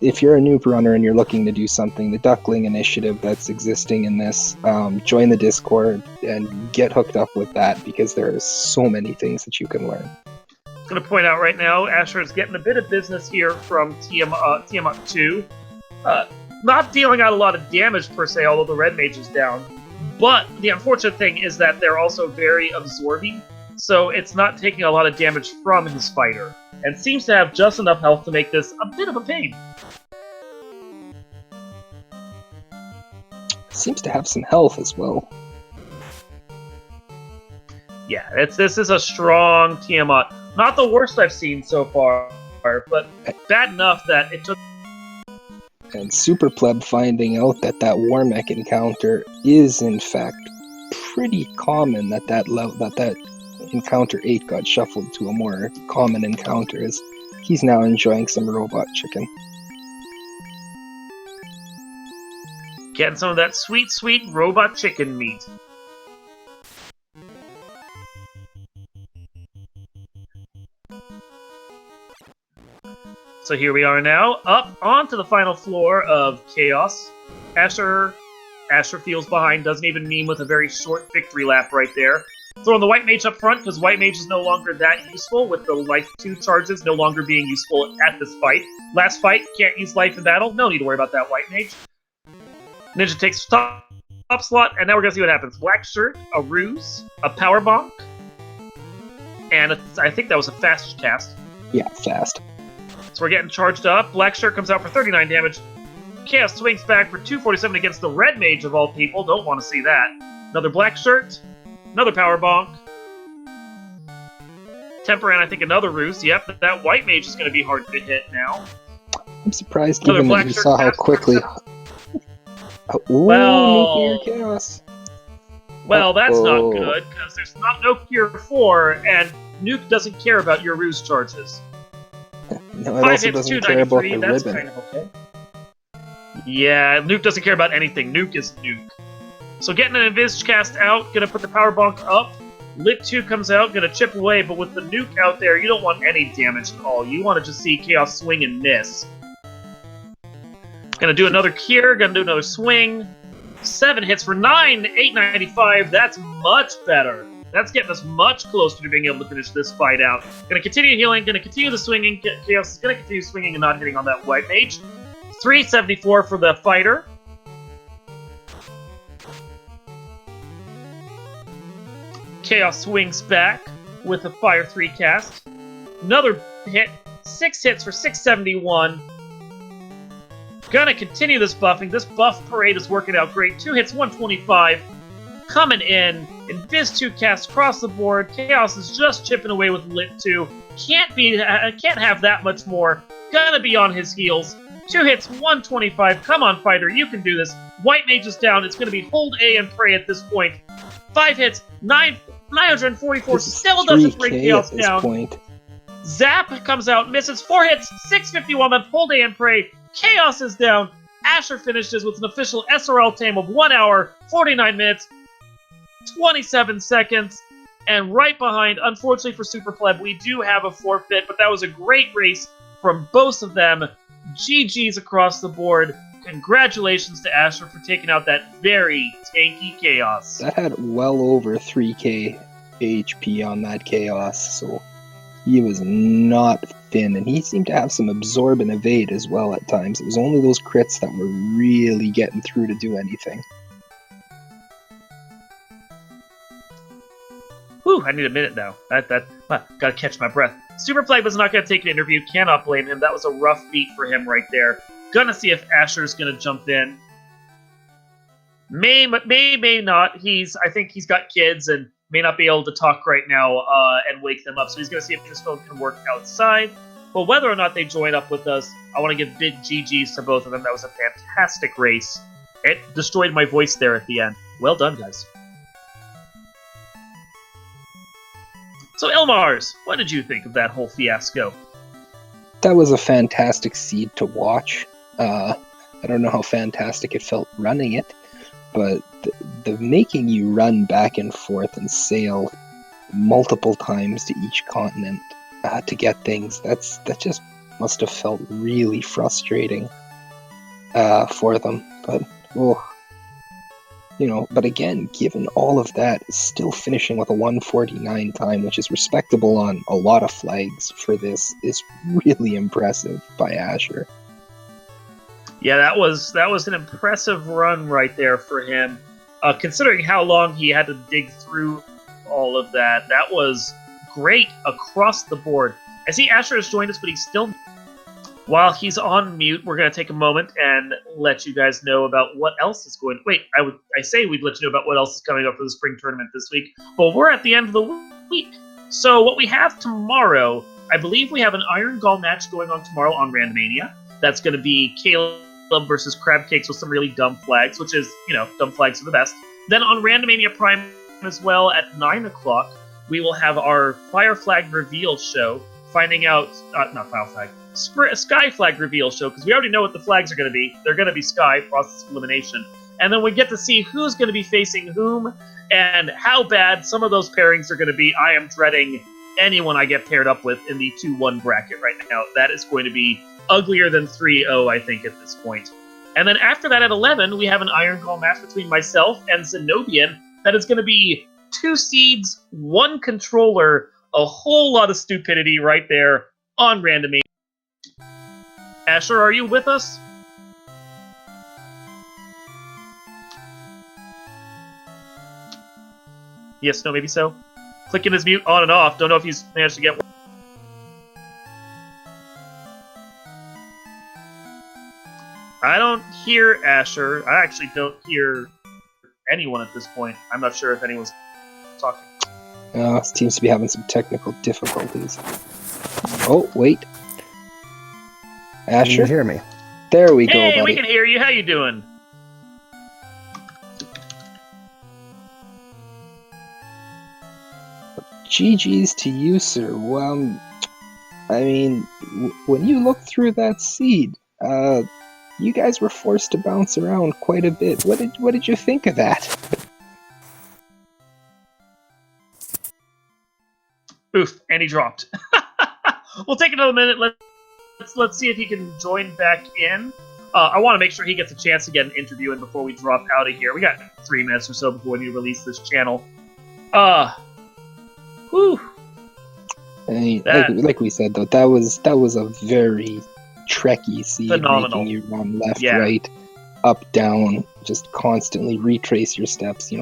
if you're a noob runner and you're looking to do something, the Duckling Initiative that's existing in this, join the Discord and get hooked up with that, because there are so many things that you can learn.
Going to point out right now, Asher is getting a bit of business here from Tiamat 2. Not dealing out a lot of damage per se, although the red mage is down. But the unfortunate thing is that they're also very absorbing, so it's not taking a lot of damage from his fighter, and seems to have just enough health to make this a bit of a pain.
Seems to have some health as well.
Yeah, this is a strong Tiamat. Not the worst I've seen so far, but bad enough that it took...
And SuperPleb finding out that that Warmech encounter is in fact pretty common, that encounter 8 got shuffled to a more common encounter, as he's now enjoying some robot chicken.
Getting some of that sweet, sweet robot chicken meat. So here we are now, up onto the final floor of Chaos. Asher feels behind, doesn't even meme with a very short victory lap right there. Throwing the White Mage up front, because White Mage is no longer that useful, with the Life 2 charges no longer being useful at this fight. Last fight, can't use Life in battle, no need to worry about that White Mage. Ninja takes top slot, and now we're going to see what happens. Black Shirt, a Ruse, a Power Bonk, and I think that was a fast cast.
Yeah, fast.
So we're getting charged up. Black Shirt comes out for 39 damage. Chaos swings back for 247 against the Red Mage of all people. Don't want to see that. Another Black Shirt. Another Power Bonk. Temper and I think another Ruse. Yep, that White Mage is going to be hard to hit now.
I'm surprised given that you saw how quickly... Ooh,
well,
Nuclear Chaos.
Well, that's not good, because there's no cure 4, and Nuke doesn't care about your Ruse charges.
No, it
5
also
hits,
doesn't care about the
that's
ribbon.
kind of okay. Yeah, Nuke doesn't care about anything. Nuke is Nuke. So getting an Invis cast out, gonna put the Power Bonk up. Lit 2 comes out, gonna chip away, but with the Nuke out there, you don't want any damage at all. You want to just see Chaos swing and miss. Gonna do another cure, gonna do another swing. 7 hits for 9, 895. That's much better. That's getting us much closer to being able to finish this fight out. Gonna continue healing, gonna continue the swinging. Chaos is gonna continue swinging and not hitting on that White Mage. 374 for the fighter. Chaos swings back with a Fire 3 cast. Another hit. 6 hits for 671. Gonna continue this buffing. This buff parade is working out great. 2 hits, 125. Coming in. Invis 2 casts across the board. Chaos is just chipping away with Lit 2. Can't have that much more. Gonna be on his heels. 2 hits, 125. Come on, fighter, you can do this. White Mage is down. It's gonna be hold A and pray at this point. 5 hits, 944. Still doesn't bring Chaos down.
Point.
Zap comes out, misses. 4 hits, 651. Then hold A and pray. Chaos is down. Asher finishes with an official SRL time of 1 hour, 49 minutes, 27 seconds. And right behind, unfortunately for SuperPleb, we do have a forfeit, but that was a great race from both of them. GG's across the board. Congratulations to Asher for taking out that very tanky Chaos.
That had well over 3k HP on that Chaos, so he was not thin, and he seemed to have some absorb and evade as well at times. It was only those crits that were really getting through to do anything.
Whew, I need a minute now. Gotta catch my breath. SuperPleb was not gonna take an interview. Cannot blame him. That was a rough beat for him right there. Gonna see if Asher's gonna jump in. May not. I think he's got kids and may not be able to talk right now and wake them up. So he's gonna see if his phone can work outside. But whether or not they join up with us, I want to give big GGs to both of them. That was a fantastic race. It destroyed my voice there at the end. Well done, guys. So, Elmars, what did you think of that whole fiasco?
That was a fantastic seed to watch. I don't know how fantastic it felt running it, but the making you run back and forth and sail multiple times to each continent to get things, that just must have felt really frustrating for them. But But again, given all of that, still finishing with a 149 time, which is respectable on a lot of flags for this, is really impressive by Asher.
Yeah, that was an impressive run right there for him. Considering how long he had to dig through all of that, that was great across the board. I see Asher has joined us, but he's still... While he's on mute, we're going to take a moment and let you guys know about what else is going... Wait, I say we'd let you know about what else is coming up for the spring tournament this week, but we're at the end of the week. So what we have tomorrow, I believe we have an Iron Gall match going on tomorrow on Randomania. That's going to be Caleb versus Crab Cakes with some really dumb flags, which is, dumb flags are the best. Then on Randomania Prime as well at 9 o'clock, we will have our Fire Flag reveal show, finding out... not Fire Flag. Sky Flag reveal show, because we already know what the flags are going to be. They're going to be Sky, process of elimination. And then we get to see who's going to be facing whom, and how bad some of those pairings are going to be. I am dreading anyone I get paired up with in the 2-1 bracket right now. That is going to be uglier than 3-0, I think, at this point. And then after that, at 11, we have an Iron Gall match between myself and Zenobian. That is going to be 2 seeds, 1 controller, a whole lot of stupidity right there on Randomania. Asher, are you with us? Yes, no, maybe so. Clicking his mute on and off. Don't know if he's managed to get one. I don't hear Asher. I actually don't hear anyone at this point. I'm not sure if anyone's talking.
Seems to be having some technical difficulties. Oh, wait. Asher?
Can you hear me?
There we go,
Hey,
buddy.
we can hear you. How you doing?
GG's to you, sir. Well, I mean, when you look through that seed, you guys were forced to bounce around quite a bit. What did you think of that?
Oof, and he dropped. We'll take another minute. Let's see if he can join back in. I want to make sure he gets a chance to get an interview in before we drop out of here. We got 3 minutes or so before we release this channel. Whew.
I mean, like we said though, that was a very trekky seed,
phenomenal.
Making you run left, right, up, down, just constantly retrace your steps.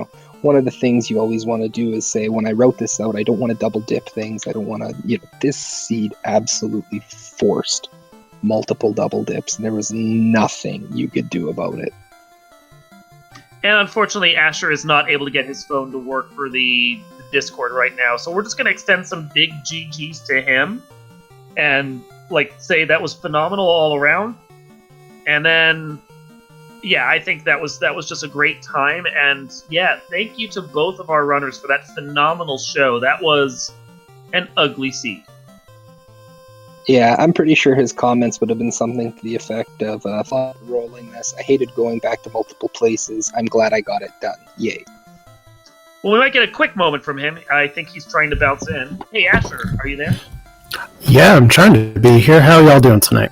One of the things you always want to do is say, when I wrote this out, I don't want to double dip things. I don't want to, this seed absolutely forced multiple double dips. There was nothing you could do about it.
And unfortunately, Asher is not able to get his phone to work for the Discord right now. So we're just going to extend some big GGs to him and say that was phenomenal all around. And then, I think that was just a great time. And thank you to both of our runners for that phenomenal show. That was an ugly seed.
Yeah, I'm pretty sure his comments would have been something to the effect of, "Thought rolling this. I hated going back to multiple places. I'm glad I got it done. Yay."
Well, we might get a quick moment from him. I think he's trying to bounce in. Hey, Asher, are you there?
Yeah, I'm trying to be here. How are y'all doing tonight?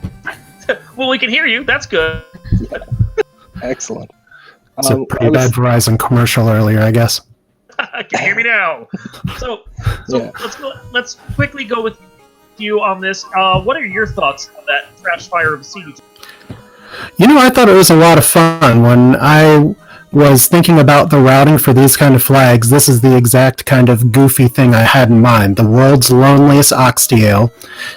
Well, we can hear you. That's good.
Excellent.
It's a pretty bad Verizon commercial earlier, I guess.
Can you hear me now? So let's quickly go with you on this. What are your thoughts on that trash fire of Siege?
I thought it was a lot of fun. When I was thinking about the routing for these kind of flags, this is the exact kind of goofy thing I had in mind. The world's loneliest oxtail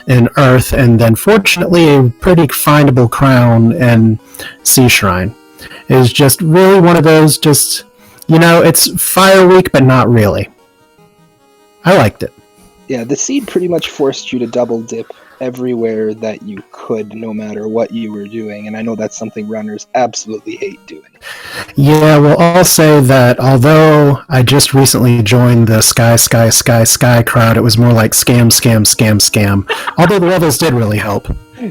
in Earth, and then fortunately a pretty findable crown and Sea Shrine. It was just really one of those, it's Fire Week, but not really. I liked it.
Yeah, the seed pretty much forced you to double dip everywhere that you could, no matter what you were doing, and I know that's something runners absolutely hate doing.
Yeah, well, I'll say that although I just recently joined the Sky crowd, it was more like scam. Although the levels did really help.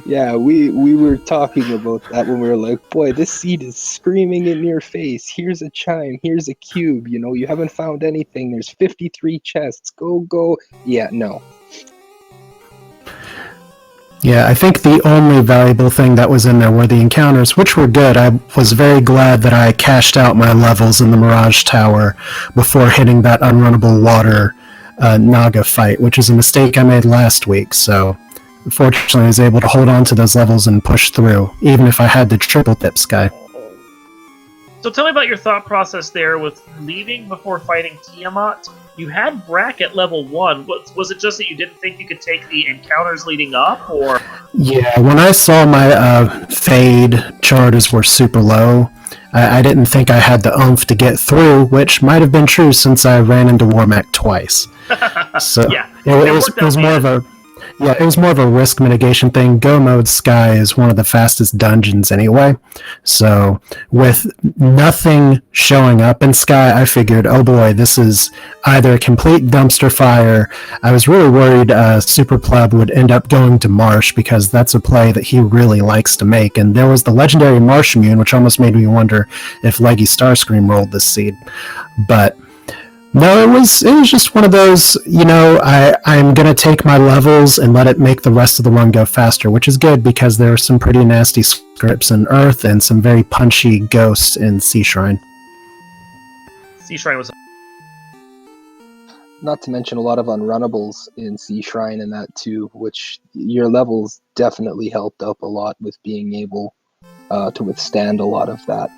Yeah, we were talking about that when we were like, boy, this seed is screaming in your face. Here's a chime, here's a cube, you haven't found anything. There's 53 chests. Go. Yeah, no.
Yeah, I think the only valuable thing that was in there were the encounters, which were good. I was very glad that I cashed out my levels in the Mirage Tower before hitting that unrunnable water Naga fight, which is a mistake I made last week. So, fortunately, I was able to hold on to those levels and push through, even if I had to triple dip Sky.
So tell me about your thought process there with leaving before fighting Tiamat. You had Brack at level 1. Was it just that you didn't think you could take the encounters leading up, or...?
Yeah, when I saw my Fade charges were super low, I didn't think I had the oomph to get through, which might have been true since I ran into Warmac twice. So
yeah,
it was more of a... Yeah, it was more of a risk mitigation thing. Go mode Sky is one of the fastest dungeons anyway. So with nothing showing up in Sky, I figured, oh boy, this is either a complete dumpster fire. I was really worried SuperPleb would end up going to Marsh because that's a play that he really likes to make. And there was the legendary Marsh immune, which almost made me wonder if Leggy Starscream rolled this seed. But no, it was just one of those, I'm going to take my levels and let it make the rest of the run go faster, which is good because there are some pretty nasty scripts in Earth and some very punchy ghosts in Sea Shrine.
Sea Shrine was...
Not to mention a lot of unrunnables in Sea Shrine and that too, which your levels definitely helped up a lot with being able to withstand a lot of that.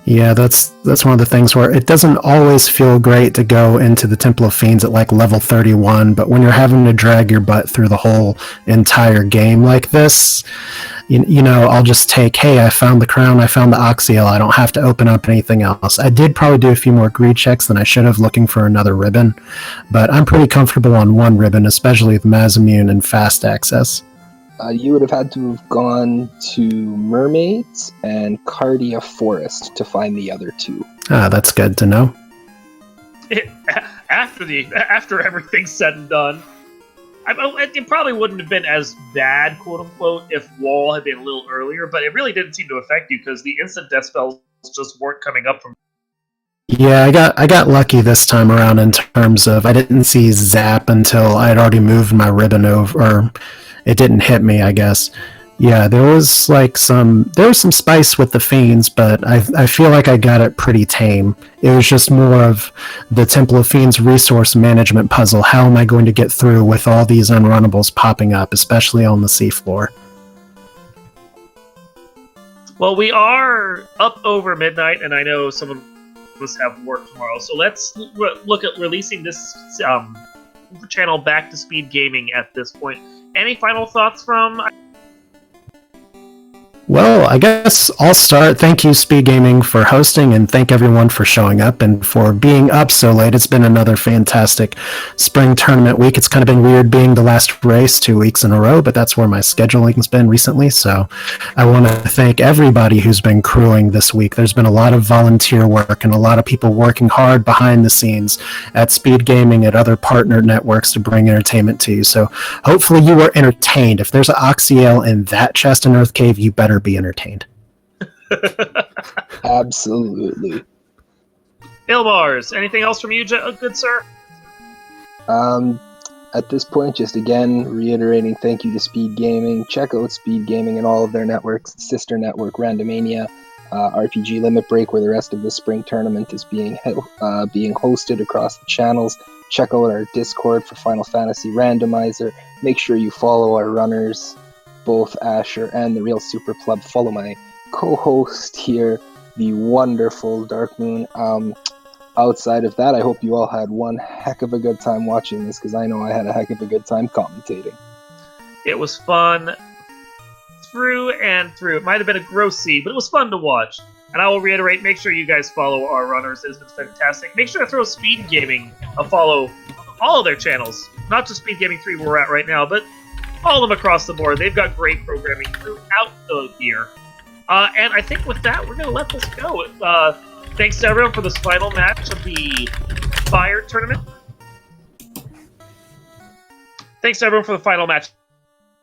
Yeah, that's one of the things where it doesn't always feel great to go into the Temple of Fiends at like level 31, but when you're having to drag your butt through the whole entire game like this, I'll just take, hey, I found the crown, I found the Oxiel, I don't have to open up anything else. I did probably do a few more greed checks than I should have looking for another ribbon, but I'm pretty comfortable on one ribbon, especially with Mazimune and fast access.
You would have had to have gone to Mermaids and Cardia Forest to find the other two.
Ah, that's good to know.
After everything's said and done, it probably wouldn't have been as bad, quote unquote, if Wall had been a little earlier, but it really didn't seem to affect you because the instant death spells just weren't coming up from...
Yeah, I got lucky this time around in terms of I didn't see Zap until I had already moved my ribbon over, or it didn't hit me, I guess. Yeah, there was some spice with the Fiends, but I feel like I got it pretty tame. It was just more of the Temple of Fiends resource management puzzle. How am I going to get through with all these unrunnables popping up, especially on the seafloor?
Well, we are up over midnight, and I know some of us have work tomorrow, so let's look at releasing this channel back to speed gaming at this point. Any final thoughts from...
Well, I guess I'll start. Thank you, Speed Gaming, for hosting, and thank everyone for showing up and for being up so late. It's been another fantastic spring tournament week. It's kind of been weird being the last race 2 weeks in a row, but that's where my scheduling's been recently, so I want to thank everybody who's been crewing this week. There's been a lot of volunteer work and a lot of people working hard behind the scenes at Speed Gaming, at other partner networks to bring entertainment to you, so hopefully you were entertained. If there's an Oxiel in that chest in Earth Cave, you better be entertained.
Absolutely.
Ilmars, anything else from you, good sir?
At this point, just again reiterating thank you to Speed Gaming. Check out Speed Gaming and all of their networks, sister network Randomania, RPG Limit Break, where the rest of the spring tournament is being hosted across the channels. Check out our Discord for Final Fantasy Randomizer. Make sure you follow our runners, both Asher and TheRealSuperPleb. Follow my co-host here, the wonderful Dark Moon. Outside of that, I hope you all had one heck of a good time watching this, because I know I had a heck of a good time commentating.
It was fun through and through. It might have been a gross seed, but it was fun to watch. And I will reiterate, make sure you guys follow our runners. It has been fantastic. Make sure to throw Speed Gaming a follow, all of their channels. Not just Speed Gaming 3 where we're at right now, but all of them across the board. They've got great programming throughout the year. And I think with that, we're going to let this go. Thanks to everyone for this final match of the Fire Tournament. Thanks to everyone for the final match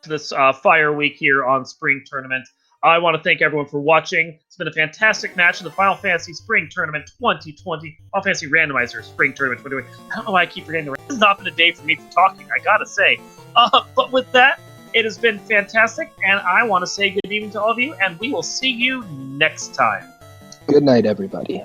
to this Fire Week here on Spring Tournament. I want to thank everyone for watching. It's been a fantastic match of the Final Fantasy Spring Tournament 2020. Final Fantasy Randomizer Spring Tournament 2020. I don't know why I keep forgetting. This has not been a day for me for talking, I gotta say. But with that, it has been fantastic, and I want to say good evening to all of you, and we will see you next time.
Good night, everybody.